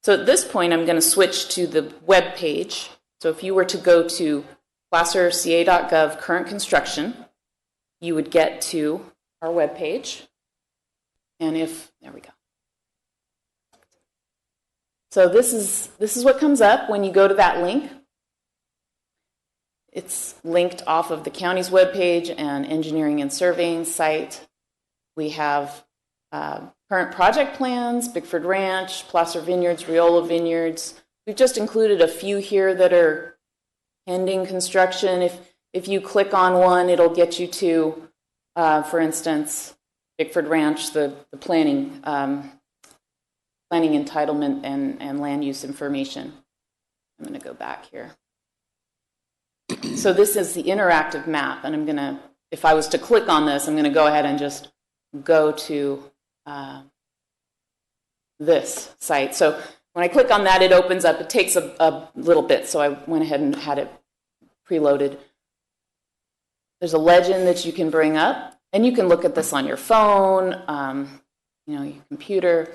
So at this point, I'm going to switch to the web page. So if you were to go to placerca.gov current construction, you would get to our web page. And there we go. So this is what comes up when you go to that link. It's linked off of the county's webpage and engineering and surveying site. We have current project plans, Bickford Ranch, Placer Vineyards, Riola Vineyards. We've just included a few here that are pending construction. If you click on one, it'll get you to, for instance, Bickford Ranch, the planning entitlement and land use information. I'm going to go back here. So this is the interactive map, and if I was to click on this, I'm going to go ahead and just go to this site. So when I click on that, it opens up. It takes a little bit, so I went ahead and had it preloaded. There's a legend that you can bring up, and you can look at this on your phone, your computer,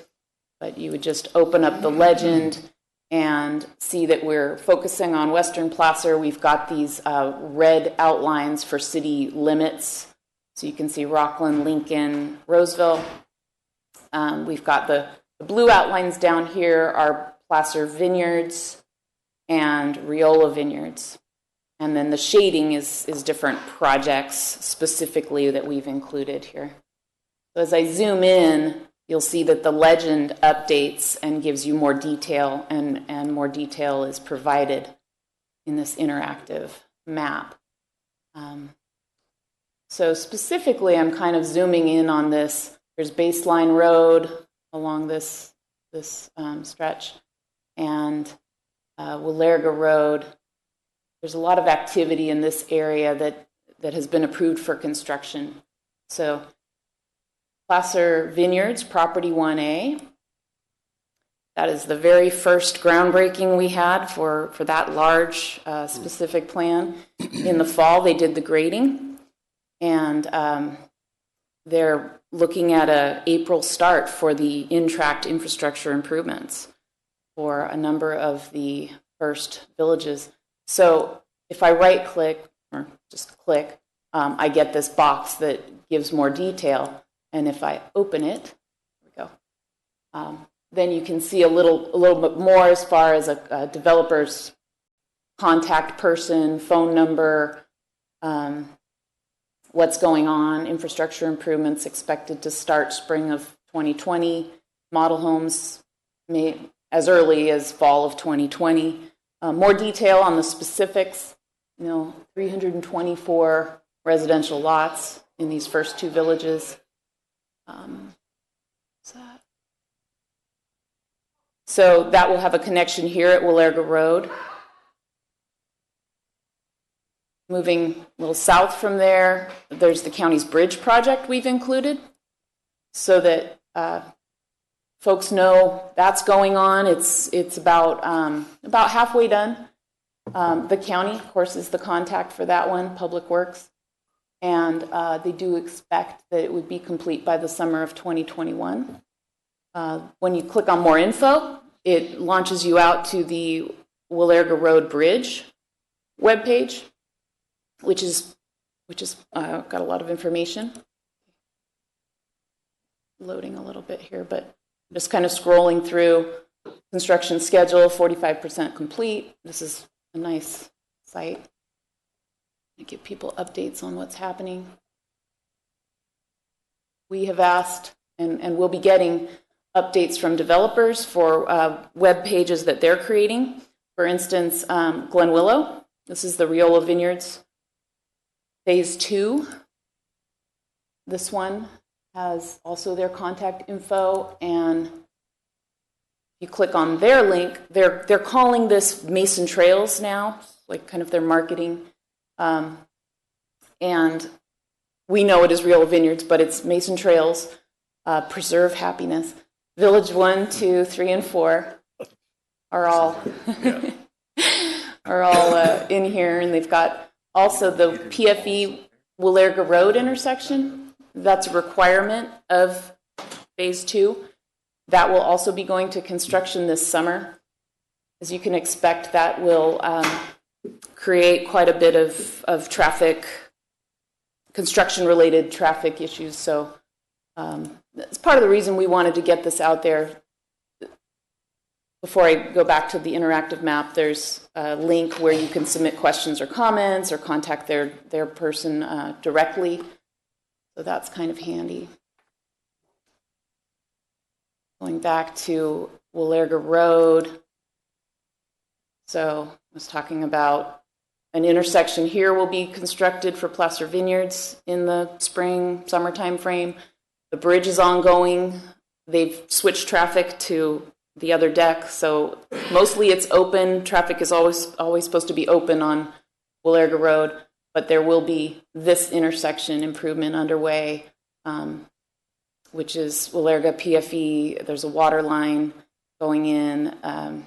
but you would just open up the legend, and see that we're focusing on Western Placer. We've got these red outlines for city limits. So you can see Rockland, Lincoln, Roseville. We've got the blue outlines down here are Placer Vineyards and Riola Vineyards. And then the shading is different projects specifically that we've included here. So as I zoom in, you'll see that the legend updates and gives you more detail, and more detail is provided in this interactive map. So specifically, I'm kind of zooming in on this. There's Baseline Road along this stretch, and Willarga Road. There's a lot of activity in this area that has been approved for construction. So Placer Vineyards, Property 1A. That is the very first groundbreaking we had for that large specific plan. In the fall, they did the grading, and they're looking at an April start for the in-tract infrastructure improvements for a number of the first villages. So if I right-click, or just click, I get this box that gives more detail. And if I open it, there we go, then you can see a little bit more as far as a developer's contact person, phone number, what's going on, infrastructure improvements expected to start spring of 2020, model homes as early as fall of 2020. More detail on the specifics, 324 residential lots in these first two villages. So that will have a connection here at Willarga Road. Moving a little south from there, there's the county's bridge project we've included so that folks know that's going on. It's about halfway done. The county, of course, is the contact for that one, Public Works. And they do expect that it would be complete by the summer of 2021. When you click on more info, it launches you out to the Willarga Road Bridge webpage, which is got a lot of information. Loading a little bit here, but just kind of scrolling through. Construction schedule, 45% complete. This is a nice site. To give people updates on what's happening. We have asked and will be getting updates from developers for web pages that they're creating. For instance, Glen Willow, this is the Riola Vineyards Phase 2. This one has also their contact info, and if you click on their link, they're calling this Mason Trails now, like kind of their marketing. And we know it is Riola Vineyards, but it's Mason Trails, Preserve Happiness. Village 1, 2, 3, and 4 are all in here, and they've got also the PFE Willarga Road intersection. That's a requirement of Phase 2. That will also be going to construction this summer. As you can expect, that will create quite a bit of traffic, construction-related traffic issues. So that's part of the reason we wanted to get this out there. Before I go back to the interactive map, there's a link where you can submit questions or comments or contact their person directly. So that's kind of handy. Going back to Willarga Road. So I was talking about an intersection here will be constructed for Placer Vineyards in the spring, summer time frame. The bridge is ongoing. They've switched traffic to the other deck, so mostly it's open. Traffic is always supposed to be open on Willarga Road, but there will be this intersection improvement underway, which is Willarga PFE. There's a water line going in.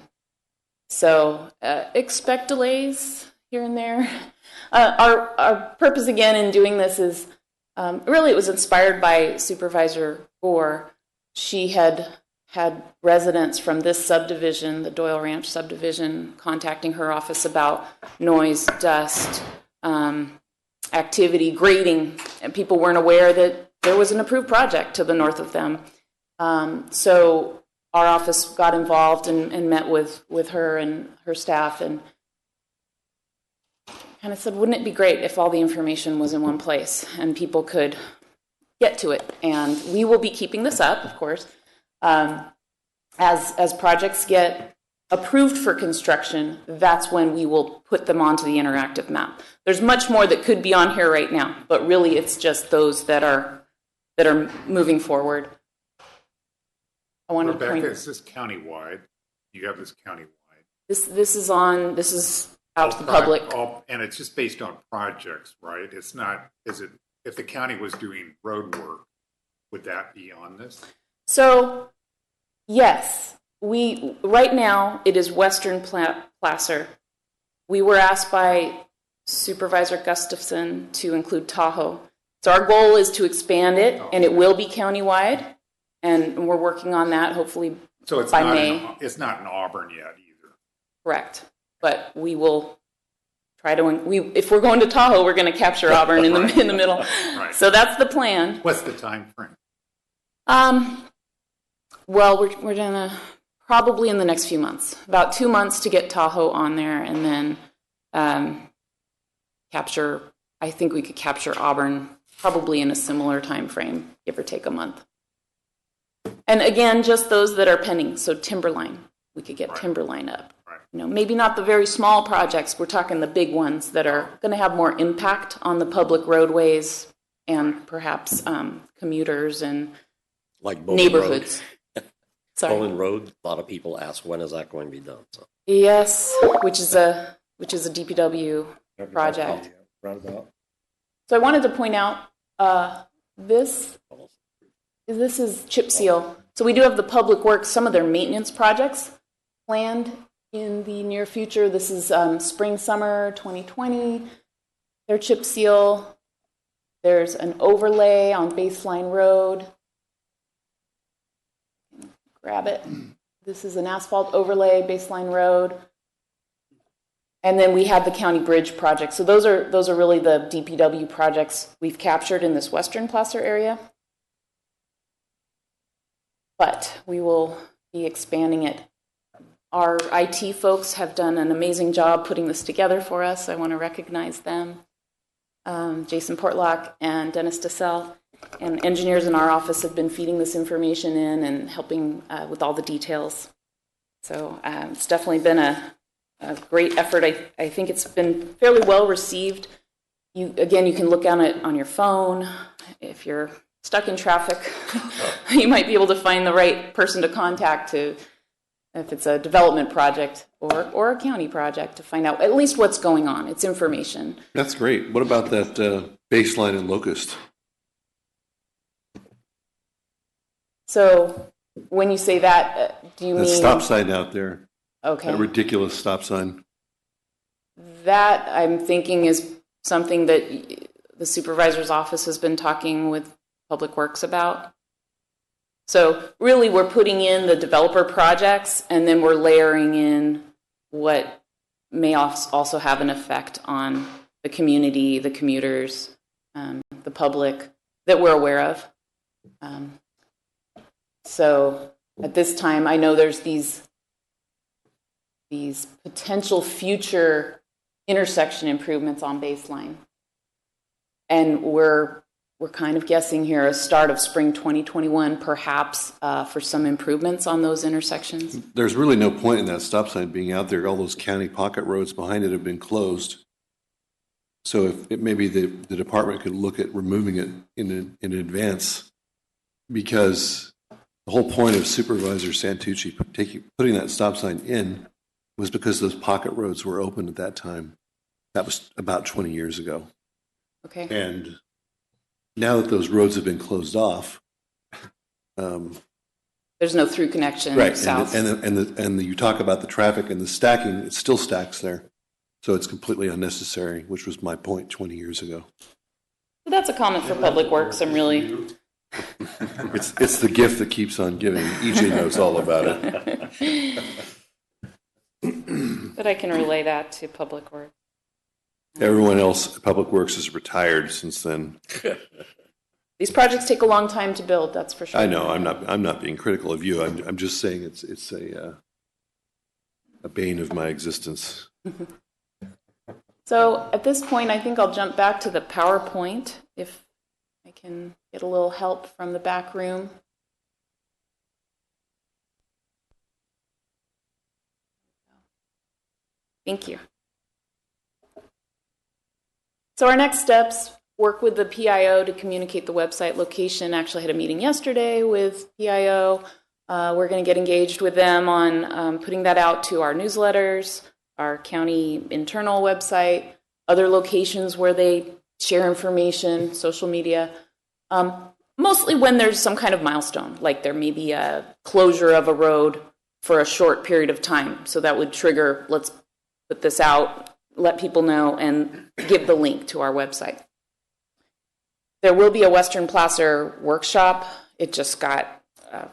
So expect delays here and there. Our purpose again in doing this is really it was inspired by Supervisor Gore. She had had residents from this subdivision, the Doyle Ranch subdivision, contacting her office about noise, dust, activity, grading, and people weren't aware that there was an approved project to the north of them. So our office got involved and met with her and her staff and kind of said, wouldn't it be great if all the information was in one place and people could get to it? And we will be keeping this up, of course. As projects get approved for construction, that's when we will put them onto the interactive map. There's much more that could be on here right now, but really it's just those that are moving forward. I want Rebecca, to point. is this countywide? You have this countywide. This is out to the public. And it's just based on projects, right? It's not. Is it? If the county was doing road work, would that be on this? So, yes, right now it is Western Placer. We were asked by Supervisor Gustafson to include Tahoe. So our goal is to expand it, and it will be countywide, and we're working on that hopefully by May. It's not in Auburn yet either. Correct, but we will try to. If we're going to Tahoe, we're going to capture Auburn in the middle. Right. So that's the plan. What's the time frame? Well, we're gonna probably in the next few months, about 2 months to get Tahoe on there, and then capture. I think we could capture Auburn probably in a similar time frame, give or take a month. And again, just those that are pending. So Timberline, we could get Timberline up. Right. You know, maybe not the very small projects. We're talking the big ones that are going to have more impact on the public roadways and perhaps commuters and like Bowman neighborhoods. Road. Sorry. Bowman Road. A lot of people ask when is that going to be done. So. Yes, which is a DPW project. Roundabout. So I wanted to point out this is chip seal. So we do have the public works, some of their maintenance projects planned in the near future. This is spring, summer 2020. Their chip seal. There's an overlay on Baseline Road. Grab it. This is an asphalt overlay, Baseline Road. And then we have the county bridge project. So those are really the DPW projects we've captured in this Western Placer area. But we will be expanding it. Our IT folks have done an amazing job putting this together for us. I want to recognize them. Jason Portlock and Dennis DeSalle and engineers in our office have been feeding this information in and helping with all the details. So it's definitely been a great effort. I think it's been fairly well received. You can look on it on your phone. If you're stuck in traffic, you might be able to find the right person to contact if it's a development project or a county project, to find out at least what's going on. It's information. That's great. What about that baseline in Locust? So when you say that, do you mean... That stop sign out there. Okay. That ridiculous stop sign. That, I'm thinking, is something that the supervisor's office has been talking with Public Works about. So really, we're putting in the developer projects, and then we're layering in what may also have an effect on the community, the commuters, the public that we're aware of. So at this time, I know there's these potential future intersection improvements on Baseline. And we're kind of guessing here a start of spring 2021, perhaps, for some improvements on those intersections. There's really no point in that stop sign being out there. All those county pocket roads behind it have been closed. So if maybe the department could look at removing it in advance, because the whole point of Supervisor Santucci putting that stop sign in was because those pocket roads were open at that time. That was about 20 years ago. Okay. And now that those roads have been closed off, there's no through connection right? south. And you talk about the traffic and the stacking; it still stacks there, so it's completely unnecessary. Which was my point 20 years ago. But that's a comment for Public Works. I'm really. It's the gift that keeps on giving. EJ knows all about it. But I can relay that to Public Works. Everyone else, Public Works has retired since then. These projects take a long time to build, that's for sure. I know. I'm not being critical of you. I'm just saying it's a bane of my existence. So at this point, I think I'll jump back to the PowerPoint if I can get a little help from the back room. Thank you. So our next steps, work with the PIO to communicate the website location. Actually had a meeting yesterday with PIO. We're going to get engaged with them on putting that out to our newsletters, our county internal website, other locations where they share information, social media, mostly when there's some kind of milestone, like there may be a closure of a road for a short period of time. So that would trigger, let's put this out, let people know, and give the link to our website. There will be a Western Placer workshop. It just got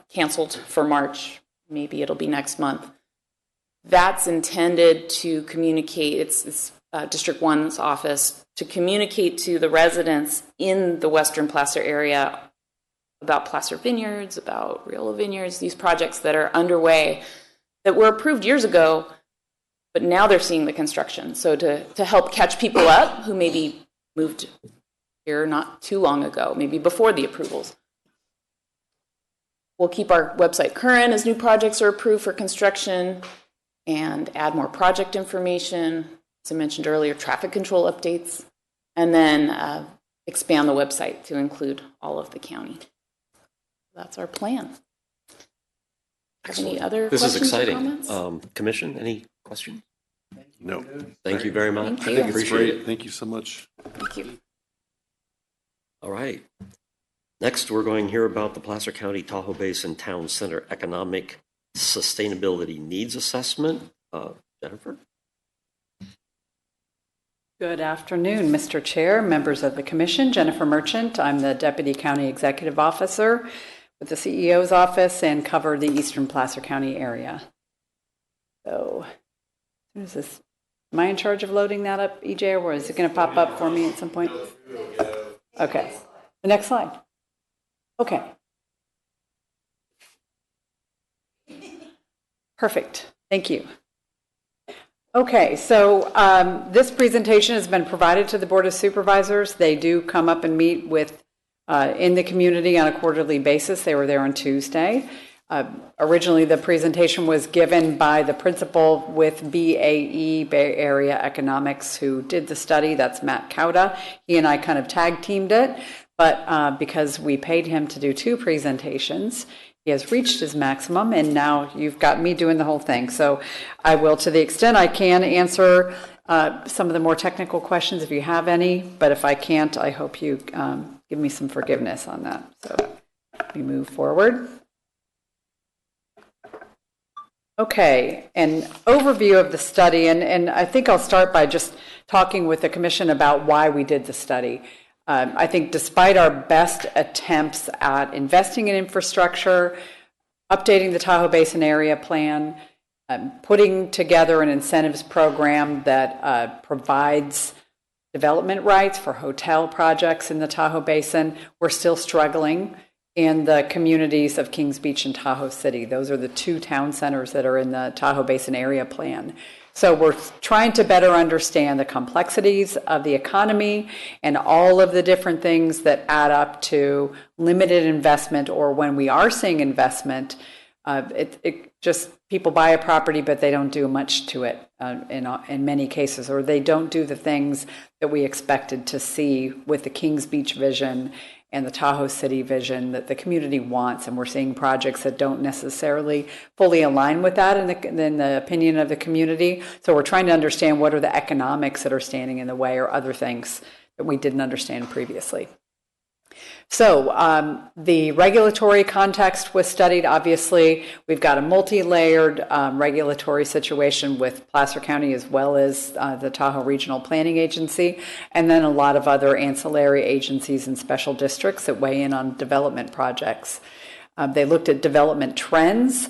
canceled for March. Maybe it'll be next month. That's intended to communicate, it's District 1's office, to communicate to the residents in the Western Placer area about Placer Vineyards, about Riola Vineyards, these projects that are underway that were approved years ago, but now they're seeing the construction. So to help catch people up who maybe moved here not too long ago, maybe before the approvals. We'll keep our website current as new projects are approved for construction and add more project information, as I mentioned earlier, traffic control updates, and then expand the website to include all of the county. That's our plan. Any other This questions is exciting. or comments? Commission, any questions? No. Thank you very much. Thank you. I think it's great. Thank you so much. Thank you. All right. Next, we're going to hear about the Placer County Tahoe Basin Town Center Economic Sustainability Needs Assessment. Jennifer? Good afternoon, Mr. Chair, members of the Commission. Jennifer Merchant. I'm the Deputy County Executive Officer with the CEO's office and cover the Eastern Placer County area. So, is this? Am I in charge of loading that up, EJ, or is it going to pop up for me at some point? Okay. The next slide. Okay. Perfect. Thank you. Okay, so this presentation has been provided to the Board of Supervisors. They do come up and meet with in the community on a quarterly basis. They were there on Tuesday. Originally, the presentation was given by the principal with BAE, Bay Area Economics, who did the study. That's Matt Cauda. He and I kind of tag teamed it, but because we paid him to do 2 presentations, he has reached his maximum, and now you've got me doing the whole thing. So I will, to the extent I can, answer some of the more technical questions if you have any, but if I can't, I hope you give me some forgiveness on that. So we move forward. Okay, an overview of the study, and I think I'll start by just talking with the Commission about why we did the study. I think despite our best attempts at investing in infrastructure, updating the Tahoe Basin Area Plan, putting together an incentives program that provides development rights for hotel projects in the Tahoe Basin, we're still struggling in the communities of Kings Beach and Tahoe City. Those are the 2 town centers that are in the Tahoe Basin Area Plan. So we're trying to better understand the complexities of the economy and all of the different things that add up to limited investment, or when we are seeing investment, it just people buy a property, but they don't do much to it in many cases, or they don't do the things that we expected to see with the Kings Beach vision and the Tahoe City vision that the community wants. And we're seeing projects that don't necessarily fully align with that in the opinion of the community. So we're trying to understand what are the economics that are standing in the way, or other things that we didn't understand previously. So the regulatory context was studied. Obviously, we've got a multi-layered regulatory situation with Placer County as well as the Tahoe Regional Planning Agency, and then a lot of other ancillary agencies and special districts that weigh in on development projects. They looked at development trends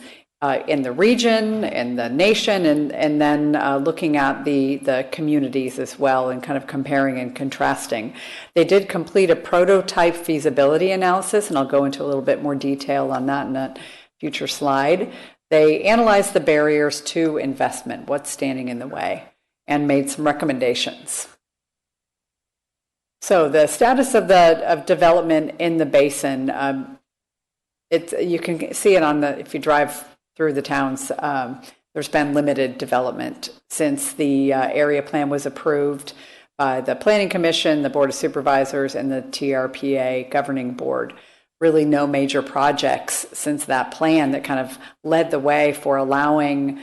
in the region, in the nation, and then looking at the communities as well and kind of comparing and contrasting. They did complete a prototype feasibility analysis, and I'll go into a little bit more detail on that in a future slide. They analyzed the barriers to investment, what's standing in the way, and made some recommendations. So the status of development in the basin, you can see it on if you drive through the towns. There's been limited development since the area plan was approved by the Planning Commission, the Board of Supervisors, and the TRPA governing board. Really no major projects since that plan that kind of led the way for allowing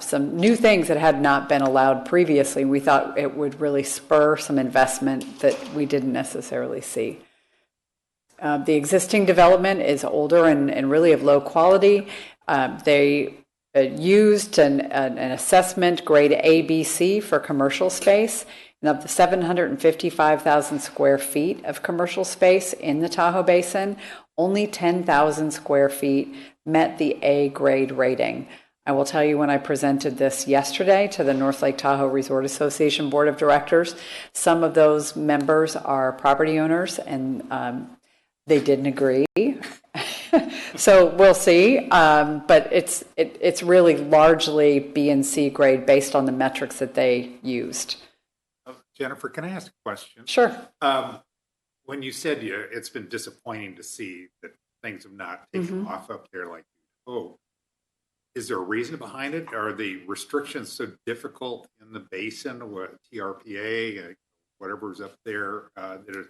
some new things that had not been allowed previously. We thought it would really spur some investment that we didn't necessarily see. The existing development is older and really of low quality. They used an assessment grade ABC for commercial space. And of the 755,000 square feet of commercial space in the Tahoe Basin, only 10,000 square feet met the A grade rating. I will tell you, when I presented this yesterday to the North Lake Tahoe Resort Association Board of Directors, some of those members are property owners, and they didn't agree. So we'll see, but it's really largely B and C grade based on the metrics that they used. Jennifer, can I ask a question? Sure. When you said it's been disappointing to see that things have not taken off up there like you hoped, is there a reason behind it? Are the restrictions so difficult in the basin, what TRPA, whatever's up there, that are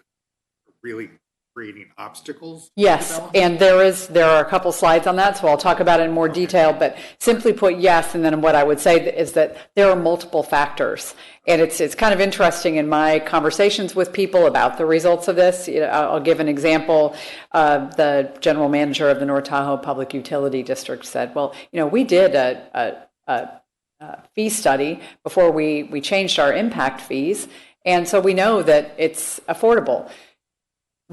really creating obstacles? Yes, and there are a couple slides on that, so I'll talk about it in more detail, but simply put, yes, and then what I would say is that there are multiple factors, and it's kind of interesting in my conversations with people about the results of this. I'll give an example. The general manager of the North Tahoe Public Utility District said, well, we did a fee study before we changed our impact fees, and so we know that it's affordable.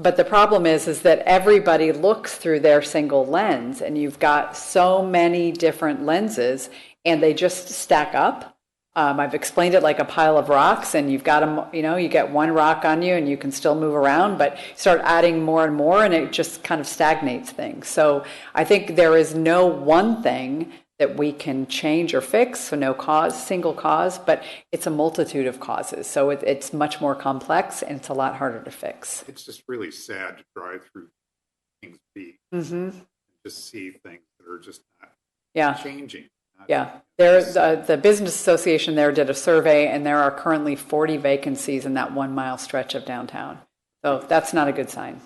But the problem is that everybody looks through their single lens, and you've got so many different lenses, and they just stack up. I've explained it like a pile of rocks, and you've got them, you get one rock on you, and you can still move around, but you start adding more and more, and it just kind of stagnates things. So I think there is no one thing that we can change or fix, so no single cause, but it's a multitude of causes. So it's much more complex, and it's a lot harder to fix. It's just really sad to drive through things and just see things that are just not changing. The Business Association there did a survey, and there are currently 40 vacancies in that 1 mile stretch of downtown. So that's not a good sign.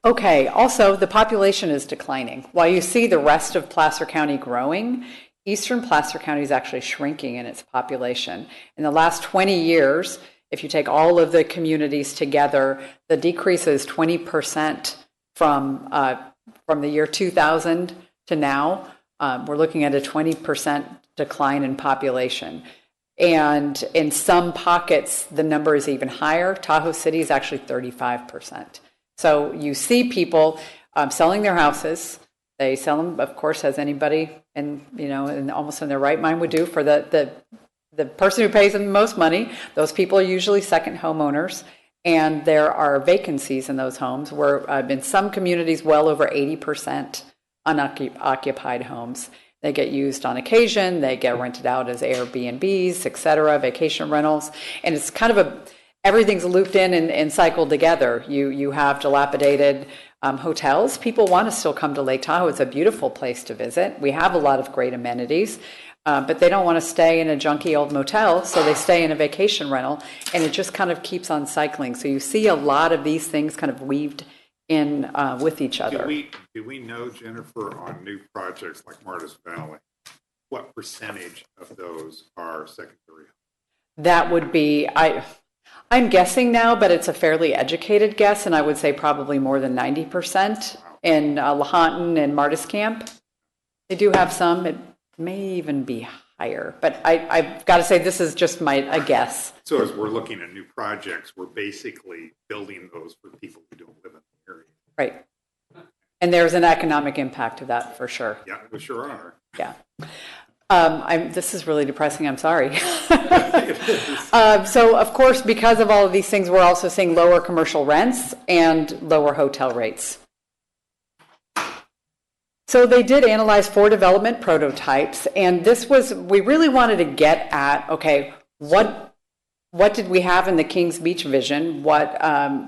Okay, also the population is declining. While you see the rest of Placer County growing, eastern Placer County is actually shrinking in its population. In the last 20 years, if you take all of the communities together, the decrease is 20% from the year 2000 to now. We're looking at a 20% decline in population. And in some pockets, the number is even higher. Tahoe City is actually 35%. So you see people selling their houses. They sell them, of course, as anybody almost in their right mind would do for the person who pays them the most money. Those people are usually second homeowners, and there are vacancies in those homes. Where in some communities, well over 80% unoccupied homes. They get used on occasion. They get rented out as Airbnbs, et cetera, vacation rentals, and it's kind of everything's looped in and cycled together. You have dilapidated hotels. People want to still come to Lake Tahoe. It's a beautiful place to visit. We have a lot of great amenities, but they don't want to stay in a junky old motel, so they stay in a vacation rental, and it just kind of keeps on cycling. So you see a lot of these things kind of weaved in with each other. Do we know, Jennifer, on new projects like Martis Valley, what percentage of those are secondary? That would be, I'm guessing now, but it's a fairly educated guess, and I would say probably more than 90% in Lahontan and Martis Camp. They do have some. It may even be higher, but I've got to say this is just a guess. So as we're looking at new projects, we're basically building those for people who don't live in the area. Right. And there's an economic impact to that for sure. Yeah, we sure are. Yeah. This is really depressing. I'm sorry. So, of course, because of all of these things, we're also seeing lower commercial rents and lower hotel rates. So they did analyze 4 development prototypes, and we really wanted to get at, okay, what did we have in the Kings Beach vision? What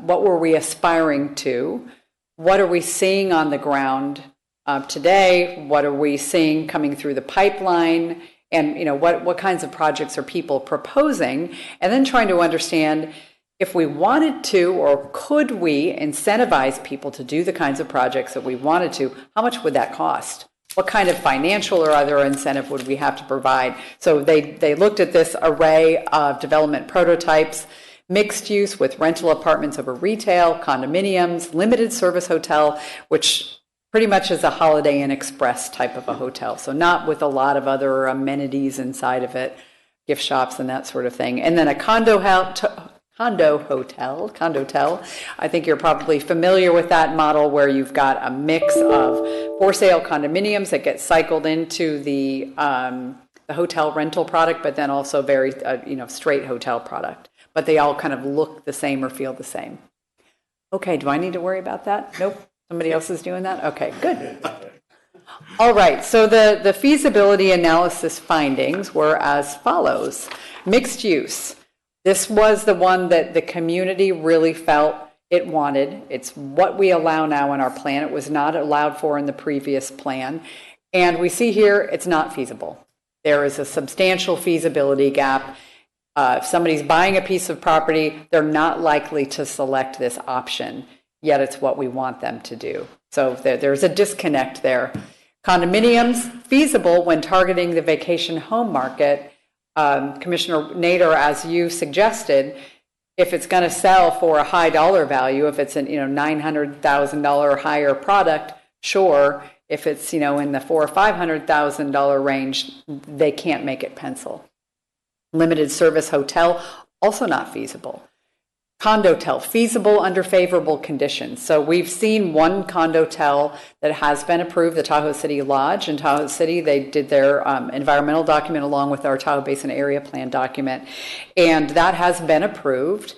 were we aspiring to? What are we seeing on the ground today? What are we seeing coming through the pipeline? And what kinds of projects are people proposing? And then trying to understand if we wanted to or could we incentivize people to do the kinds of projects that we wanted to, how much would that cost? What kind of financial or other incentive would we have to provide? So they looked at this array of development prototypes, mixed use with rental apartments over retail, condominiums, limited service hotel, which pretty much is a Holiday Inn Express type of a hotel. So not with a lot of other amenities inside of it, gift shops and that sort of thing. And then a condo hotel. I think you're probably familiar with that model where you've got a mix of for sale condominiums that get cycled into the hotel rental product, but then also very straight hotel product. But they all kind of look the same or feel the same. Okay, do I need to worry about that? Nope. Somebody else is doing that? Okay, good. All right, so the feasibility analysis findings were as follows. Mixed use. This was the one that the community really felt it wanted. It's what we allow now in our plan. It was not allowed for in the previous plan. And we see here it's not feasible. There is a substantial feasibility gap. If somebody's buying a piece of property, they're not likely to select this option, yet it's what we want them to do. So there's a disconnect there. Condominiums, feasible when targeting the vacation home market. Commissioner Nader, as you suggested, if it's going to sell for a high dollar value, if it's an $900,000 or higher product, sure. If it's in the $400,000 or $500,000 range, they can't make it pencil. Limited service hotel, also not feasible. Condotel, feasible under favorable conditions. So we've seen one condotel that has been approved, the Tahoe City Lodge in Tahoe City. They did their environmental document along with our Tahoe Basin Area Plan document, and that has been approved.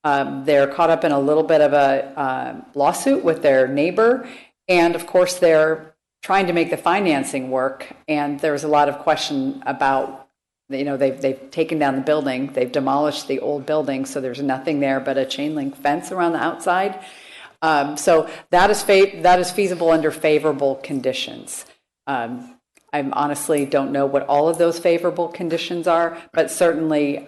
They're caught up in a little bit of a lawsuit with their neighbor, and of course they're trying to make the financing work, and there's a lot of question about they've taken down the building, they've demolished the old building, so there's nothing there but a chain link fence around the outside. So that is feasible under favorable conditions. I honestly don't know what all of those favorable conditions are, but certainly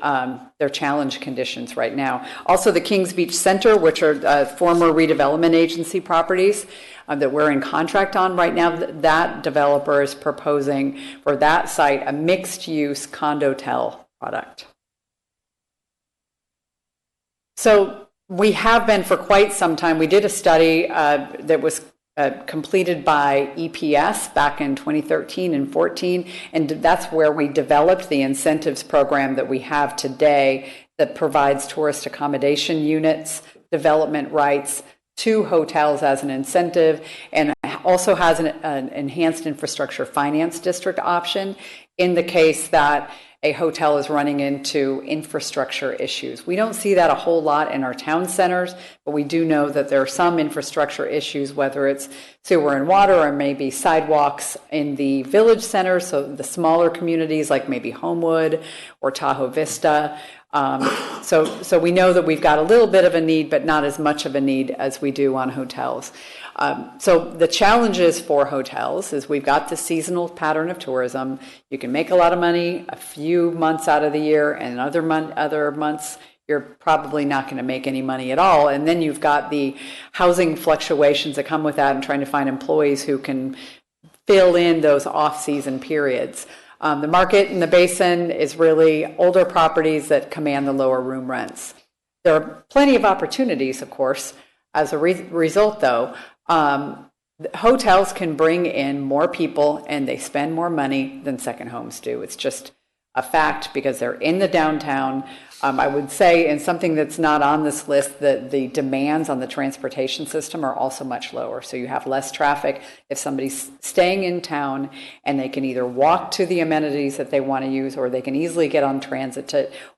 they're challenge conditions right now. Also, the Kings Beach Center, which are former redevelopment agency properties that we're in contract on right now, that developer is proposing for that site a mixed-use condotel product. So we have been for quite some time. We did a study that was completed by EPS back in 2013 and 14, and that's where we developed the incentives program that we have today that provides tourist accommodation units, development rights to hotels as an incentive, and also has an enhanced infrastructure finance district option in the case that a hotel is running into infrastructure issues. We don't see that a whole lot in our town centers, but we do know that there are some infrastructure issues, whether it's sewer and water or maybe sidewalks in the village centers, so the smaller communities like maybe Homewood or Tahoe Vista. So we know that we've got a little bit of a need, but not as much of a need as we do on hotels. So the challenges for hotels is we've got the seasonal pattern of tourism. You can make a lot of money a few months out of the year, and other months you're probably not going to make any money at all. And then you've got the housing fluctuations that come with that and trying to find employees who can fill in those off-season periods. The market in the basin is really older properties that command the lower room rents. There are plenty of opportunities, of course. As a result, though, hotels can bring in more people and they spend more money than second homes do. It's just a fact because they're in the downtown. I would say, and something that's not on this list, that the demands on the transportation system are also much lower. So you have less traffic if somebody's staying in town and they can either walk to the amenities that they want to use, or they can easily get on transit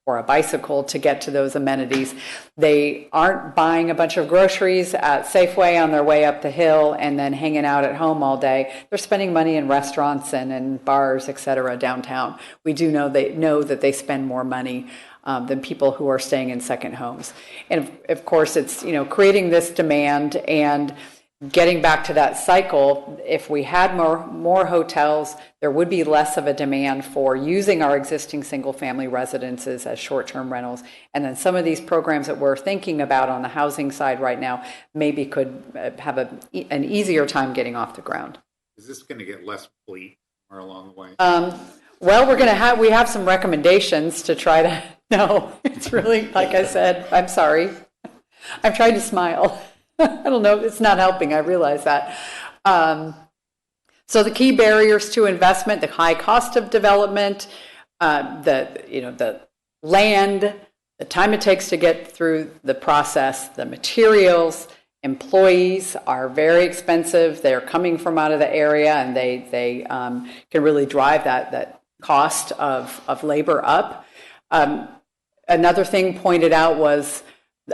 or a bicycle to get to those amenities. They aren't buying a bunch of groceries at Safeway on their way up the hill and then hanging out at home all day. They're spending money in restaurants and in bars, et cetera, downtown. We do know that they spend more money than people who are staying in second homes. And of course, it's, creating this demand and getting back to that cycle. If we had more hotels, there would be less of a demand for using our existing single-family residences as short-term rentals. And then some of these programs that we're thinking about on the housing side right now maybe could have an easier time getting off the ground. Is this going to get less bleak or along the way? Well, we have some recommendations to try to. No, it's really, like I said, I'm sorry. I'm trying to smile. I don't know, it's not helping, I realize that. So the key barriers to investment, the high cost of development, the land, the time it takes to get through the process, the materials, employees are very expensive. They're coming from out of the area, and they can really drive that cost of labor up. Another thing pointed out was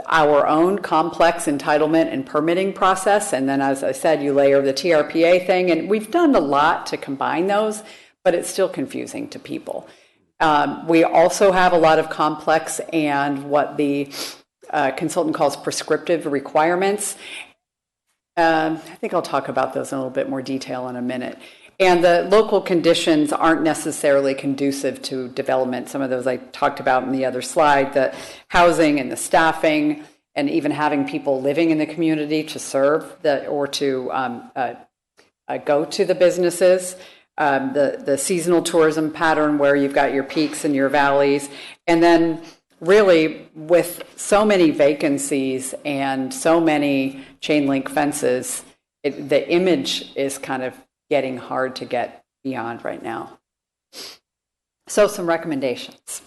our own complex entitlement and permitting process. And then, as I said, you layer the TRPA thing, and we've done a lot to combine those, but it's still confusing to people. We also have a lot of complex and what the consultant calls prescriptive requirements. I think I'll talk about those in a little bit more detail in a minute. And the local conditions aren't necessarily conducive to development. Some of those I talked about in the other slide, the housing and the staffing, and even having people living in the community to serve or to go to the businesses. The seasonal tourism pattern where you've got your peaks and your valleys. And then really with so many vacancies and so many chain link fences, the image is kind of getting hard to get beyond right now. So some recommendations.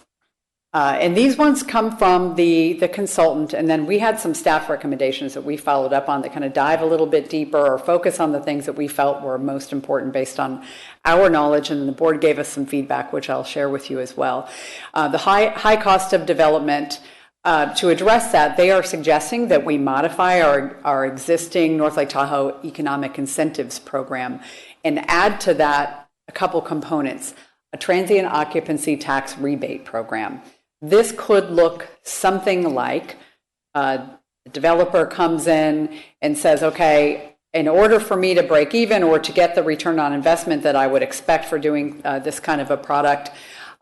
And these ones come from the consultant, and then we had some staff recommendations that we followed up on that kind of dive a little bit deeper or focus on the things that we felt were most important based on our knowledge, and the board gave us some feedback, which I'll share with you as well. The high cost of development, to address that, they are suggesting that we modify our existing North Lake Tahoe Economic Incentives Program and add to that a couple components, a transient occupancy tax rebate program. This could look something like a developer comes in and says, okay, in order for me to break even or to get the return on investment that I would expect for doing this kind of a product,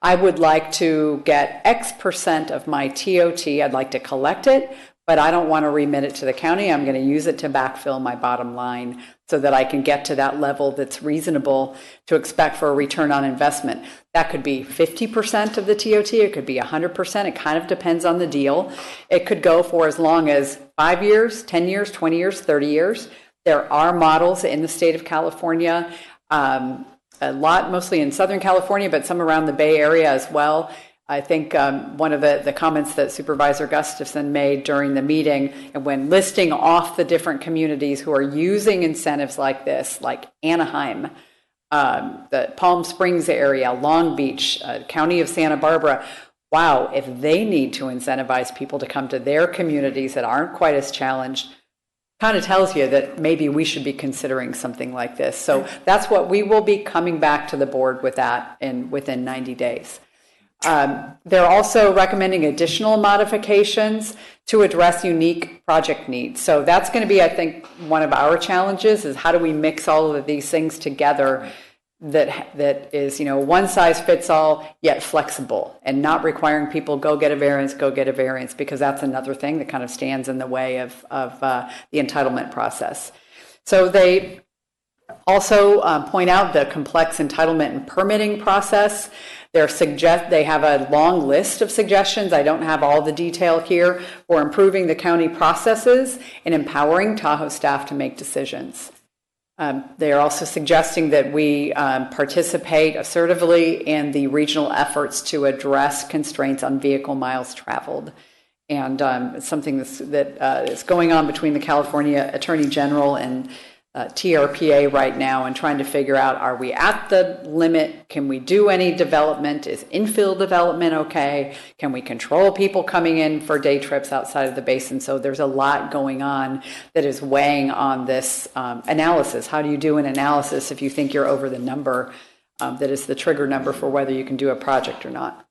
I would like to get X% of my TOT. I'd like to collect it, but I don't want to remit it to the county. I'm going to use it to backfill my bottom line so that I can get to that level that's reasonable to expect for a return on investment. That could be 50% of the TOT. It could be 100%. It kind of depends on the deal. It could go for as long as 5 years, 10 years, 20 years, 30 years. There are models in the state of California, a lot mostly in Southern California, but some around the Bay Area as well. I think one of the comments that Supervisor Gustafson made during the meeting, and when listing off the different communities who are using incentives like this, like Anaheim, the Palm Springs area, Long Beach, County of Santa Barbara, wow, if they need to incentivize people to come to their communities that aren't quite as challenged, kind of tells you that maybe we should be considering something like this. So that's what we will be coming back to the board with that within 90 days. They're also recommending additional modifications to address unique project needs. So that's going to be, I think, one of our challenges is how do we mix all of these things together that is, one size fits all, yet flexible and not requiring people go get a variance, because that's another thing that kind of stands in the way of the entitlement process. So they Also, point out the complex entitlement and permitting process. They have a long list of suggestions. I don't have all the detail here for improving the county processes and empowering Tahoe staff to make decisions. They are also suggesting that we participate assertively in the regional efforts to address constraints on vehicle miles traveled. And it's something that is going on between the California Attorney General and TRPA right now, and trying to figure out, are we at the limit? Can we do any development? Is infill development okay? Can we control people coming in for day trips outside of the basin? So there's a lot going on that is weighing on this analysis. How do you do an analysis if you think you're over the number that is the trigger number for whether you can do a project or not?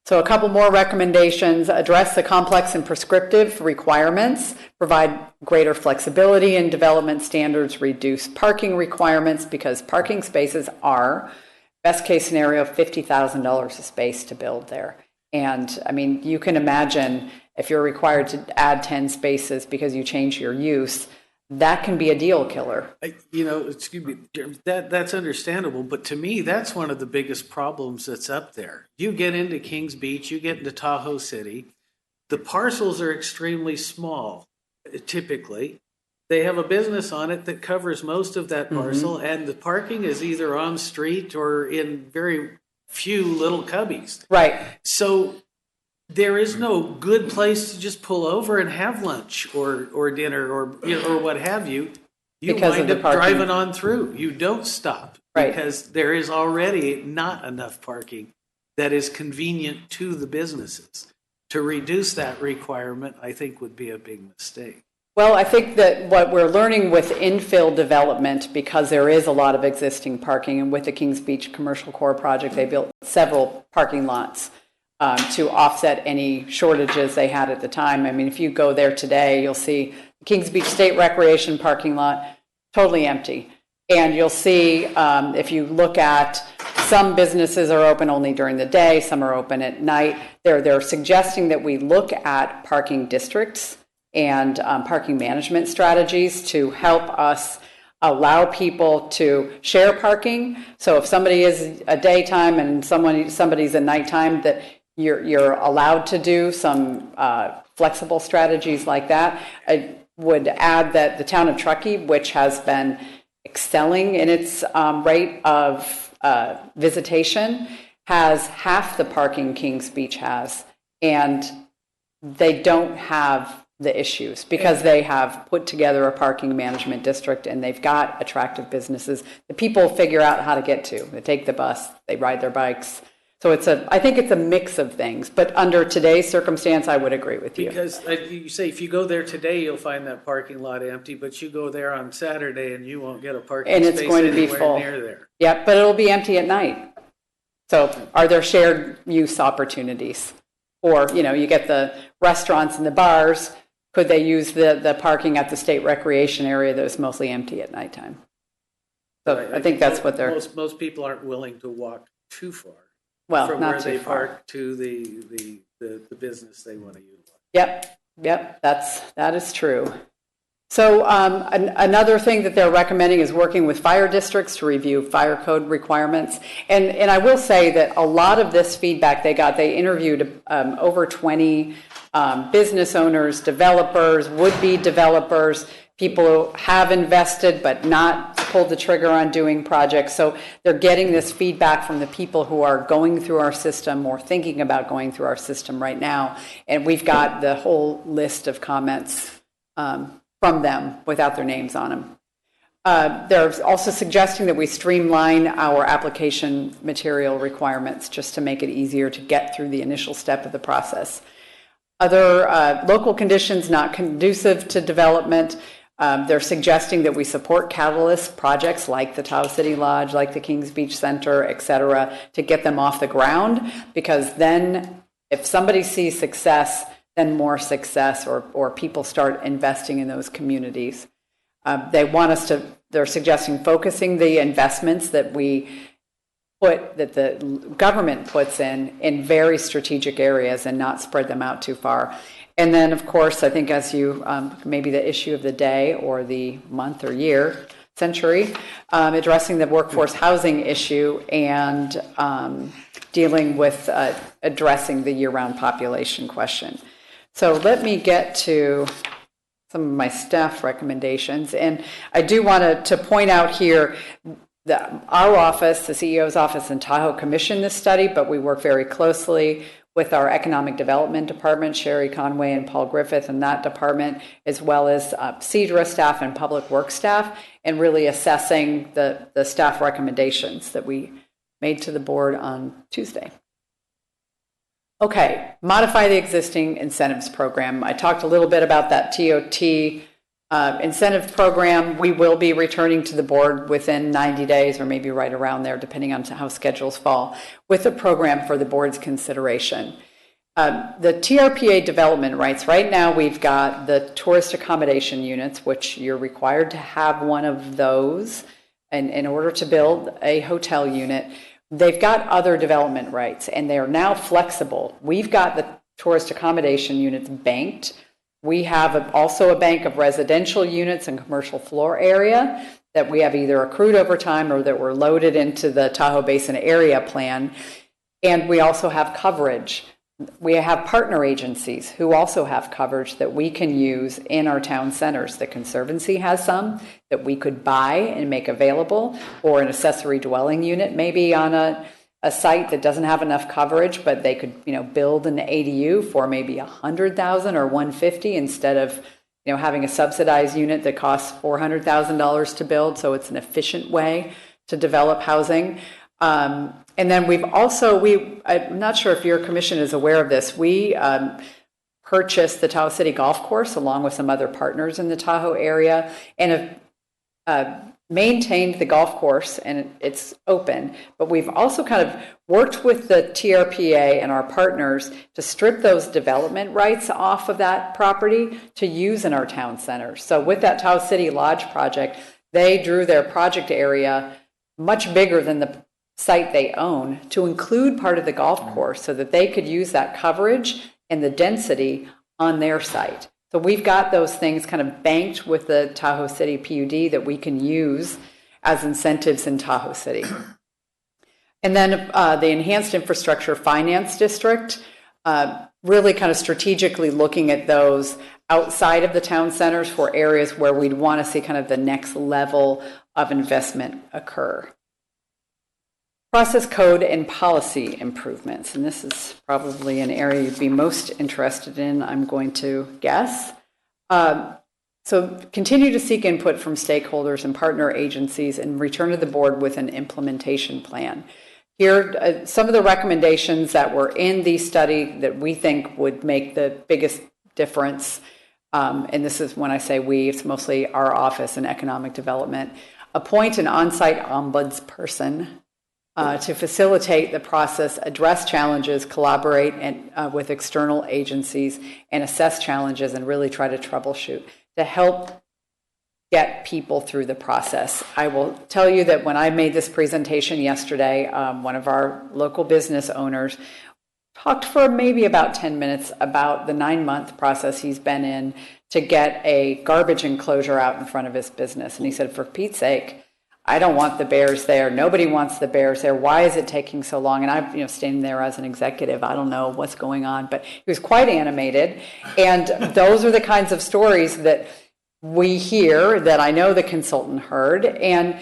So a couple more recommendations: address the complex and prescriptive requirements, provide greater flexibility in development standards, reduce parking requirements, because parking spaces are, best case scenario, $50,000 a space to build there. And I mean, you can imagine if you're required to add 10 spaces because you change your use, that can be a deal killer. Excuse me, that's understandable, but to me, that's one of the biggest problems that's up there. You get into Kings Beach, you get into Tahoe City, the parcels are extremely small, typically. They have a business on it that covers most of that parcel, and the parking is either on street or in very few little cubbies. Right. So there is no good place to just pull over and have lunch or dinner or what have you. You because wind of the up parking. driving on through. You don't stop, right, because there is already not enough parking that is convenient to the businesses. To reduce that requirement, I think, would be a big mistake. Well, I think that what we're learning with infill development, because there is a lot of existing parking, and with the Kings Beach Commercial Core project, they built several parking lots to offset any shortages they had at the time. I mean, if you go there today, you'll see the Kings Beach State Recreation parking lot totally empty. And you'll see, if you look at, some businesses are open only during the day, some are open at night. They're suggesting that we look at parking districts and parking management strategies to help us allow people to share parking. So if somebody is a daytime and somebody's a nighttime, that you're allowed to do some flexible strategies like that. I would add that the town of Truckee, which has been excelling in its rate of visitation, has half the parking Kings Beach has, and they don't have the issues because they have put together a parking management district, and they've got attractive businesses that people figure out how to get to. They take the bus, they ride their bikes. So I think it's a mix of things, but under today's circumstance, I would agree with you. Because you say if you go there today, you'll find that parking lot empty, but you go there on Saturday and you won't get a parking And space it's going to be anywhere full. near there. Yep, but it'll be empty at night. So are there shared use opportunities? Or, you get the restaurants and the bars, could they use the parking at the state recreation area that is mostly empty at nighttime? So I think that's what they're... Most people aren't willing to walk too far. Well, from not where too they far. park to the business they want to use. Yep, that is true. So another thing that they're recommending is working with fire districts to review fire code requirements. And I will say that a lot of this feedback they interviewed over 20 business owners, developers, would-be developers, people who have invested but not pulled the trigger on doing projects. So they're getting this feedback from the people who are going through our system or thinking about going through our system right now. And we've got the whole list of comments from them without their names on them. They're also suggesting that we streamline our application material requirements just to make it easier to get through the initial step of the process. Other local conditions not conducive to development, they're suggesting that we support catalyst projects like the Tahoe City Lodge, like the Kings Beach Center, et cetera, to get them off the ground, because then if somebody sees success, then more success, or people start investing in those communities. They're suggesting focusing the investments that that the government puts in very strategic areas and not spread them out too far. And then, of course, I think as maybe the issue of the day or the month or year, century, addressing the workforce housing issue and dealing with addressing the year-round population question. So let me get to some of my staff recommendations. And I do want to point out here that our office, the CEO's office in Tahoe, commissioned this study, but we work very closely with our economic development department, Sherry Conway and Paul Griffith in that department, as well as CEDRA staff and public works staff, and really assessing the staff recommendations that we made to the board on Tuesday. Okay, modify the existing incentives program. I talked a little bit about that TOT incentive program. We will be returning to the board within 90 days or maybe right around there, depending on how schedules fall, with a program for the board's consideration. The TRPA development rights, right now we've got the tourist accommodation units, which you're required to have one of those in order to build a hotel unit. They've got other development rights, and they are now flexible. We've got the tourist accommodation units banked. We have also a bank of residential units and commercial floor area that we have either accrued over time or that were loaded into the Tahoe Basin Area Plan. And we also have coverage. We have partner agencies who also have coverage that we can use in our town centers. The Conservancy has some that we could buy and make available, or an accessory dwelling unit maybe on a site that doesn't have enough coverage, but they could, build an ADU for maybe $100,000 or $150,000 instead of, having a subsidized unit that costs $400,000 to build. So it's an efficient way to develop housing. And then we've also, I'm not sure if your commission is aware of this, we purchased the Tahoe City Golf Course along with some other partners in the Tahoe area, and have maintained the golf course, and it's open. But we've also kind of worked with the TRPA and our partners to strip those development rights off of that property to use in our town centers. So with that Tahoe City Lodge project, they drew their project area much bigger than the site they own to include part of the golf course so that they could use that coverage and the density on their site. So we've got those things kind of banked with the Tahoe City PUD that we can use as incentives in Tahoe City. And then the Enhanced Infrastructure Finance District, really kind of strategically looking at those outside of the town centers for areas where we'd want to see kind of the next level of investment occur. Process code and policy improvements, and this is probably an area you'd be most interested in, I'm going to guess. So continue to seek input from stakeholders and partner agencies and return to the board with an implementation plan. Here, some of the recommendations that were in the study that we think would make the biggest difference, and this is when I say we, it's mostly our office and economic development. Appoint an on-site ombudsperson to facilitate the process, address challenges, collaborate with external agencies, and assess challenges and really try to troubleshoot to help get people through the process. I will tell you that when I made this presentation yesterday, one of our local business owners talked for maybe about 10 minutes about the 9-month process he's been in to get a garbage enclosure out in front of his business. And he said, for Pete's sake, I don't want the bears there. Nobody wants the bears there. Why is it taking so long? And I'm, standing there as an executive. I don't know what's going on, but he was quite animated. And those are the kinds of stories that we hear, that I know the consultant heard, and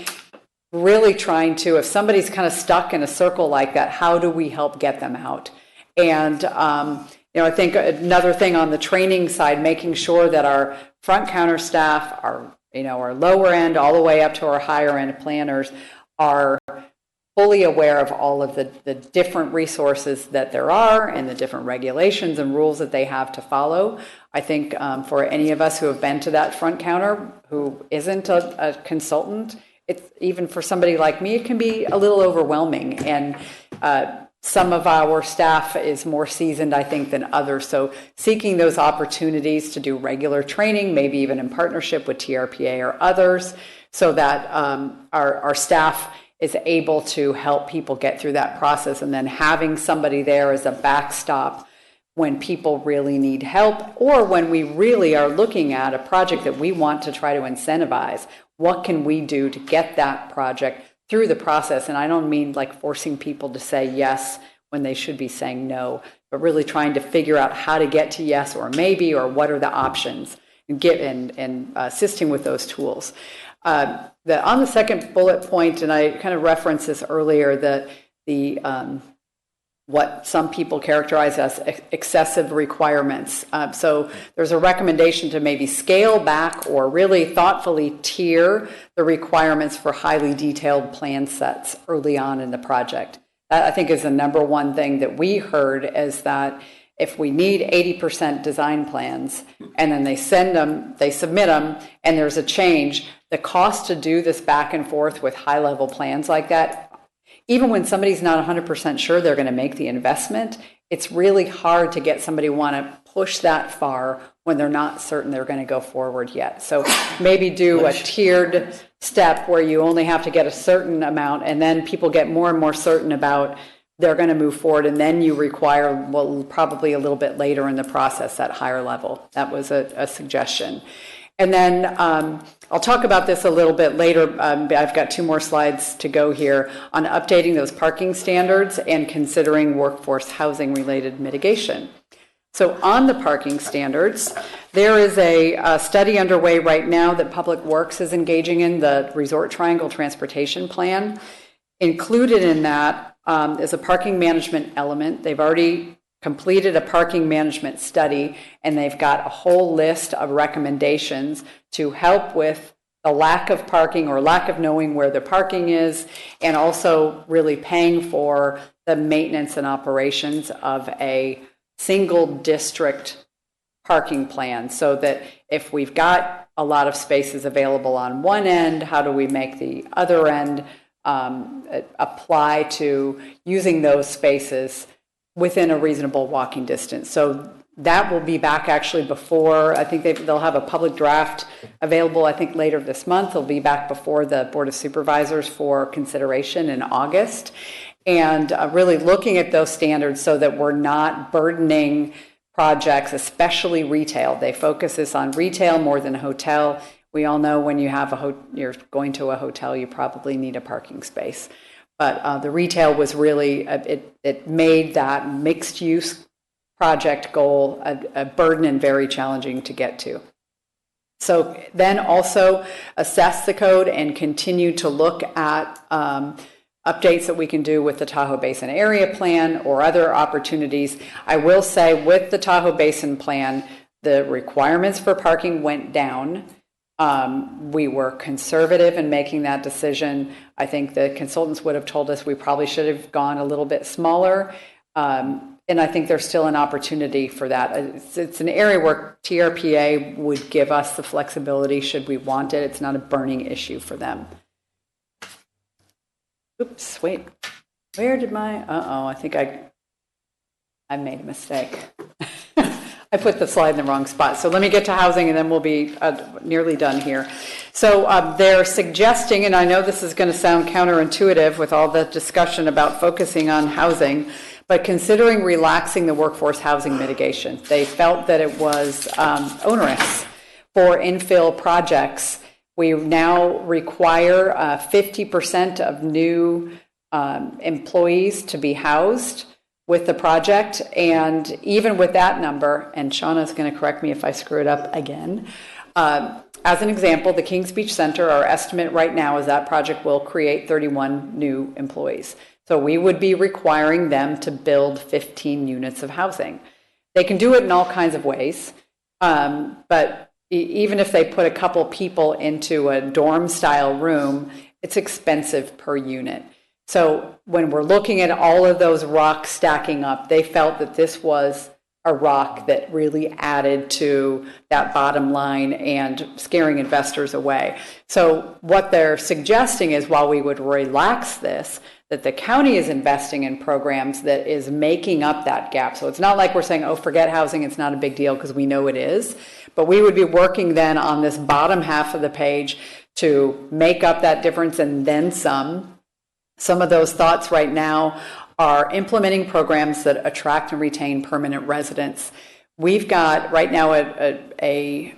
really trying to, if somebody's kind of stuck in a circle like that, how do we help get them out? And, I think another thing on the training side, making sure that our front counter staff, our lower end all the way up to our higher end planners are fully aware of all of the different resources that there are and the different regulations and rules that they have to follow. I think for any of us who have been to that front counter who isn't a consultant, it's even for somebody like me, it can be a little overwhelming. And some of our staff is more seasoned, I think, than others. So seeking those opportunities to do regular training, maybe even in partnership with TRPA or others, so that our staff is able to help people get through that process, and then having somebody there as a backstop when people really need help, or when we really are looking at a project that we want to try to incentivize. what can we do to get that project through the process? And I don't mean like forcing people to say yes when they should be saying no, but really trying to figure out how to get to yes or maybe, or what are the options, and assisting with those tools. On the second bullet point, and I kind of referenced this earlier, that what some people characterize as excessive requirements. So there's a recommendation to maybe scale back or really thoughtfully tier the requirements for highly detailed plan sets early on in the project. That, I think, is the number one thing that we heard, is that if we need 80% design plans and then they submit them, and there's a change, the cost to do this back and forth with high-level plans like that, even when somebody's not 100% sure they're going to make the investment, it's really hard to get somebody want to push that far when they're not certain they're going to go forward yet. So maybe do a tiered step where you only have to get a certain amount, and then people get more and more certain about they're going to move forward, and then you require, well, probably a little bit later in the process at higher level. That was a suggestion. And then I'll talk about this a little bit later. I've got 2 more slides to go here on updating those parking standards and considering workforce housing related mitigation. So on the parking standards, there is a study underway right now that Public Works is engaging in, the Resort Triangle Transportation Plan. Included in that is a parking management element. They've already completed a parking management study, and they've got a whole list of recommendations to help with the lack of parking or lack of knowing where the parking is, and also really paying for the maintenance and operations of a single district parking plan, so that if we've got a lot of spaces available on one end, how do we make the other end apply to using those spaces within a reasonable walking distance. So that will be back actually before, I think they'll have a public draft available, I think later this month. They'll be back before the Board of Supervisors for consideration in August. And really looking at those standards so that we're not burdening projects, especially retail. They focus this on retail more than hotel. We all know when you have you're going to a hotel, you probably need a parking space. But the retail was really, it made that mixed use project goal a burden and very challenging to get to. So then also assess the code and continue to look at updates that we can do with the Tahoe Basin Area Plan or other opportunities. I will say with the Tahoe Basin Plan, the requirements for parking went down. We were conservative in making that decision. I think the consultants would have told us we probably should have gone a little bit smaller. And I think there's still an opportunity for that. It's an area where TRPA would give us the flexibility should we want it. It's not a burning issue for them. Oops, wait. Where did I think I made a mistake. I put the slide in the wrong spot. So let me get to housing and then we'll be nearly done here. So they're suggesting, and I know this is going to sound counterintuitive with all the discussion about focusing on housing, but considering relaxing the workforce housing mitigation. They felt that it was onerous for infill projects. We now require 50% of new employees to be housed with the project, and even with that number, and Shauna's going to correct me if I screw it up again, as an example, the Kings Beach Center, our estimate right now is that project will create 31 new employees. So we would be requiring them to build 15 units of housing. They can do it in all kinds of ways, but even if they put a couple people into a dorm-style room, it's expensive per unit. So when we're looking at all of those rocks stacking up, they felt that this was a rock that really added to that bottom line and scaring investors away. So what they're suggesting is while we would relax this, that the county is investing in programs that is making up that gap. So it's not like we're saying, oh, forget housing, it's not a big deal, because we know it is. But we would be working then on this bottom half of the page to make up that difference and then some. Some of those thoughts right now are implementing programs that attract and retain permanent residents. We've got right now a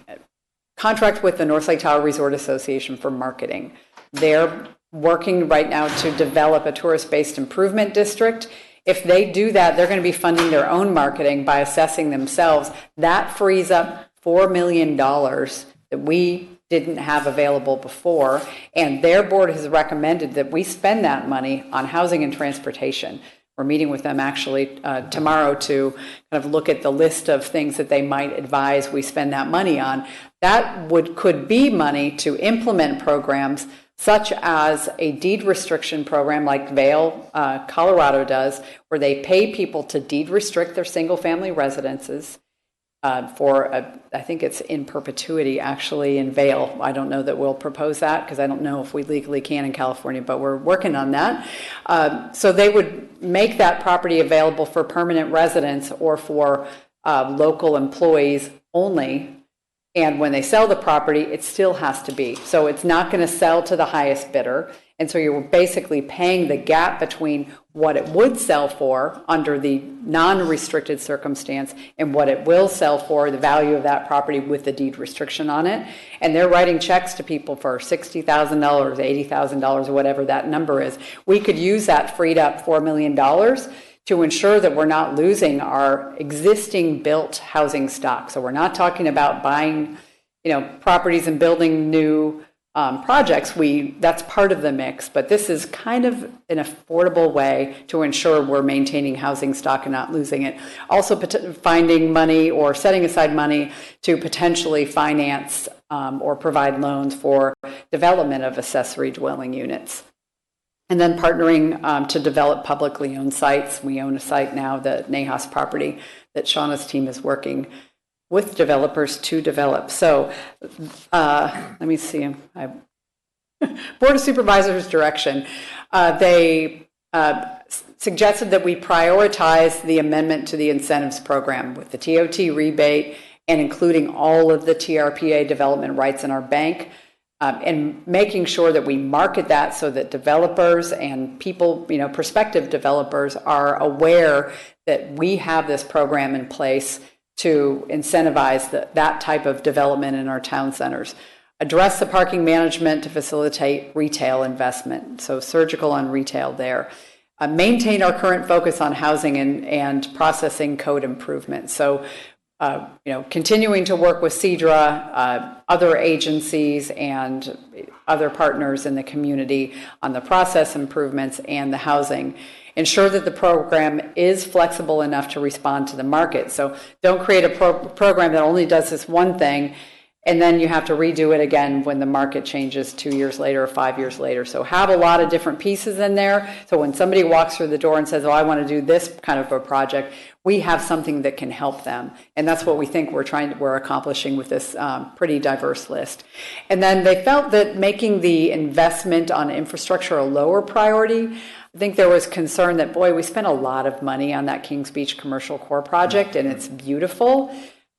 contract with the North Lake Tahoe Resort Association for marketing. They're working right now to develop a tourist-based improvement district. If they do that, they're going to be funding their own marketing by assessing themselves. That frees up $4 million that we didn't have available before, and their board has recommended that we spend that money on housing and transportation. We're meeting with them actually tomorrow to kind of look at the list of things that they might advise we spend that money on. That could be money to implement programs such as a deed restriction program like Vail, Colorado does, where they pay people to deed restrict their single-family residences I think it's in perpetuity actually in Vail. I don't know that we'll propose that because I don't know if we legally can in California, but we're working on that. So they would make that property available for permanent residents or for local employees only. And when they sell the property, it still has to be. So it's not going to sell to the highest bidder. And so you're basically paying the gap between what it would sell for under the non-restricted circumstance and what it will sell for, the value of that property with the deed restriction on it. And they're writing checks to people for $60,000, $80,000, or whatever that number is. We could use that freed up $4 million to ensure that we're not losing our existing built housing stock. So we're not talking about buying, properties and building new projects. That's part of the mix, but this is kind of an affordable way to ensure we're maintaining housing stock and not losing it. Also, finding money or setting aside money to potentially finance or provide loans for development of accessory dwelling units. And then partnering to develop publicly owned sites. We own a site now, the Nahas property, that Shauna's team is working with developers to develop. So let me see. Board of Supervisors direction. They suggested that we prioritize the amendment to the incentives program with the TOT rebate and including all of the TRPA development rights in our bank. And making sure that we market that so that developers and people, prospective developers are aware that we have this program in place to incentivize that type of development in our town centers. Address the parking management to facilitate retail investment, so surgical on retail there. Maintain our current focus on housing and processing code improvement. So continuing to work with CEDRA, other agencies, and other partners in the community on the process improvements and the housing. Ensure that the program is flexible enough to respond to the market. So don't create a program that only does this one thing, and then you have to redo it again when the market changes 2 years later or 5 years later. So have a lot of different pieces in there. So when somebody walks through the door and says, I want to do this kind of a project, we have something that can help them. And that's what we think we're accomplishing with this pretty diverse list. And then they felt that making the investment on infrastructure a lower priority. I think there was concern that, we spent a lot of money on that Kings Beach Commercial Core project, and it's beautiful,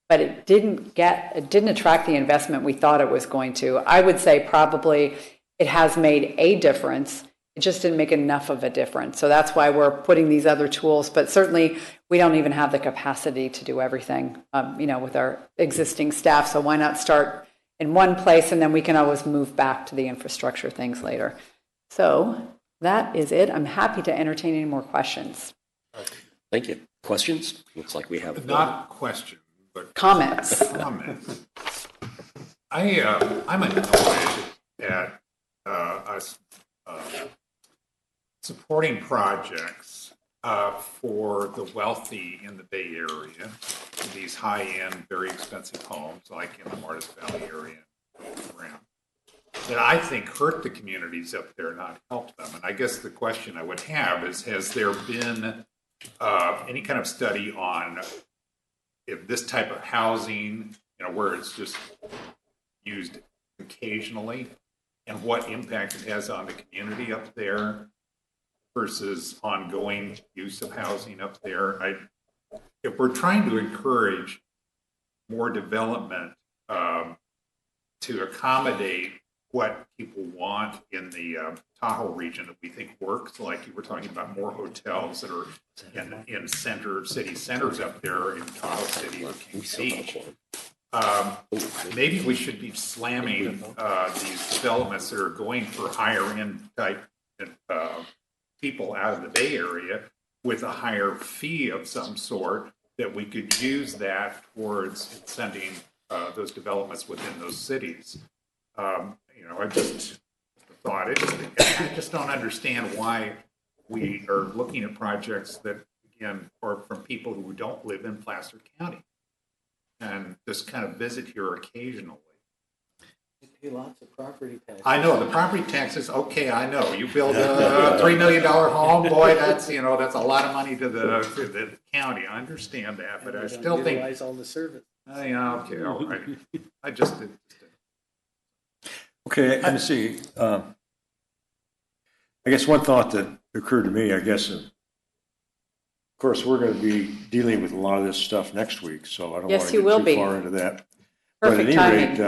but it didn't attract the investment we thought it was going to. I would say probably it has made a difference. It just didn't make enough of a difference. So that's why we're putting these other tools, but certainly we don't even have the capacity to do everything, with our existing staff. So why not start in one place, and then we can always move back to the infrastructure things later. So that is it. I'm happy to entertain any more questions. Thank you. Questions? Looks like we have not questions, but comments. I'm annoyed at us supporting projects for the wealthy in the Bay Area, these high-end, very expensive homes like in the Martis Valley area around, that I think hurt the communities up there, not help them. And I guess the question I would have is, has there been any kind of study on if this type of housing, where it's just used occasionally, and what impact it has on the community up there versus ongoing use of housing up there? If we're trying to encourage more development to accommodate what people want in the Tahoe region that we think works, like you were talking about more hotels that are in city centers up there in Tahoe City or Kings Beach, maybe we should be slamming these developments that are going for higher end type people out of the Bay Area with a higher fee of some sort, that we could use that towards sending those developments within those cities. I just thought I just don't understand why we are looking at projects that, again, are from people who don't live in Placer County and just kind of visit here occasionally. They pay lots of property taxes. I know the property taxes. Okay, I know you build a $3 million home, boy. That's that's a lot of money to the county. I understand that, but I still think utilize all the service. Yeah, okay, all right. I just did. Okay, let me see. I guess one thought that occurred to me, of course, we're going to be dealing with a lot of this stuff next week, so I don't want to get too far into that. Perfect but at any rate,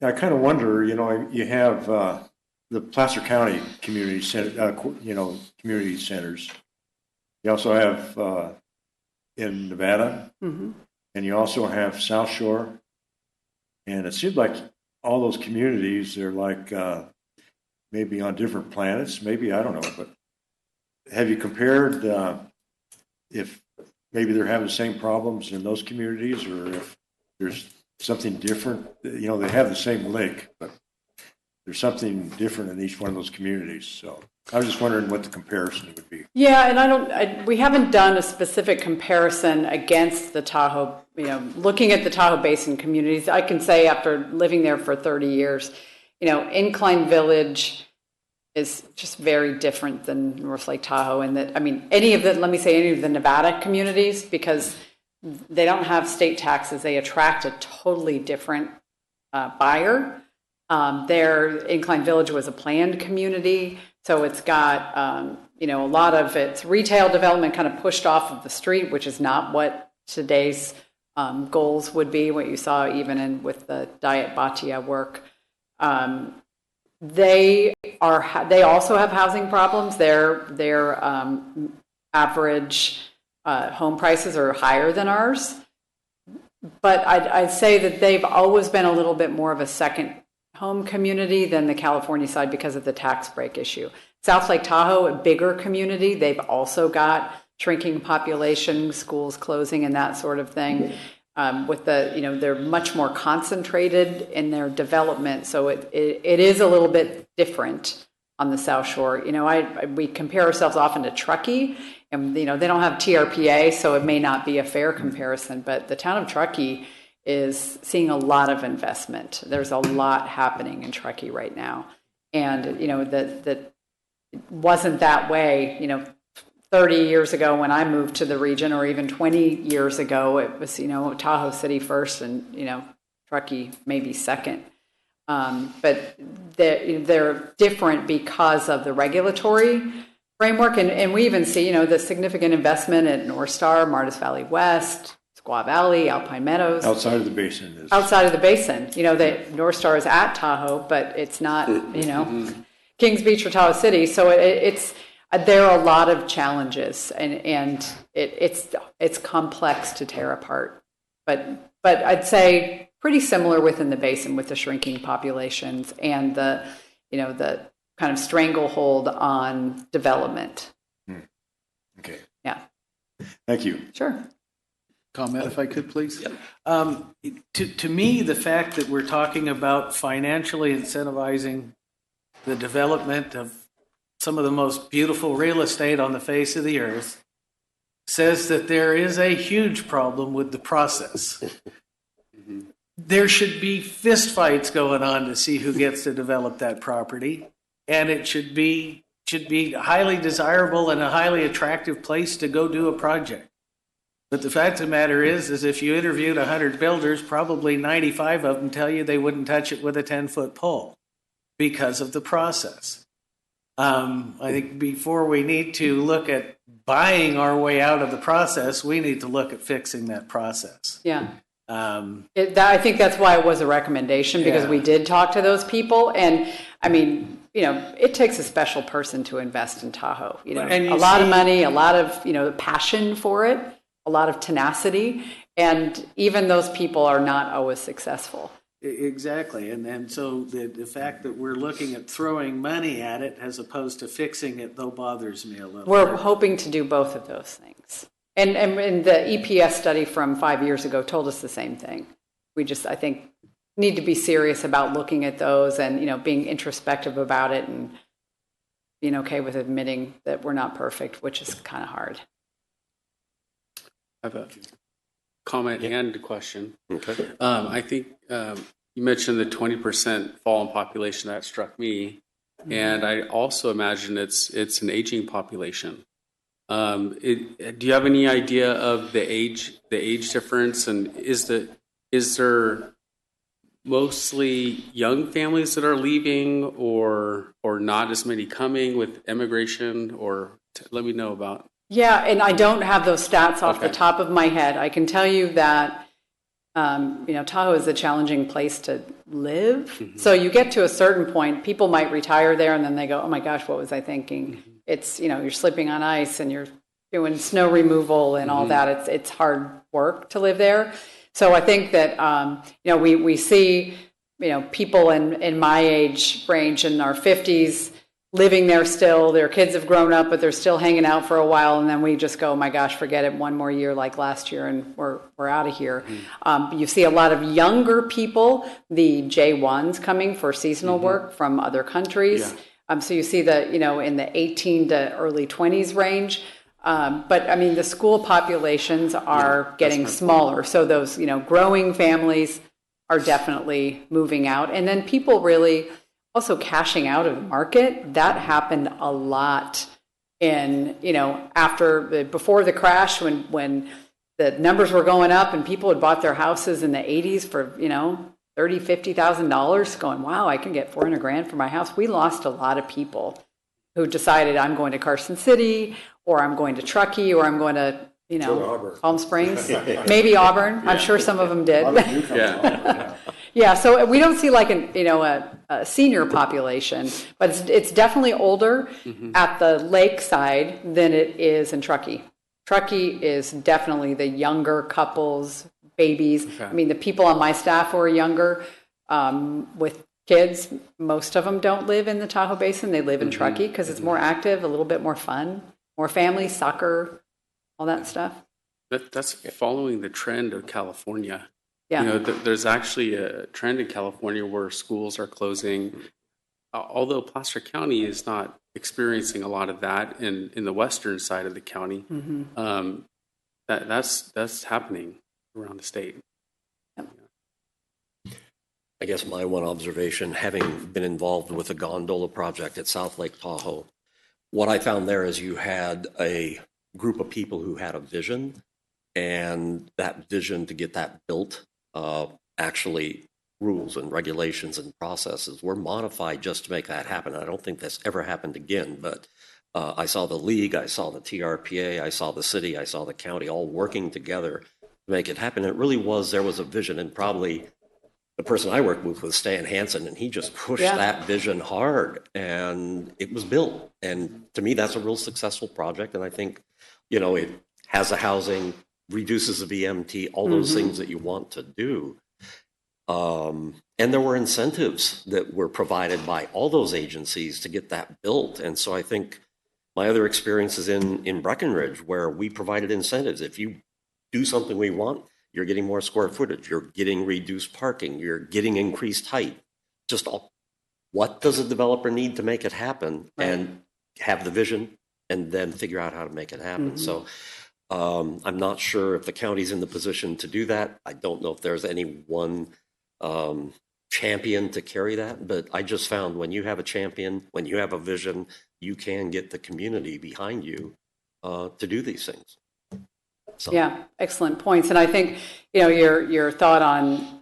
I kind of wonder, you have the Placer County community center, community centers. You also have in Nevada, and you also have South Shore. And it seems like all those communities are like maybe on different planets. Maybe, I don't know. But have you compared if maybe they're having the same problems in those communities, or if there's something different? They have the same lake, but there's something different in each one of those communities. So I was just wondering what the comparison would be. Yeah, and we haven't done a specific comparison against the Tahoe, looking at the Tahoe Basin communities. I can say after living there for 30 years, Incline Village is just very different than North Lake Tahoe. And that, any of the Nevada communities, because they don't have state taxes, they attract a totally different buyer. Their Incline Village was a planned community. So it's got, a lot of its retail development kind of pushed off of the street, which is not what today's goals would be, what you saw even with the Diet Bhatia work. They also have housing problems. Their average home prices are higher than ours. But I'd say that they've always been a little bit more of a second home community than the California side because of the tax break issue. South Lake Tahoe, a bigger community, they've also got shrinking population, schools closing and that sort of thing. With they're much more concentrated in their development, so it is a little bit different on the South Shore. We compare ourselves often to Truckee, and they don't have TRPA, so it may not be a fair comparison, but the town of Truckee is seeing a lot of investment. There's a lot happening in Truckee right now. And, that wasn't that way, 30 years ago when I moved to the region, or even 20 years ago, it was, Tahoe City first and, Truckee maybe second. But they're different because of the regulatory framework. And we even see, the significant investment at North Star, Martis Valley West, Squaw Valley, Alpine Meadows. Outside of the basin. Outside of the basin. The North Star is at Tahoe, but it's not, Kings Beach or Tahoe City. So there are a lot of challenges, and it's complex to tear apart. But I'd say pretty similar within the basin with the shrinking populations and the kind of stranglehold on development. Okay. Yeah. Thank you. Sure. Comment if I could, please. Yep. To me, the fact that we're talking about financially incentivizing the development of some of the most beautiful real estate on the face of the earth says that there is a huge problem with the process. There should be fistfights going on to see who gets to develop that property, and it should be highly desirable and a highly attractive place to go do a project. But the fact of the matter is if you interviewed 100 builders, probably 95 of them tell you they wouldn't touch it with a 10-foot pole because of the process. I think before we need to look at buying our way out of the process, we need to look at fixing that process. Yeah. I think that's why it was a recommendation, because we did talk to those people. And it takes a special person to invest in Tahoe. A lot of money, a lot of, passion for it, a lot of tenacity. And even those people are not always successful. Exactly, and so the fact that we're looking at throwing money at it as opposed to fixing it, though, bothers me a little. We're hoping to do both of those things. And the EPS study from 5 years ago told us the same thing. We just, I think, need to be serious about looking at those and, being introspective about it and being okay with admitting that we're not perfect, which is kind of hard. I have a comment and a question. Okay. I think you mentioned the 20% fall in population. That struck me, and I also imagine it's an aging population. Do you have any idea of the age difference, and is there mostly young families that are leaving, or not as many coming with immigration? Or let me know about. Yeah, and I don't have those stats off the top of my head. I can tell you that, Tahoe is a challenging place to live. Mm-hmm. So you get to a certain point, people might retire there and then they go, oh my gosh, what was I thinking? Mm-hmm. It's, you're slipping on ice and you're doing snow removal and all that. It's hard work to live there. So I think that, we see, people in my age range in our 50s, living there still. Their kids have grown up, but they're still hanging out for a while, and then we just go, oh my gosh, forget it, one more year like last year, and we're out of here. You see a lot of younger people, the J1s coming for seasonal work from other countries. Yeah. So you see the, in the 18 to early 20s range. But I mean, the school populations are getting smaller. So those, growing families are definitely moving out. And then people really also cashing out of the market. That happened a lot in, before the crash when the numbers were going up and people had bought their houses in the 80s for, $30,000, $50,000 going, wow, I can get $400,000 for my house. We lost a lot of people who decided I'm going to Carson City or I'm going to Truckee or I'm going to, Palm Springs, maybe Auburn. I'm sure some of them did. Yeah, so we don't see like a senior population, but it's definitely older at the lakeside than it is in Truckee. Truckee is definitely the younger couples, babies. Okay. I mean, the people on my staff who are younger with kids, most of them don't live in the Tahoe Basin. They live in Truckee because it's more active, a little bit more fun, more family, soccer, all that stuff. That's following the trend of California. Yeah. There's actually a trend in California where schools are closing. Although Placer County is not experiencing a lot of that in the western side of the county, that's happening around the state. I guess my one observation, having been involved with the gondola project at South Lake Tahoe, what I found there is you had a group of people who had a vision, and that vision to get that built, actually rules and regulations and processes were modified just to make that happen. I don't think that's ever happened again, but I saw the league, I saw the TRPA, I saw the city, I saw the county all working together to make it happen. It really was, there was a vision, and probably the person I worked with was Stan Hansen, and he just pushed that vision hard, and it was built. And to me, that's a real successful project, and I think, it has the housing, reduces the VMT, all those things that you want to do. And there were incentives that were provided by all those agencies to get that built. And so I think my other experience is in Breckenridge, where we provided incentives. If you do something we want, you're getting more square footage, you're getting reduced parking, you're getting increased height. Just what does a developer need to make it happen, and have the vision and then figure out how to make it happen. So I'm not sure if the county's in the position to do that. I don't know if there's any one champion to carry that, but I just found when you have a champion, when you have a vision, you can get the community behind you to do these things. So. Yeah, excellent points. And I think, your thought on,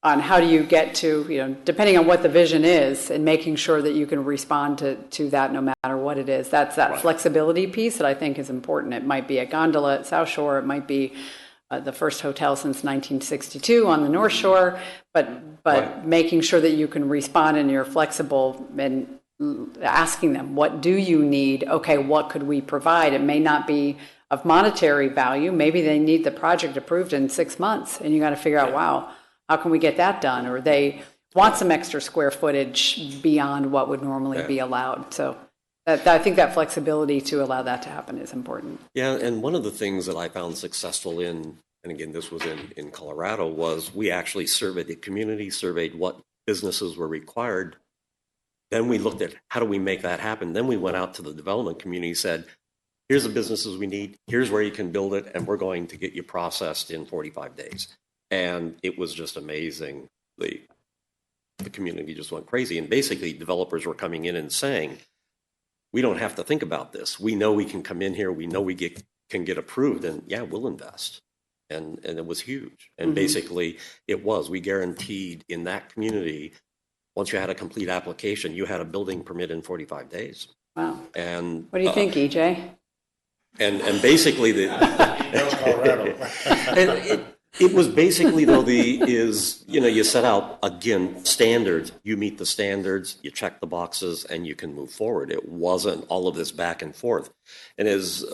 on how do you get to, depending on what the vision is, and making sure that you can respond to that no matter what it is. That's that flexibility piece that I think is important. It might be a gondola at South Shore. It might be the first hotel since 1962 on the North Shore. But making sure that you can respond and you're flexible and asking them, what do you need? Okay, what could we provide? It may not be of monetary value. Maybe they need the project approved in 6 months, and you got to figure out, wow, how can we get that done? Or they want some extra square footage beyond what would normally be allowed. So I think that flexibility to allow that to happen is important. Yeah, and one of the things that I found successful in, and again, this was in Colorado, was we actually surveyed the community, surveyed what businesses were required. Then we looked at how do we make that happen. Then we went out to the development community, said, here's the businesses we need, here's where you can build it, and we're going to get you processed in 45 days. And it was just amazing. The community just went crazy. And basically, developers were coming in and saying, we don't have to think about this. We know we can come in here. We know we can get approved. And yeah, we'll invest. And it was huge. And basically, it was. We guaranteed in that community, once you had a complete application, you had a building permit in 45 days. Wow. And what do you think, EJ? And basically, it was basically, though, you set out, again, standards. You meet the standards, you check the boxes, and you can move forward. It wasn't all of this back and forth. And as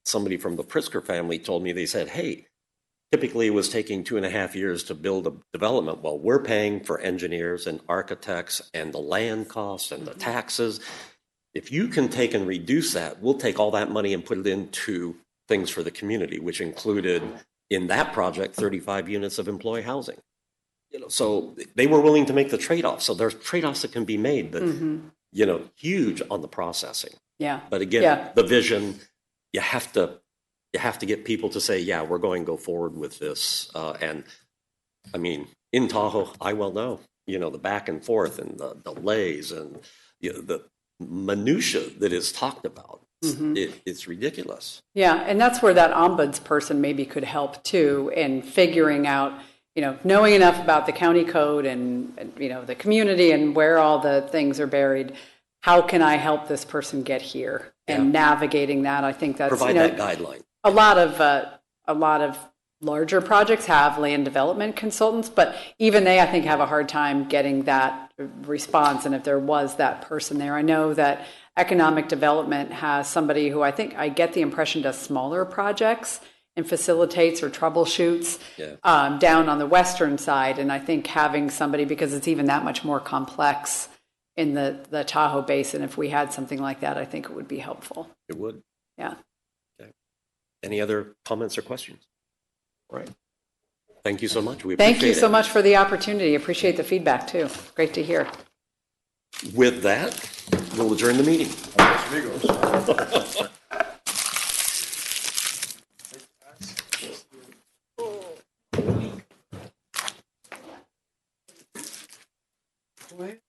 somebody from the Pritzker family told me, they said, hey, typically it was taking 2.5 years to build a development. Well, we're paying for engineers and architects and the land costs and the taxes. If you can take and reduce that, we'll take all that money and put it into things for the community, which included, in that project, 35 units of employee housing. So they were willing to make the trade-off. So there's trade-offs that can be made, but huge on the processing. Yeah. But again, the vision, you have to get people to say, yeah, we're going to go forward with this. And I mean, in Tahoe, I well know, the back and forth and the delays and the minutia that is talked about. It's ridiculous. Yeah, and that's where that ombuds person maybe could help too in figuring out, knowing enough about the county code and the community and where all the things are buried. How can I help this person get here? And navigating that, I think that's provide that guideline. A lot of larger projects have land development consultants, but even they, I think, have a hard time getting that response. And if there was that person there, I know that economic development has somebody who I get the impression does smaller projects and facilitates or troubleshoots down on the western side. And I think having somebody, because it's even that much more complex in the Tahoe Basin, if we had something like that, I think it would be helpful. It would. Yeah. Okay. Any other comments or questions? Right. Thank you so much. We Thank you appreciate so it. much for the opportunity. Appreciate the feedback too. Great to hear. With that, we'll adjourn the meeting. Boy.